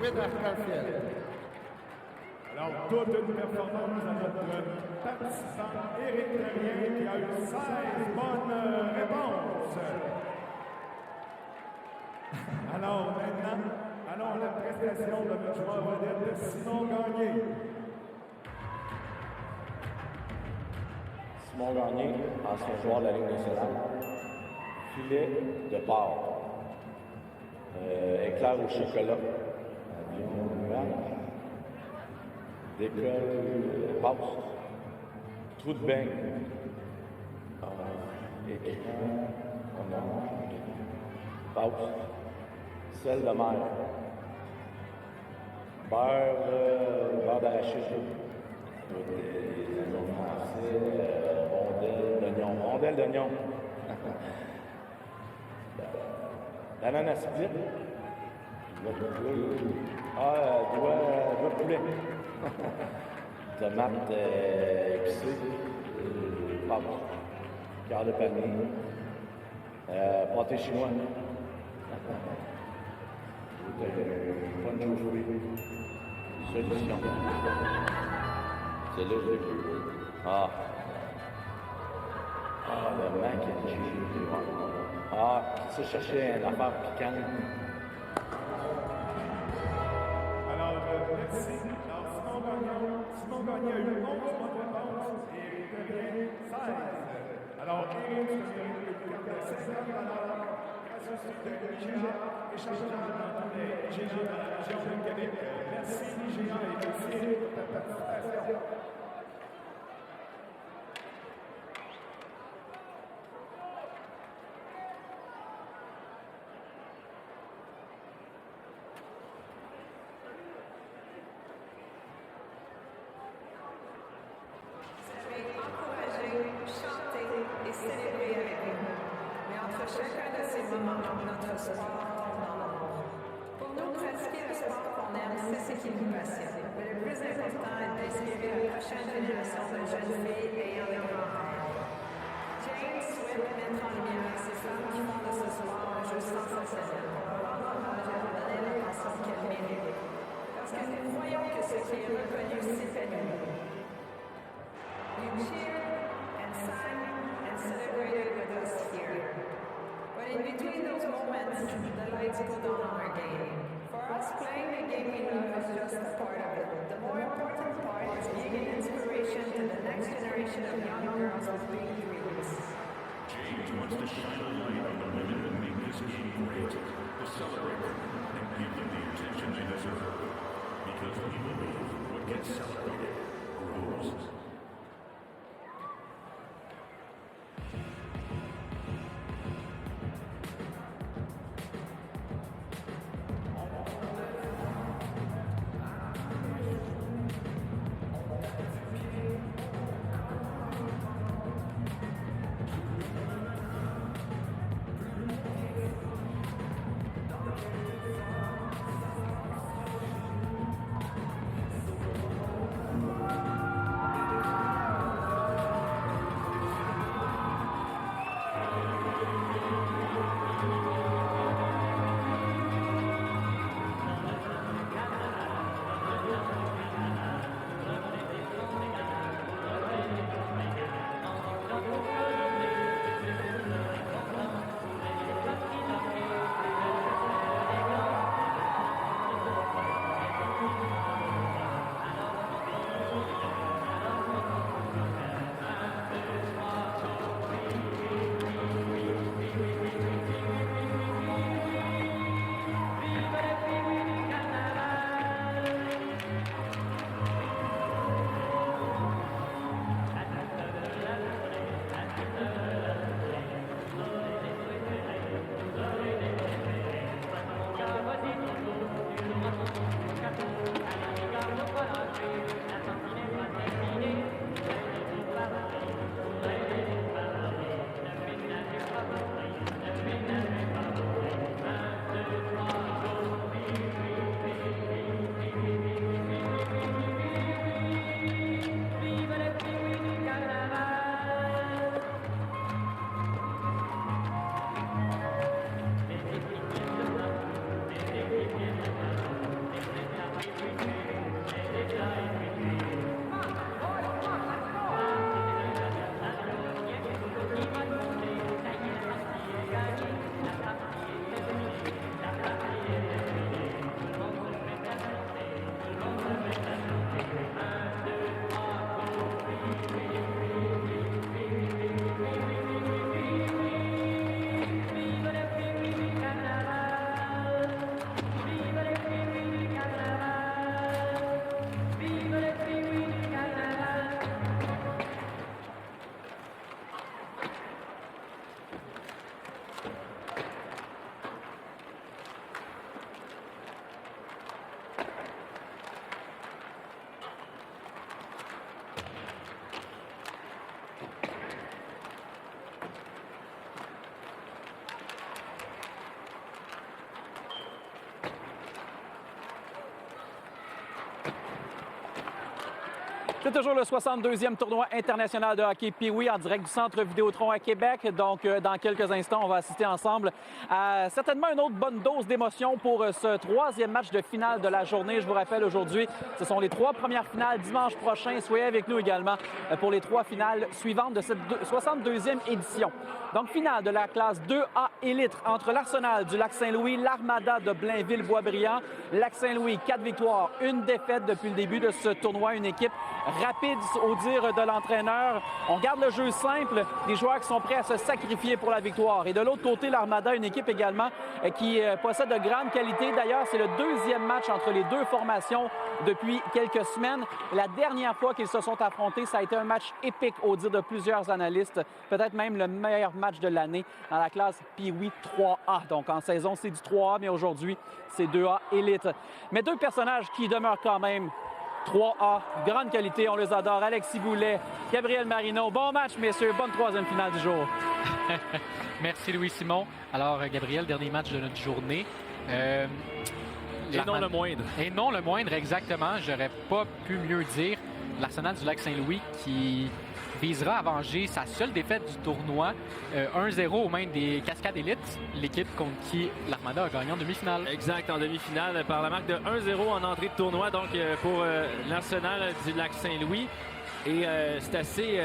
Huile arc-en-ciel. Alors, toute une performance à notre participant Éric Terrien qui a eu 16 bonnes réponses. Alors, maintenant, allons à la prestation de notre joueur vedette Simon Gagné. Simon Gagné, ancien joueur de la Ligue nationale. Filet de porc. Éclair au chocolat. Avion nuage. Décolle passe. Trou de bain. Écran. Passe. Sel de mer. Beurre d'arachide. Les oignons français, rondelles d'oignon. Rondelles d'oignon. L'ananas split. Doigt de poulet. Doigt de poulet. Tomates épicées. Pâte. Quart de panier. Pâté chinois. Pas de jouer. Solution. C'est là que je l'ai vu. Le mac and cheese. Ça cherchait une affaire piquante. Alors, merci. Alors, Simon Gagnon a eu 11 points de réponse et Éric Terrien 16. Alors, Éric, tu as eu une carte de 50 $, grâce au site de IGA, échangeant dans tous les IGA dans la région de Québec. Merci, IGA, et merci, Éric, pour ta participation. C'est toujours le 62e tournoi international de hockey Pee-Wee en direct du Centre Vidéotron à Québec. Donc, dans quelques instants, on va assister ensemble à certainement une autre bonne dose d'émotion pour ce troisième match de finale de la journée. Je vous rappelle, aujourd'hui, ce sont les 3 premières finales dimanche prochain. Soyez avec nous également pour les 3 finales suivantes de cette 62e édition. Donc, finale de la classe 2A élite entre l'Arsenal du Lac-Saint-Louis, l'Armada de Blainville-Boisbriand. Lac-Saint-Louis, 4 victoires, 1 défaite depuis le début de ce tournoi. Une équipe rapide au dire de l'entraîneur. On garde le jeu simple, des joueurs qui sont prêts à se sacrifier pour la victoire. Et de l'autre côté, l'Armada, une équipe également qui possède de grandes qualités. D'ailleurs, c'est le 2e match entre les 2 formations depuis quelques semaines. La dernière fois qu'ils se sont affrontés, ça a été un match épique au dire de plusieurs analystes. Peut-être même le meilleur match de l'année dans la classe Pee-Wee 3A. Donc en saison, c'est du 3A, mais aujourd'hui, c'est 2A élite. Mais 2 personnages qui demeurent quand même 3A, grande qualité, on les adore. Alexis Boulet, Gabriel Marino. Bon match, messieurs. Bonne 3e finale du jour. Merci, Louis-Simon. Alors, Gabriel, dernier match de notre journée. Et non le moindre. Et non le moindre, exactement. J'aurais pas pu mieux dire. L'Arsenal du Lac-Saint-Louis qui visera à venger sa seule défaite du tournoi, 1-0 aux mains des Cascades Élites, l'équipe contre qui l'Armada a gagné en demi-finale. Exact, en demi-finale par la marque de 1-0 en entrée de tournoi, donc pour l'Arsenal du Lac-Saint-Louis. Et c'est assez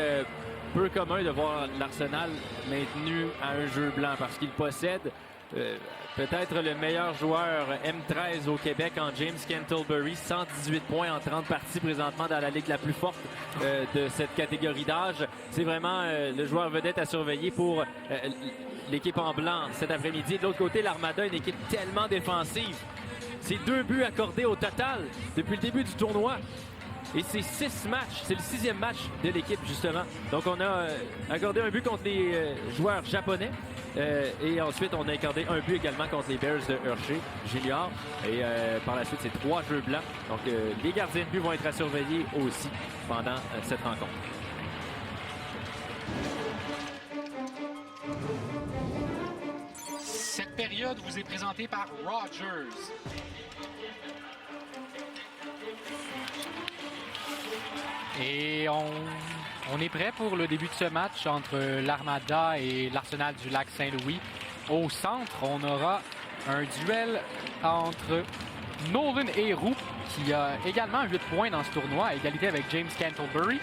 peu commun de voir l'Arsenal maintenu à un jeu blanc parce qu'il possède peut-être le meilleur joueur M13 au Québec en James Cantlebury, 118 points en 30 parties présentement dans la ligue la plus forte de cette catégorie d'âge. C'est vraiment le joueur vedette à surveiller pour l'équipe en blanc cet après-midi. De l'autre côté, l'Armada, une équipe tellement défensive. C'est 2 buts accordés au total depuis le début du tournoi. Et c'est 6 matchs. C'est le 6e match de l'équipe, justement. Donc, on a accordé un but contre les joueurs japonais. Et ensuite, on a accordé un but également contre les Bears de Hershey Junior. Et par la suite, c'est 3 jeux blancs. Donc, les gardiens de but vont être à surveiller aussi pendant cette rencontre. Cette période vous est présentée par Rogers. Et on est prêt pour le début de ce match entre l'Armada et l'Arsenal du Lac-Saint-Louis. Au centre, on aura un duel entre Nolan Héroux, qui a également 8 points dans ce tournoi, à égalité avec James Cantlebury.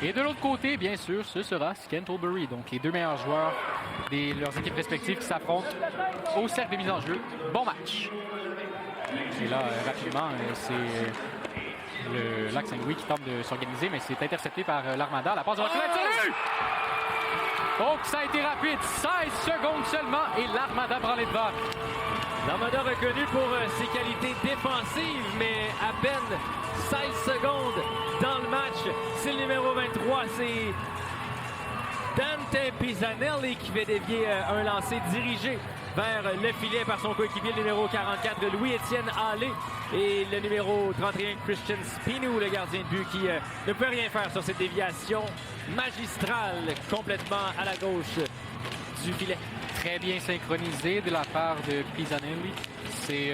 Et de l'autre côté, bien sûr, ce sera Cantlebury. Donc les 2 meilleurs joueurs de leurs équipes respectives qui s'affrontent au cercle de mise en jeu. Bon match. Et là, rapidement, c'est le Lac-Saint-Louis qui tente de s'organiser, mais c'est intercepté par l'Armada. La passe de Salut! Oh, ça a été rapide. 16 secondes seulement et l'Armada prend les devants. L'Armada reconnu pour ses qualités défensives, mais à peine 16 secondes dans le match. C'est le numéro 23, c'est Dante Pisanelli qui va dévier un lancer dirigé vers le filet par son coéquipier, le numéro 44, Louis-Étienne Hallé, et le numéro 31, Christian Spinou, le gardien de but, qui ne peut rien faire sur cette déviation magistrale complètement à la gauche du filet. Très bien synchronisé de la part de Pisanelli. C'est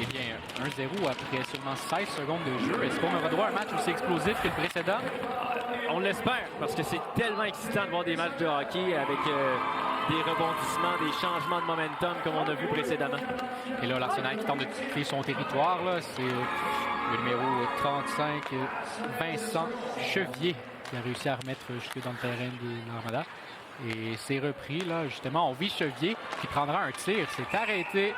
eh bien 1-0 après seulement 16 secondes de jeu. Est-ce qu'on aura droit à un match aussi explosif que le précédent? On l'espère, parce que c'est tellement excitant de voir des matchs de hockey avec des rebondissements, des changements de momentum comme on a vu précédemment. Et là, l'Arsenal qui tente de quitter son territoire, c'est le numéro 35, Vincent Chevier, qui a réussi à remettre jusque dans le terrain de l'Armada. Et c'est repris, là, justement. On vit Chevier qui prendra un tir. C'est arrêté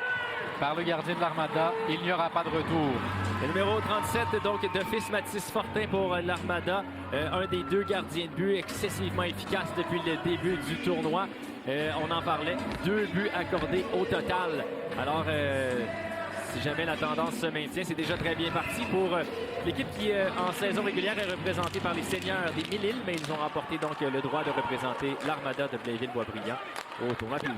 par le gardien de l'Armada. Il n'y aura pas de retour. Le numéro 37, donc, d'office Mathis Fortin pour l'Armada. Un des 2 gardiens de but excessivement efficace depuis le début du tournoi. On en parlait. 2 buts accordés au total. Alors, si jamais la tendance se maintient, c'est déjà très bien parti pour l'équipe qui, en saison régulière, est représentée par les seigneurs des Mille-Îles, mais ils ont remporté donc le droit de représenter l'Armada de Blainville-Boisbriand au tournoi Pee-Wee.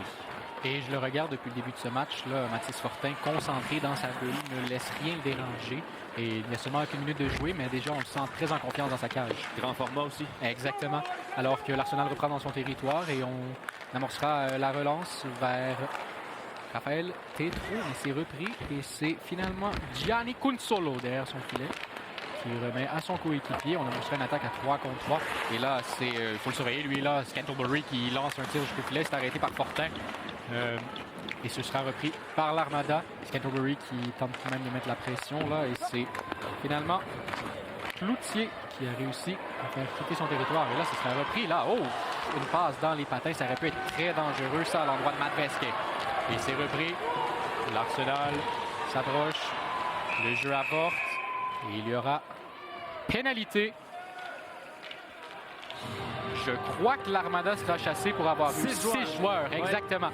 Et je le regarde depuis le début de ce match, là, Mathis Fortin, concentré dans sa bulle, ne laisse rien le déranger. Et il n'y a seulement qu'une minute de jouer, mais déjà, on le sent très en confiance dans sa cage. Grand format aussi. Exactement. Alors que l'Arsenal reprend dans son territoire et on amorcera la relance vers Raphaël Tétrault, mais c'est repris et c'est finalement Gianni Cunsolo derrière son filet qui remet à son coéquipier. On a montré une attaque à 3 contre 3. Et là, il faut le surveiller, lui, là, Scantlebury qui lance un tir jusqu'au filet. C'est arrêté par Fortin. Et ce sera repris par l'Armada. Scantlebury qui tente quand même de mettre la pression, là. Et c'est finalement Cloutier qui a réussi à faire quitter son territoire. Et là, ce sera repris, là. Oh! Une passe dans les patins. Ça aurait pu être très dangereux, ça, à l'endroit de Matt Vesquet. Et c'est repris. L'Arsenal s'approche. Le jeu avorte. Et il y aura pénalité. Je crois que l'Armada sera chassé pour avoir eu 6 joueurs. Exactement.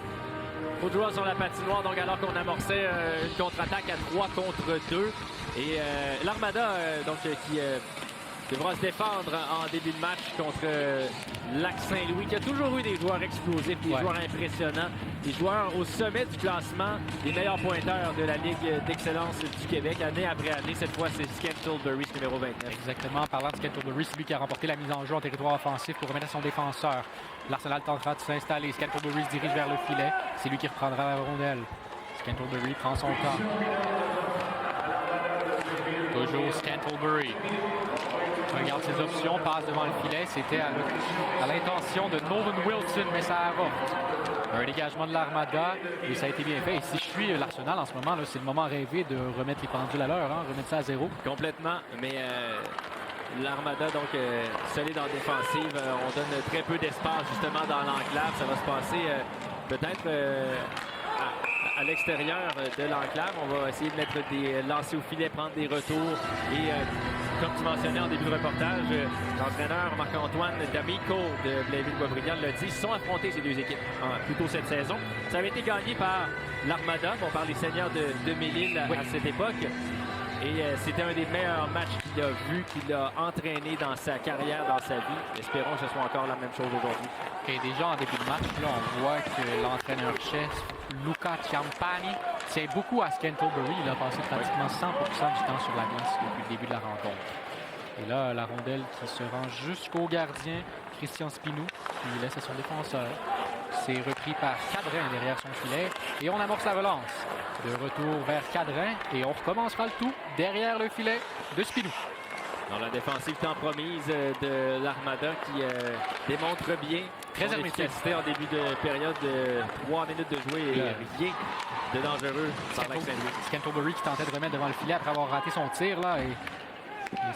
Trop de joueurs sur la patinoire, donc alors qu'on amorçait une contre-attaque à 3 contre 2. Et l'Armada, qui devra se défendre en début de match contre Lac-Saint-Louis, qui a toujours eu des joueurs explosifs, des joueurs impressionnants, des joueurs au sommet du classement, les meilleurs pointeurs de la Ligue d'excellence du Québec, année après année. Cette fois, c'est Scantlebury, numéro 29. Exactement. Parlant de Scantlebury, c'est lui qui a remporté la mise en jeu en territoire offensif pour remettre à son défenseur. L'Arsenal tentera de s'installer. Scantlebury se dirige vers le filet. C'est lui qui reprendra la rondelle. Scantlebury prend son temps. Toujours Scantlebury. Regarde ses options, passe devant le filet. C'était à l'intention de Nolan Wilson, mais ça avorte. Un dégagement de l'Armada, et ça a été bien fait. Et si je suis l'Arsenal en ce moment, c'est le moment rêvé de remettre les pendules à l'heure, remettre ça à 0. Complètement, mais l'Armada, solide en défensive. On donne très peu d'espace, justement, dans l'enclave. Ça va se passer peut-être à l'extérieur de l'enclave. On va essayer de mettre des lancers au filet, prendre des retours. Et comme tu mentionnais en début de reportage, l'entraîneur Marc-Antoine D'Amico de Blainville-Boisbriand l'a dit, ils se sont affrontés ces deux équipes plus tôt cette saison. Ça avait été gagné par l'Armada, par les Seigneurs de Mélile à cette époque. Et c'était un des meilleurs matchs qu'il a vu, qu'il a entraîné dans sa carrière, dans sa vie. Espérons que ce soit encore la même chose aujourd'hui. Et déjà en début de match, là, on voit que l'entraîneur-chef Luca Ciampani tient beaucoup à Scantlebury. Il a passé pratiquement 100% du temps sur la glace depuis le début de la rencontre. Et là, la rondelle qui se rend jusqu'au gardien, Christian Spinou, qui laisse à son défenseur. C'est repris par Cadrin derrière son filet. Et on amorce la relance. De retour vers Cadrin. Et on recommencera le tout derrière le filet de Spinou. Dans la défensive temps promise de l'Armada qui démontre bien très efficacité en début de période de 3 minutes de jouer et rien de dangereux par Lac-Saint-Louis. Scantlebury qui tentait de remettre devant le filet après avoir raté son tir là et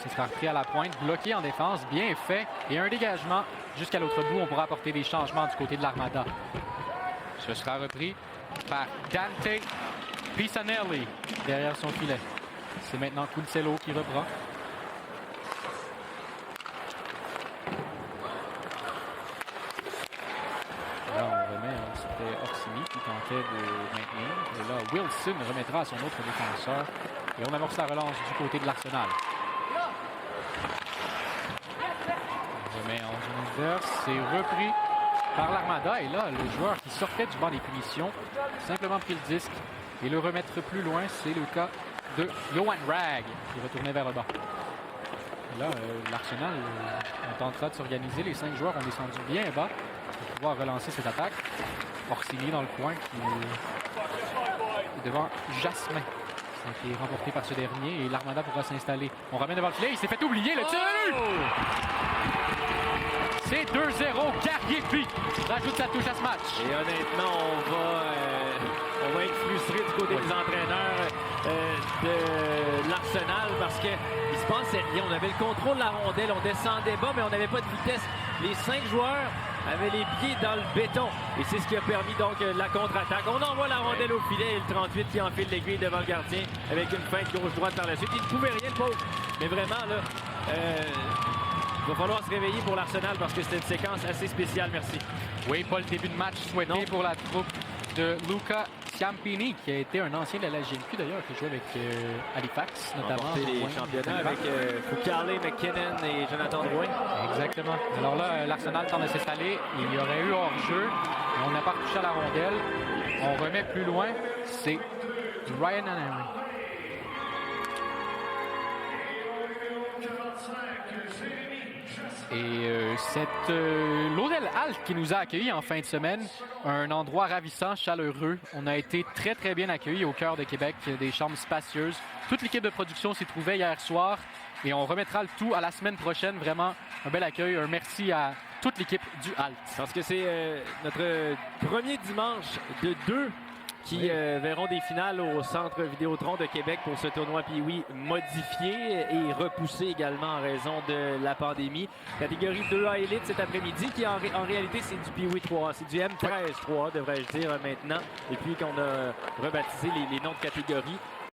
ce sera repris à la pointe, bloqué en défense, bien fait et un dégagement jusqu'à l'autre bout. On pourra apporter des changements du côté de l'Armada. Ce sera repris par Dante Pisanelli derrière son filet. C'est maintenant Kuncello qui reprend. Là, on remet, c'était Orsini qui tentait de maintenir. Et là, Wilson remettra à son autre défenseur. Et on amorce la relance du côté de l'Arsenal. On remet en zone inverse. C'est repris par l'Armada. Et là, le joueur qui sortait du banc des punitions a simplement pris le disque et le remettre plus loin. C'est le cas de Johan Ragg qui retournait vers le bas. Et là, l'Arsenal, on tentera de s'organiser. Les 5 joueurs ont descendu bien bas pour pouvoir relancer cette attaque. Orsini dans le coin qui est devant Jasmin. Ça a été remporté par ce dernier et l'Armada pourra s'installer. On ramène devant le filet. Il s'est fait oublier le tir de but! C'est 2-0. Carrier-Puis rajoute sa touche à ce match. Et honnêtement, on va être frustré du côté des entraîneurs de l'Arsenal parce qu'il se passait rien. On avait le contrôle de la rondelle, on descendait bas, mais on n'avait pas de vitesse. Les 5 joueurs avaient les pieds dans le béton. Et c'est ce qui a permis donc la contre-attaque. On envoie la rondelle au filet et le 38 qui enfile l'aiguille devant le gardien avec une feinte gauche-droite par la suite. Il ne pouvait rien, le pauvre. Mais vraiment, là, il va falloir se réveiller pour l'Arsenal parce que c'était une séquence assez spéciale. Merci. Oui, pas le début de match souhaité pour la troupe de Luca Ciampini, qui a été un ancien de la GMQ d'ailleurs, qui jouait avec Halifax, notamment. Les championnats avec Foucalé, McKinnon et Jonathan Drouin. Exactement. Alors là, l'Arsenal tente de s'installer. Il y aurait eu hors-jeu. On n'a pas retouché à la rondelle. On remet plus loin. C'est Ryan Henry. Et cette l'Hôtel Alt qui nous a accueillis en fin de semaine, un endroit ravissant, chaleureux. On a été très, très bien accueillis au cœur de Québec, des chambres spacieuses. Toute l'équipe de production s'y trouvait hier soir et on remettra le tout à la semaine prochaine. Vraiment un bel accueil, un merci à toute l'équipe du Alt. Parce que c'est notre premier dimanche de 2 qui verront des finales au Centre Vidéotron de Québec pour ce tournoi Pee-Wee modifié et repoussé également en raison de la pandémie. Catégorie 2A élite cet après-midi qui en réalité c'est du Pee-Wee 3A, c'est du M13 3A devrais-je dire maintenant, depuis qu'on a rebaptisé les noms de catégories.